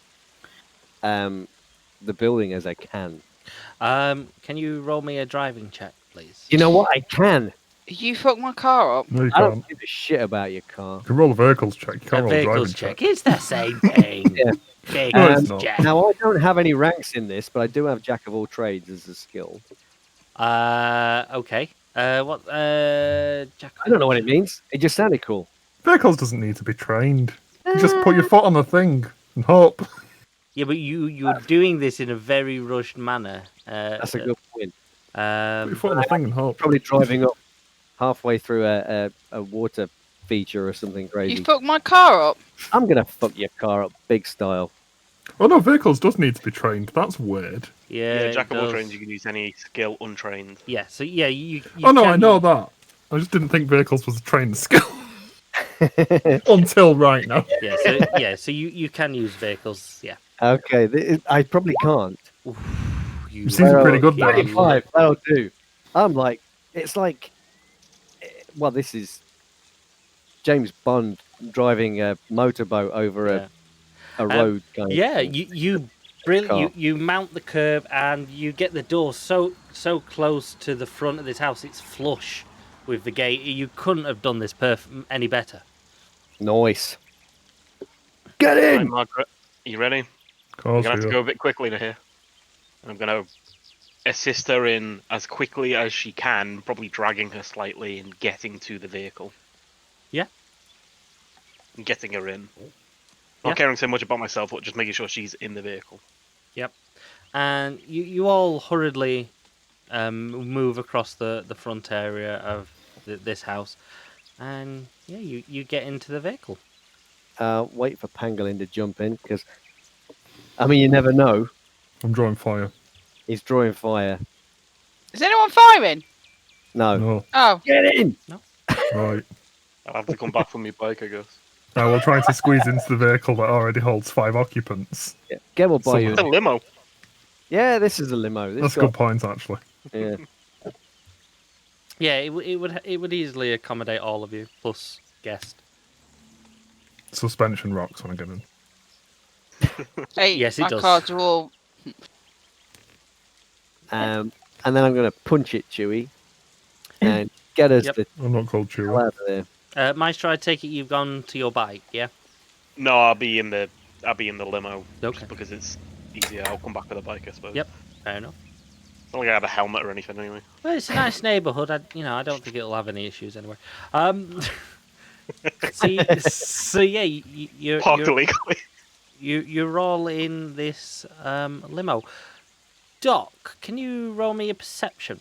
the building as I can.
Can you roll me a driving check, please?
You know what? I can.
You fuck my car up.
No, you
I don't
can't.
give a shit about your car.
You can roll a vehicles check. You
A
can't roll a driving
vehicles
check.
check. It's the same thing.
Yeah.
Vehicles
it's not.
check.
Now, I don't have any ranks in this, but I do have Jack of all trades as a skill.
Okay. What? Jack.
I don't know what it means. It just sounded cool.
Vehicles doesn't need to be trained. You just put your foot on the thing and hope.
Yeah, but you're doing this in a very rushed manner.
That's a good point.
Put your
Um,
foot on the thing and hope.
Probably driving up halfway through a water feature or something crazy.
You fuck my car up.
I'm going to fuck your car up big style.
Oh no, vehicles does need to be trained. That's weird.
yeah.
Yeah, Jack
it
of all
does.
trains, you can use any skill untrained.
Yeah. So yeah, you
Oh no, I
can-
know that. I just didn't think vehicles was a trained skill. Until right now.
So you can use vehicles. Yeah.
Okay, I probably can't.
You
You seem pretty good
yeah,
there.
you-
35, that'll do. I'm like, it's like, well, this is James Bond driving a motorboat over
Yeah.
a road. Kind of
Yeah,
thing.
you brilliant.
Car.
You mount the curb and you get the door so close to the front of this house. It's flush with the gate. You couldn't have done this any better.
Nice. Get
Right,
in!
Margaret, you ready?
Of
I'm
course,
gonna have to
yeah.
go a bit quickly to here. I'm gonna assist her in as quickly as she can, probably dragging her slightly and getting to the vehicle.
Yeah.
And getting her in.
Yeah.
Not caring so much about myself, but just making sure she's in the vehicle.
Yep. And you all hurriedly move across the front area of this house, and yeah, you get into the vehicle.
Wait for Pangolin to jump in because, I mean, you never know.
I'm drawing fire.
He's drawing fire.
Is anyone firing?
No.
No.
Oh,
Get in!
Right.
I'll have to come back from my bike, I guess.
We're trying to squeeze into the vehicle that already holds 5 occupants.
Yeah. Get will buy you.
It's a limo.
Yeah, this is a limo. This
That's a
got-
good point, actually.
Yeah.
Yeah, it would easily accommodate all of you plus guest.
Suspension rocks when I get in.
hey,
Yes, it
my
does.
cards are all.
And then I'm going to punch it, Chewie, and get us
Yep.
the
I'm not called
hell
Chewie.
out of there.
Maestro, I take it you've gone to your bike, yeah?
No, I'll be in the limo.
Okay.
Just because it's easier. I'll come back with a bike, I suppose.
Yep. Fair enough.
It's not like I have a helmet or anything anyway.
Well, it's a nice neighbourhood. I don't think it'll have any issues anyway. So yeah,
Parked illegally.
you're all in this limo. Doc, can you roll me a perception?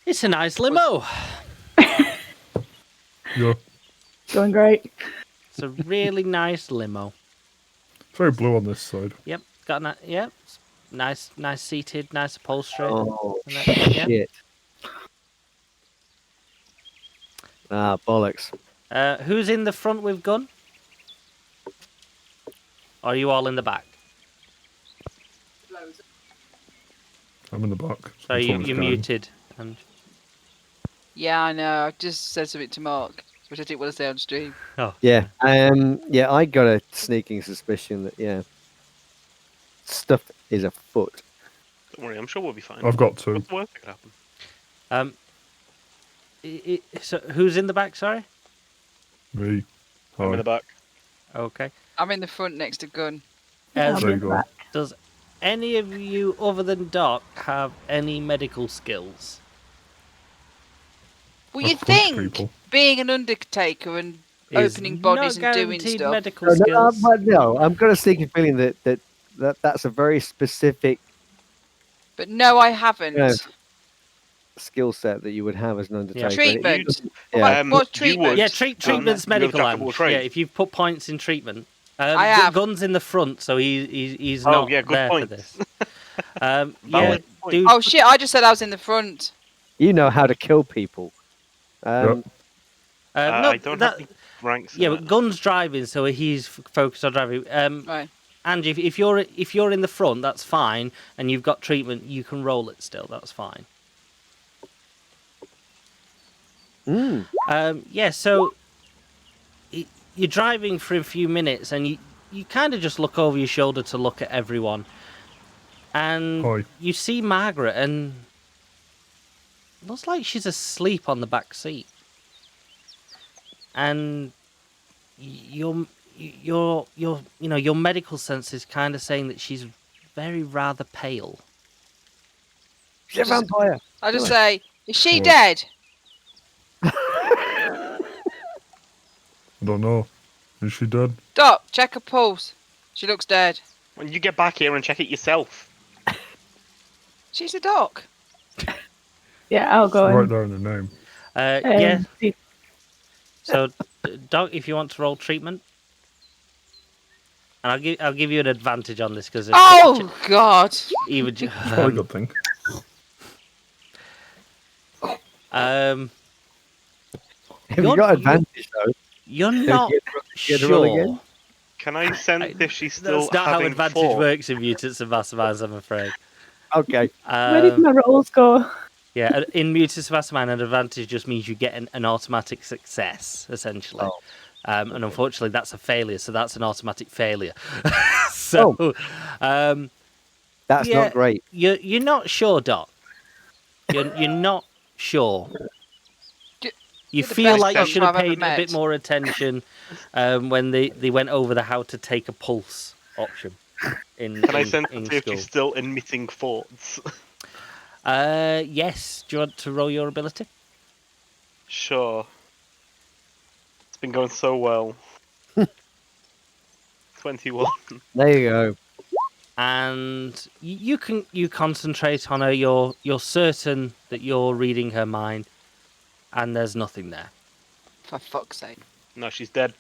It's a nice limo.
Yeah.
Going great.
It's a really nice limo.
It's very blue on this side.
Yep, got nice seated, nice upholstery.
Oh,
And that- yeah.
shit. Ah, bollocks.
Who's in the front with gun? Or are you all in the back?
I'm in the back.
So
Someone's
you're
going.
muted. And
Yeah, I know. I just said something to Mark, which I didn't want to say on stream.
Yeah. Yeah, I got a sneaking suspicion that, yeah, stuff is afoot.
Don't worry, I'm sure we'll be fine.
I've got 2.
What's the worst that could happen?
So who's in the back? Sorry.
Me.
I'm in
Hi.
the back.
Okay.
I'm in the front next to Gun.
I'll
There
be
you go.
back.
Does any of you, other than Doc, have any medical skills?
Well,
I've
you
punched
think
people.
being an undertaker and
Is
opening bodies
not
and doing
guaranteed
stuff.
medical
No,
skills.
no, I've got a sneaking feeling that's a very specific
But no, I haven't.
Yeah. skill set that you would have as an undertaker.
Treatment.
Yeah.
What's
you
treatment?
would-
Yeah, treatment's
you have
medical.
jack of all
Ange.
trades.
Yeah, if you've put points in treatment.
I have.
Gun's in the front, so he's
Oh,
not
yeah, good
there
point.
for this. Yeah,
Valid point.
do
Oh shit! I just said I was in the front.
You know how to kill people.
no,
I don't
that,
have any ranks. in
yeah,
that.
but Gun's driving, so he's focused on driving.
Right.
Angie, if you're in the front, that's fine, and you've got treatment, you can roll it still. That's fine. Yeah, so you're driving for a few minutes, and you kind of just look over your shoulder to look at everyone, and
Hi.
you see Margaret, and looks like she's asleep on the back seat, and your medical sense is kind of saying that she's very rather pale.
She's a vampire.
I just say, is she
What?
dead?
I don't know. Is she dead?
Doc, check her pulse. She looks dead.
When you get back here and check it yourself.
She's a doc.
Yeah, I'll go
Right
in.
there in the name.
Yeah.
See-
So, Doc, if you want to roll treatment, and I'll give you an advantage on this because
Oh God!
he would.
Probably a good thing.
Um,
Have you got advantage though?
you're
Can
not
you get a roll
sure.
again?
Can I sense if she's still
That's not how
having
advantage
fought?
works in Mutants and Masterminds, I'm afraid.
Okay.
Where did my rolls go?
Yeah, in Mutants and Mastermind, an advantage just means you get an automatic success, essentially.
Oh.
And unfortunately, that's a failure, so that's an automatic failure. So,
That's
Yeah.
not great.
you're not sure, Doc. You're not sure.
D-
You
You're the
feel
best
like you
doctor
should have
I've ever
paid a bit
met.
more attention when they went over the how to take a pulse option. in
Can I
in,
sense
in
if
school.
she's still emitting thoughts?
Yes. Do you want to roll your ability?
Sure. It's been going so well. 21.
There you go.
And you concentrate on her. You're certain that you're reading her mind, and there's nothing there.
For fuck's sake.
No, she's dead.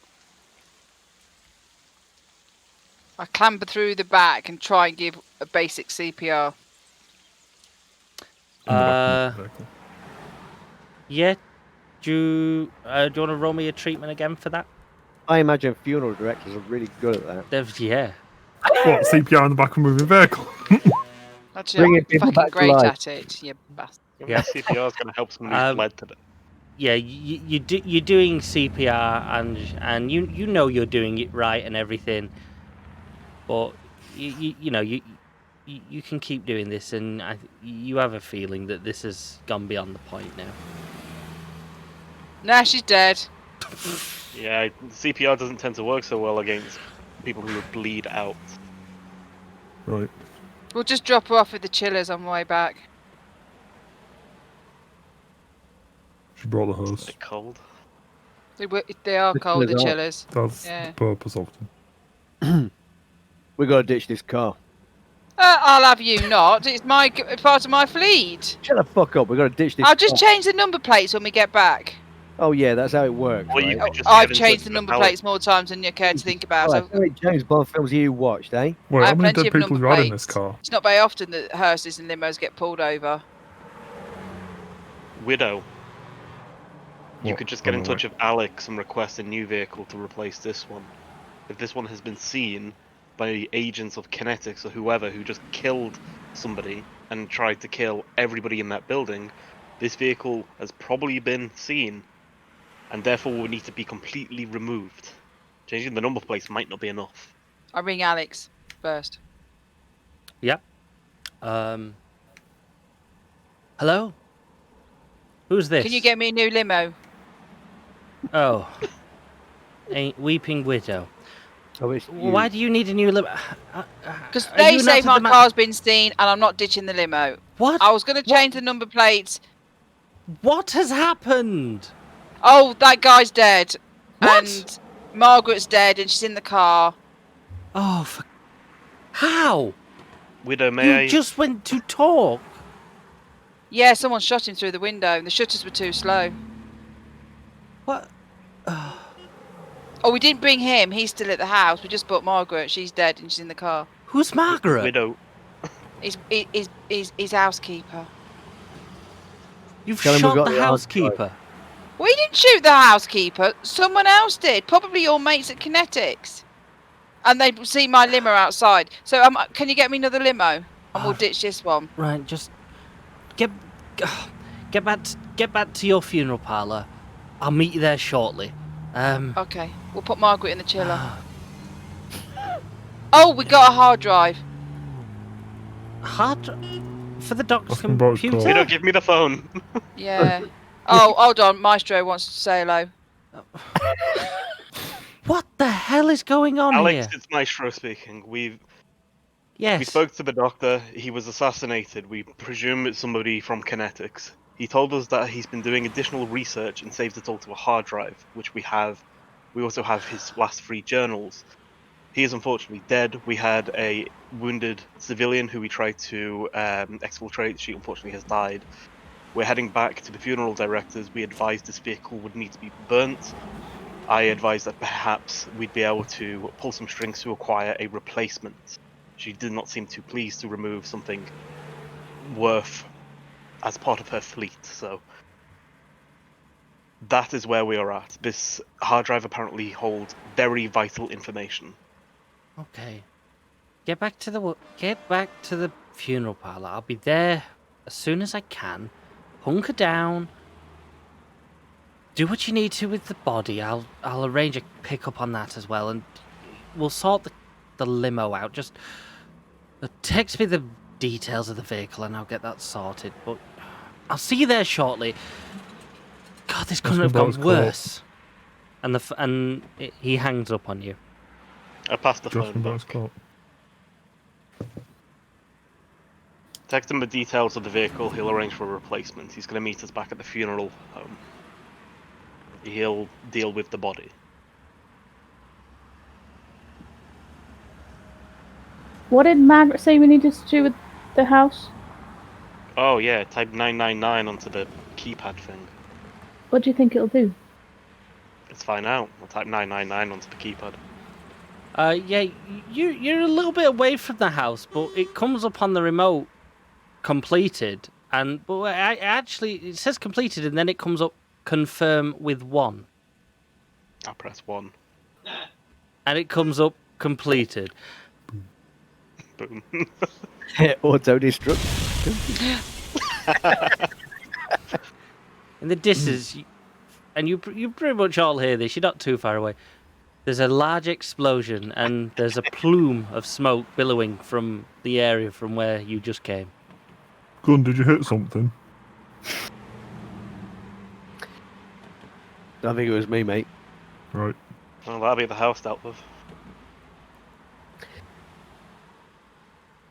I clamber through the back and try and give a basic CPR.
In the back of the vehicle.
Yeah. Do you want to roll me a treatment again for that?
I imagine funeral directors are really good at that.
Yeah.
What, CPR in the back of a moving vehicle?
Actually,
Bringing
I'm
people
fucking
back to
great
life.
at it, you bastard.
Yeah.
CPR is going to help someone who's bled to death.
Yeah, you're doing CPR and you know you're doing it right and everything, but you know you can keep doing this, and you have a feeling that this has gone beyond the point now.
Nah, she's dead.
Yeah, CPR doesn't tend to work so well against people who bleed out.
Right.
We'll just drop her off at the chillers on the way back.
She brought the hose.
It's cold.
They are
The
cold, the
chillers are.
chillers.
That's
Yeah.
the purpose of them.
We got to ditch this car.
I'll have you not. It's part of my fleet.
Shut the fuck up. We got to ditch this.
I'll just
car.
change the number plates when we get back.
Oh yeah, that's how it works.
Well, you
right?
could just
I've
get in touch
changed the
with
number
Alex.
plates more times than you care to think about.
Alright,
So
how many James Bond films you watched, eh?
Wait,
I
how
have
many
plenty
dead
of
people
number
you had in this
plates.
car?
It's not very often that hearses and limos get pulled over.
Widow. You
What?
could just get in
Oh,
touch
right.
with Alex and request a new vehicle to replace this one. If this one has been seen by agents of Kinetics or whoever who just killed somebody and tried to kill everybody in that building, this vehicle has probably been seen and therefore will need to be completely removed. Changing the number plates might not be enough.
I ring Alex first.
Hello? Who's this?
Can you get me a new limo?
Oh. A weeping widow.
Oh, it's
Why do you need a new limo?
Because
Are
they
you
say
not
my
at the
car's been seen and I'm not ditching the limo.
What?
I was going to change the number plates.
What has happened?
Oh, that guy's dead.
What?
And Margaret's dead and she's in the car.
Oh, how?
Widow, may I...
You just went to talk.
Yeah, someone shot him through the window and the shutters were too slow.
What?
Oh, we didn't bring him. He's still at the house. We just brought Margaret. She's dead and she's in the car.
Who's Margaret?
Widow,
He's housekeeper.
You've
Tell him we
shot
got
the
the
housekeeper.
We didn't shoot the housekeeper. Someone else did. Probably your mates at Kinetics. And they see my limo outside. So can you get me another limo? And we'll ditch this one.
Right, just get back to your funeral parlour. I'll meet you there shortly.
Okay. We'll put Margaret in the chiller. Oh, we got a hard drive.
For the doctor's
Fucking boat's
computer.
cold.
Widow, give me the phone.
Yeah. Oh, hold on. Maestro wants to say hello.
What the hell is going on
Alex,
here?
it's Maestro speaking. We
Yes.
spoke to the doctor. He was assassinated. We presume it's somebody from Kinetics. He told us that he's been doing additional research and saved it all to a hard drive, which we have. We also have his last 3 journals. He is unfortunately dead. We had a wounded civilian who we tried to exfiltrate. She unfortunately has died. We're heading back to the funeral directors. We advised this vehicle would need to be burnt. I advised that perhaps we'd be able to pull some strings to acquire a replacement. She did not seem too pleased to remove something worth as part of her fleet, so that is where we are at. This hard drive apparently holds very vital information.
Okay. Get back to the funeral parlour. I'll be there as soon as I can. Hunker down. Do what you need to with the body. I'll arrange a pickup on that as well, and we'll sort the limo out. Just text me the details of the vehicle, and I'll get that sorted. But I'll see you there shortly. God, this couldn't have gone
boat's cold.
worse. And he hangs up on you.
I passed the
Justin
phone
Boat's
back.
cold.
Text him the details of the vehicle. He'll arrange for a replacement. He's going to meet us back at the funeral home. He'll deal with the body.
What did Margaret say we needed to do with the house?
Oh yeah, type 999 onto the keypad thing.
What do you think it'll do?
Let's find out. I'll type 999 onto the keypad.
Yeah, you're a little bit away from the house, but it comes up on the remote completed, but it says completed, and then it comes up confirm with 1,
I'll press 1.
and it comes up completed.
Boom.
Auto destruct.
In the distance, and you pretty much all hear this. You're not too far away. There's a large explosion, and there's a plume of smoke billowing from the area from where you just came.
Gun, did you hit something?
I think it was me, mate.
Right.
Well, that'll be the house dealt with.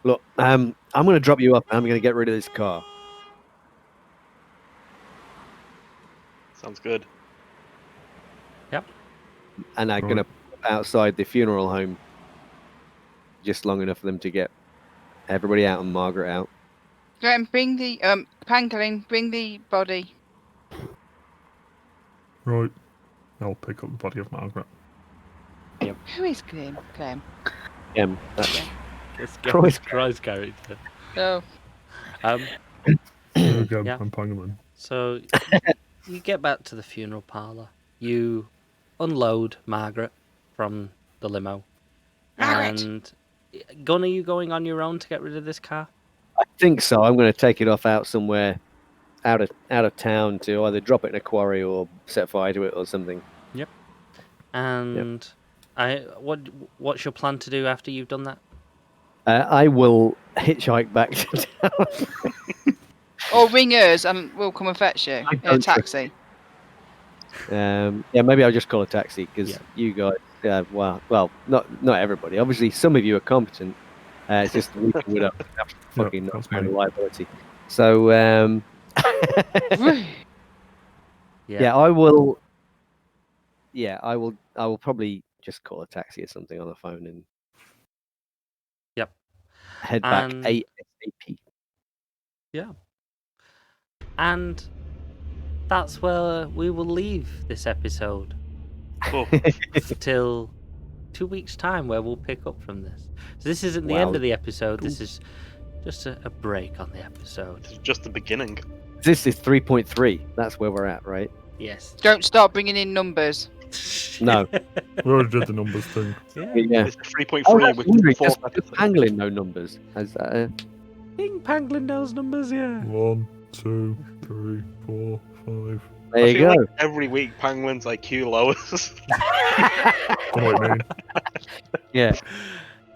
Look, I'm going to drop you up and I'm going to get rid of this car.
Sounds good.
And I'm going to put outside the funeral home just long enough for them to get everybody out and Margaret out.
Graham, bring the Pangolin, bring the body.
Right. I'll pick up the body of Margaret.
Who is Graham?
That's
It's
Croy's
character.
Oh.
Again,
Yeah.
I'm Pangolin.
So you get back to the funeral parlour. You unload Margaret from the limo.
Margaret!
And Gunn, are you going on your own to get rid of this car?
I think so. I'm going to take it off out somewhere out of town to either drop it in a quarry or set fire to it or something.
And what's your plan to do after you've done that?
I will hitchhike back to town.
Or ring us and we'll come and fetch you in a
don't
taxi.
Maybe I'll just call a taxi because you guys, well, not everybody. Obviously, some of you are competent. It's just we would have fucking
that's
not
me.
liability. So,
Yeah.
I will. Yeah, I will probably just call a taxi or something on the phone and.
Yep.
Head back
And-
ASAP.
And that's where we will leave this episode
Cool.
till 2 weeks' time, where we'll pick up from this. So this isn't the
Wow.
end of the episode. This is just a break on the episode.
This is just the beginning.
This is 3.3. That's where we're at, right?
Yes.
Don't start bringing in numbers.
No.
We already did the numbers thing.
Yeah.
It's 3.3
Oh, that's
with
wondering,
4
does Pangolin know numbers? Has that,
Ding Pangolin knows numbers, yeah.
1, 2, 3, 4, 5.
there
I
you
feel
go.
like every week Penguin's IQ lowers.
Don't know what you mean.
Yeah.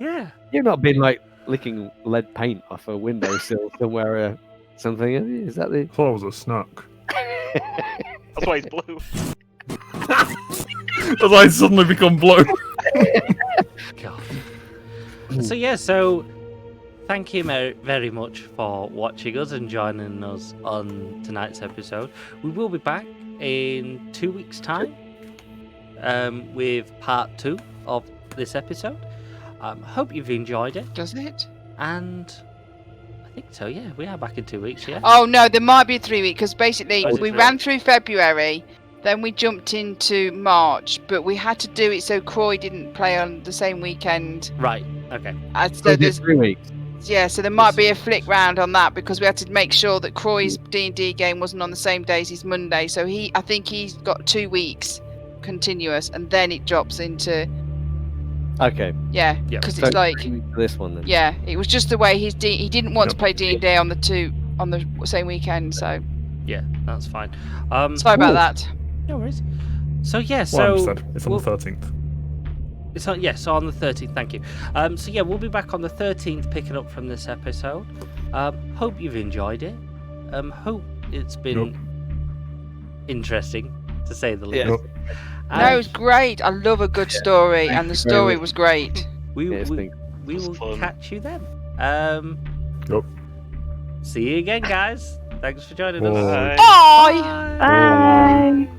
Yeah.
You've not been like licking lead paint off a windowsill somewhere or something, have you? Is that the.
I thought it was a snack.
That's why he's blue.
As I suddenly become blue.
God. So thank you very much for watching us and joining us on tonight's episode. We will be back in 2 weeks' time with part 2 of this episode. Hope you've enjoyed it,
Does it?
and I think so. Yeah, we are back in 2 weeks. Yeah.
Oh no, there might be a 3 week because basically
Oh, is it
we
three?
ran through February, then we jumped into March, but we had to do it so Croy didn't play on the same weekend.
Right. Okay.
So there's
3 weeks.
so there might be a flick round on that because we had to make sure that Croy's D&D game wasn't on the same day as his Monday. So I think he's got 2 weeks continuous, and then it drops into
Okay.
Yeah.
because
So
it's like
3 weeks for this one then.
yeah, it was just the way he didn't want to
Yep.
play D&D on the same weekend. So
Yeah, that's fine.
sorry about
Ooh.
that.
No worries. So yeah,
Well, I
so
understand. It's on
we'll-
the 13th.
It's on, yes, on the 13th. Thank you. So yeah, we'll be back on the 13th, picking up from this episode. Hope you've enjoyed it. Hope it's been interesting, to say the least.
Yeah.
Yep.
No, it was great. I love a good story, and the
you very
story
much.
was great.
we
Yeah, it's
we,
been-
we
It was
will
fun.
catch you then.
Yep.
See you again, guys. Thanks for joining us.
Bye.
Bye.
Bye.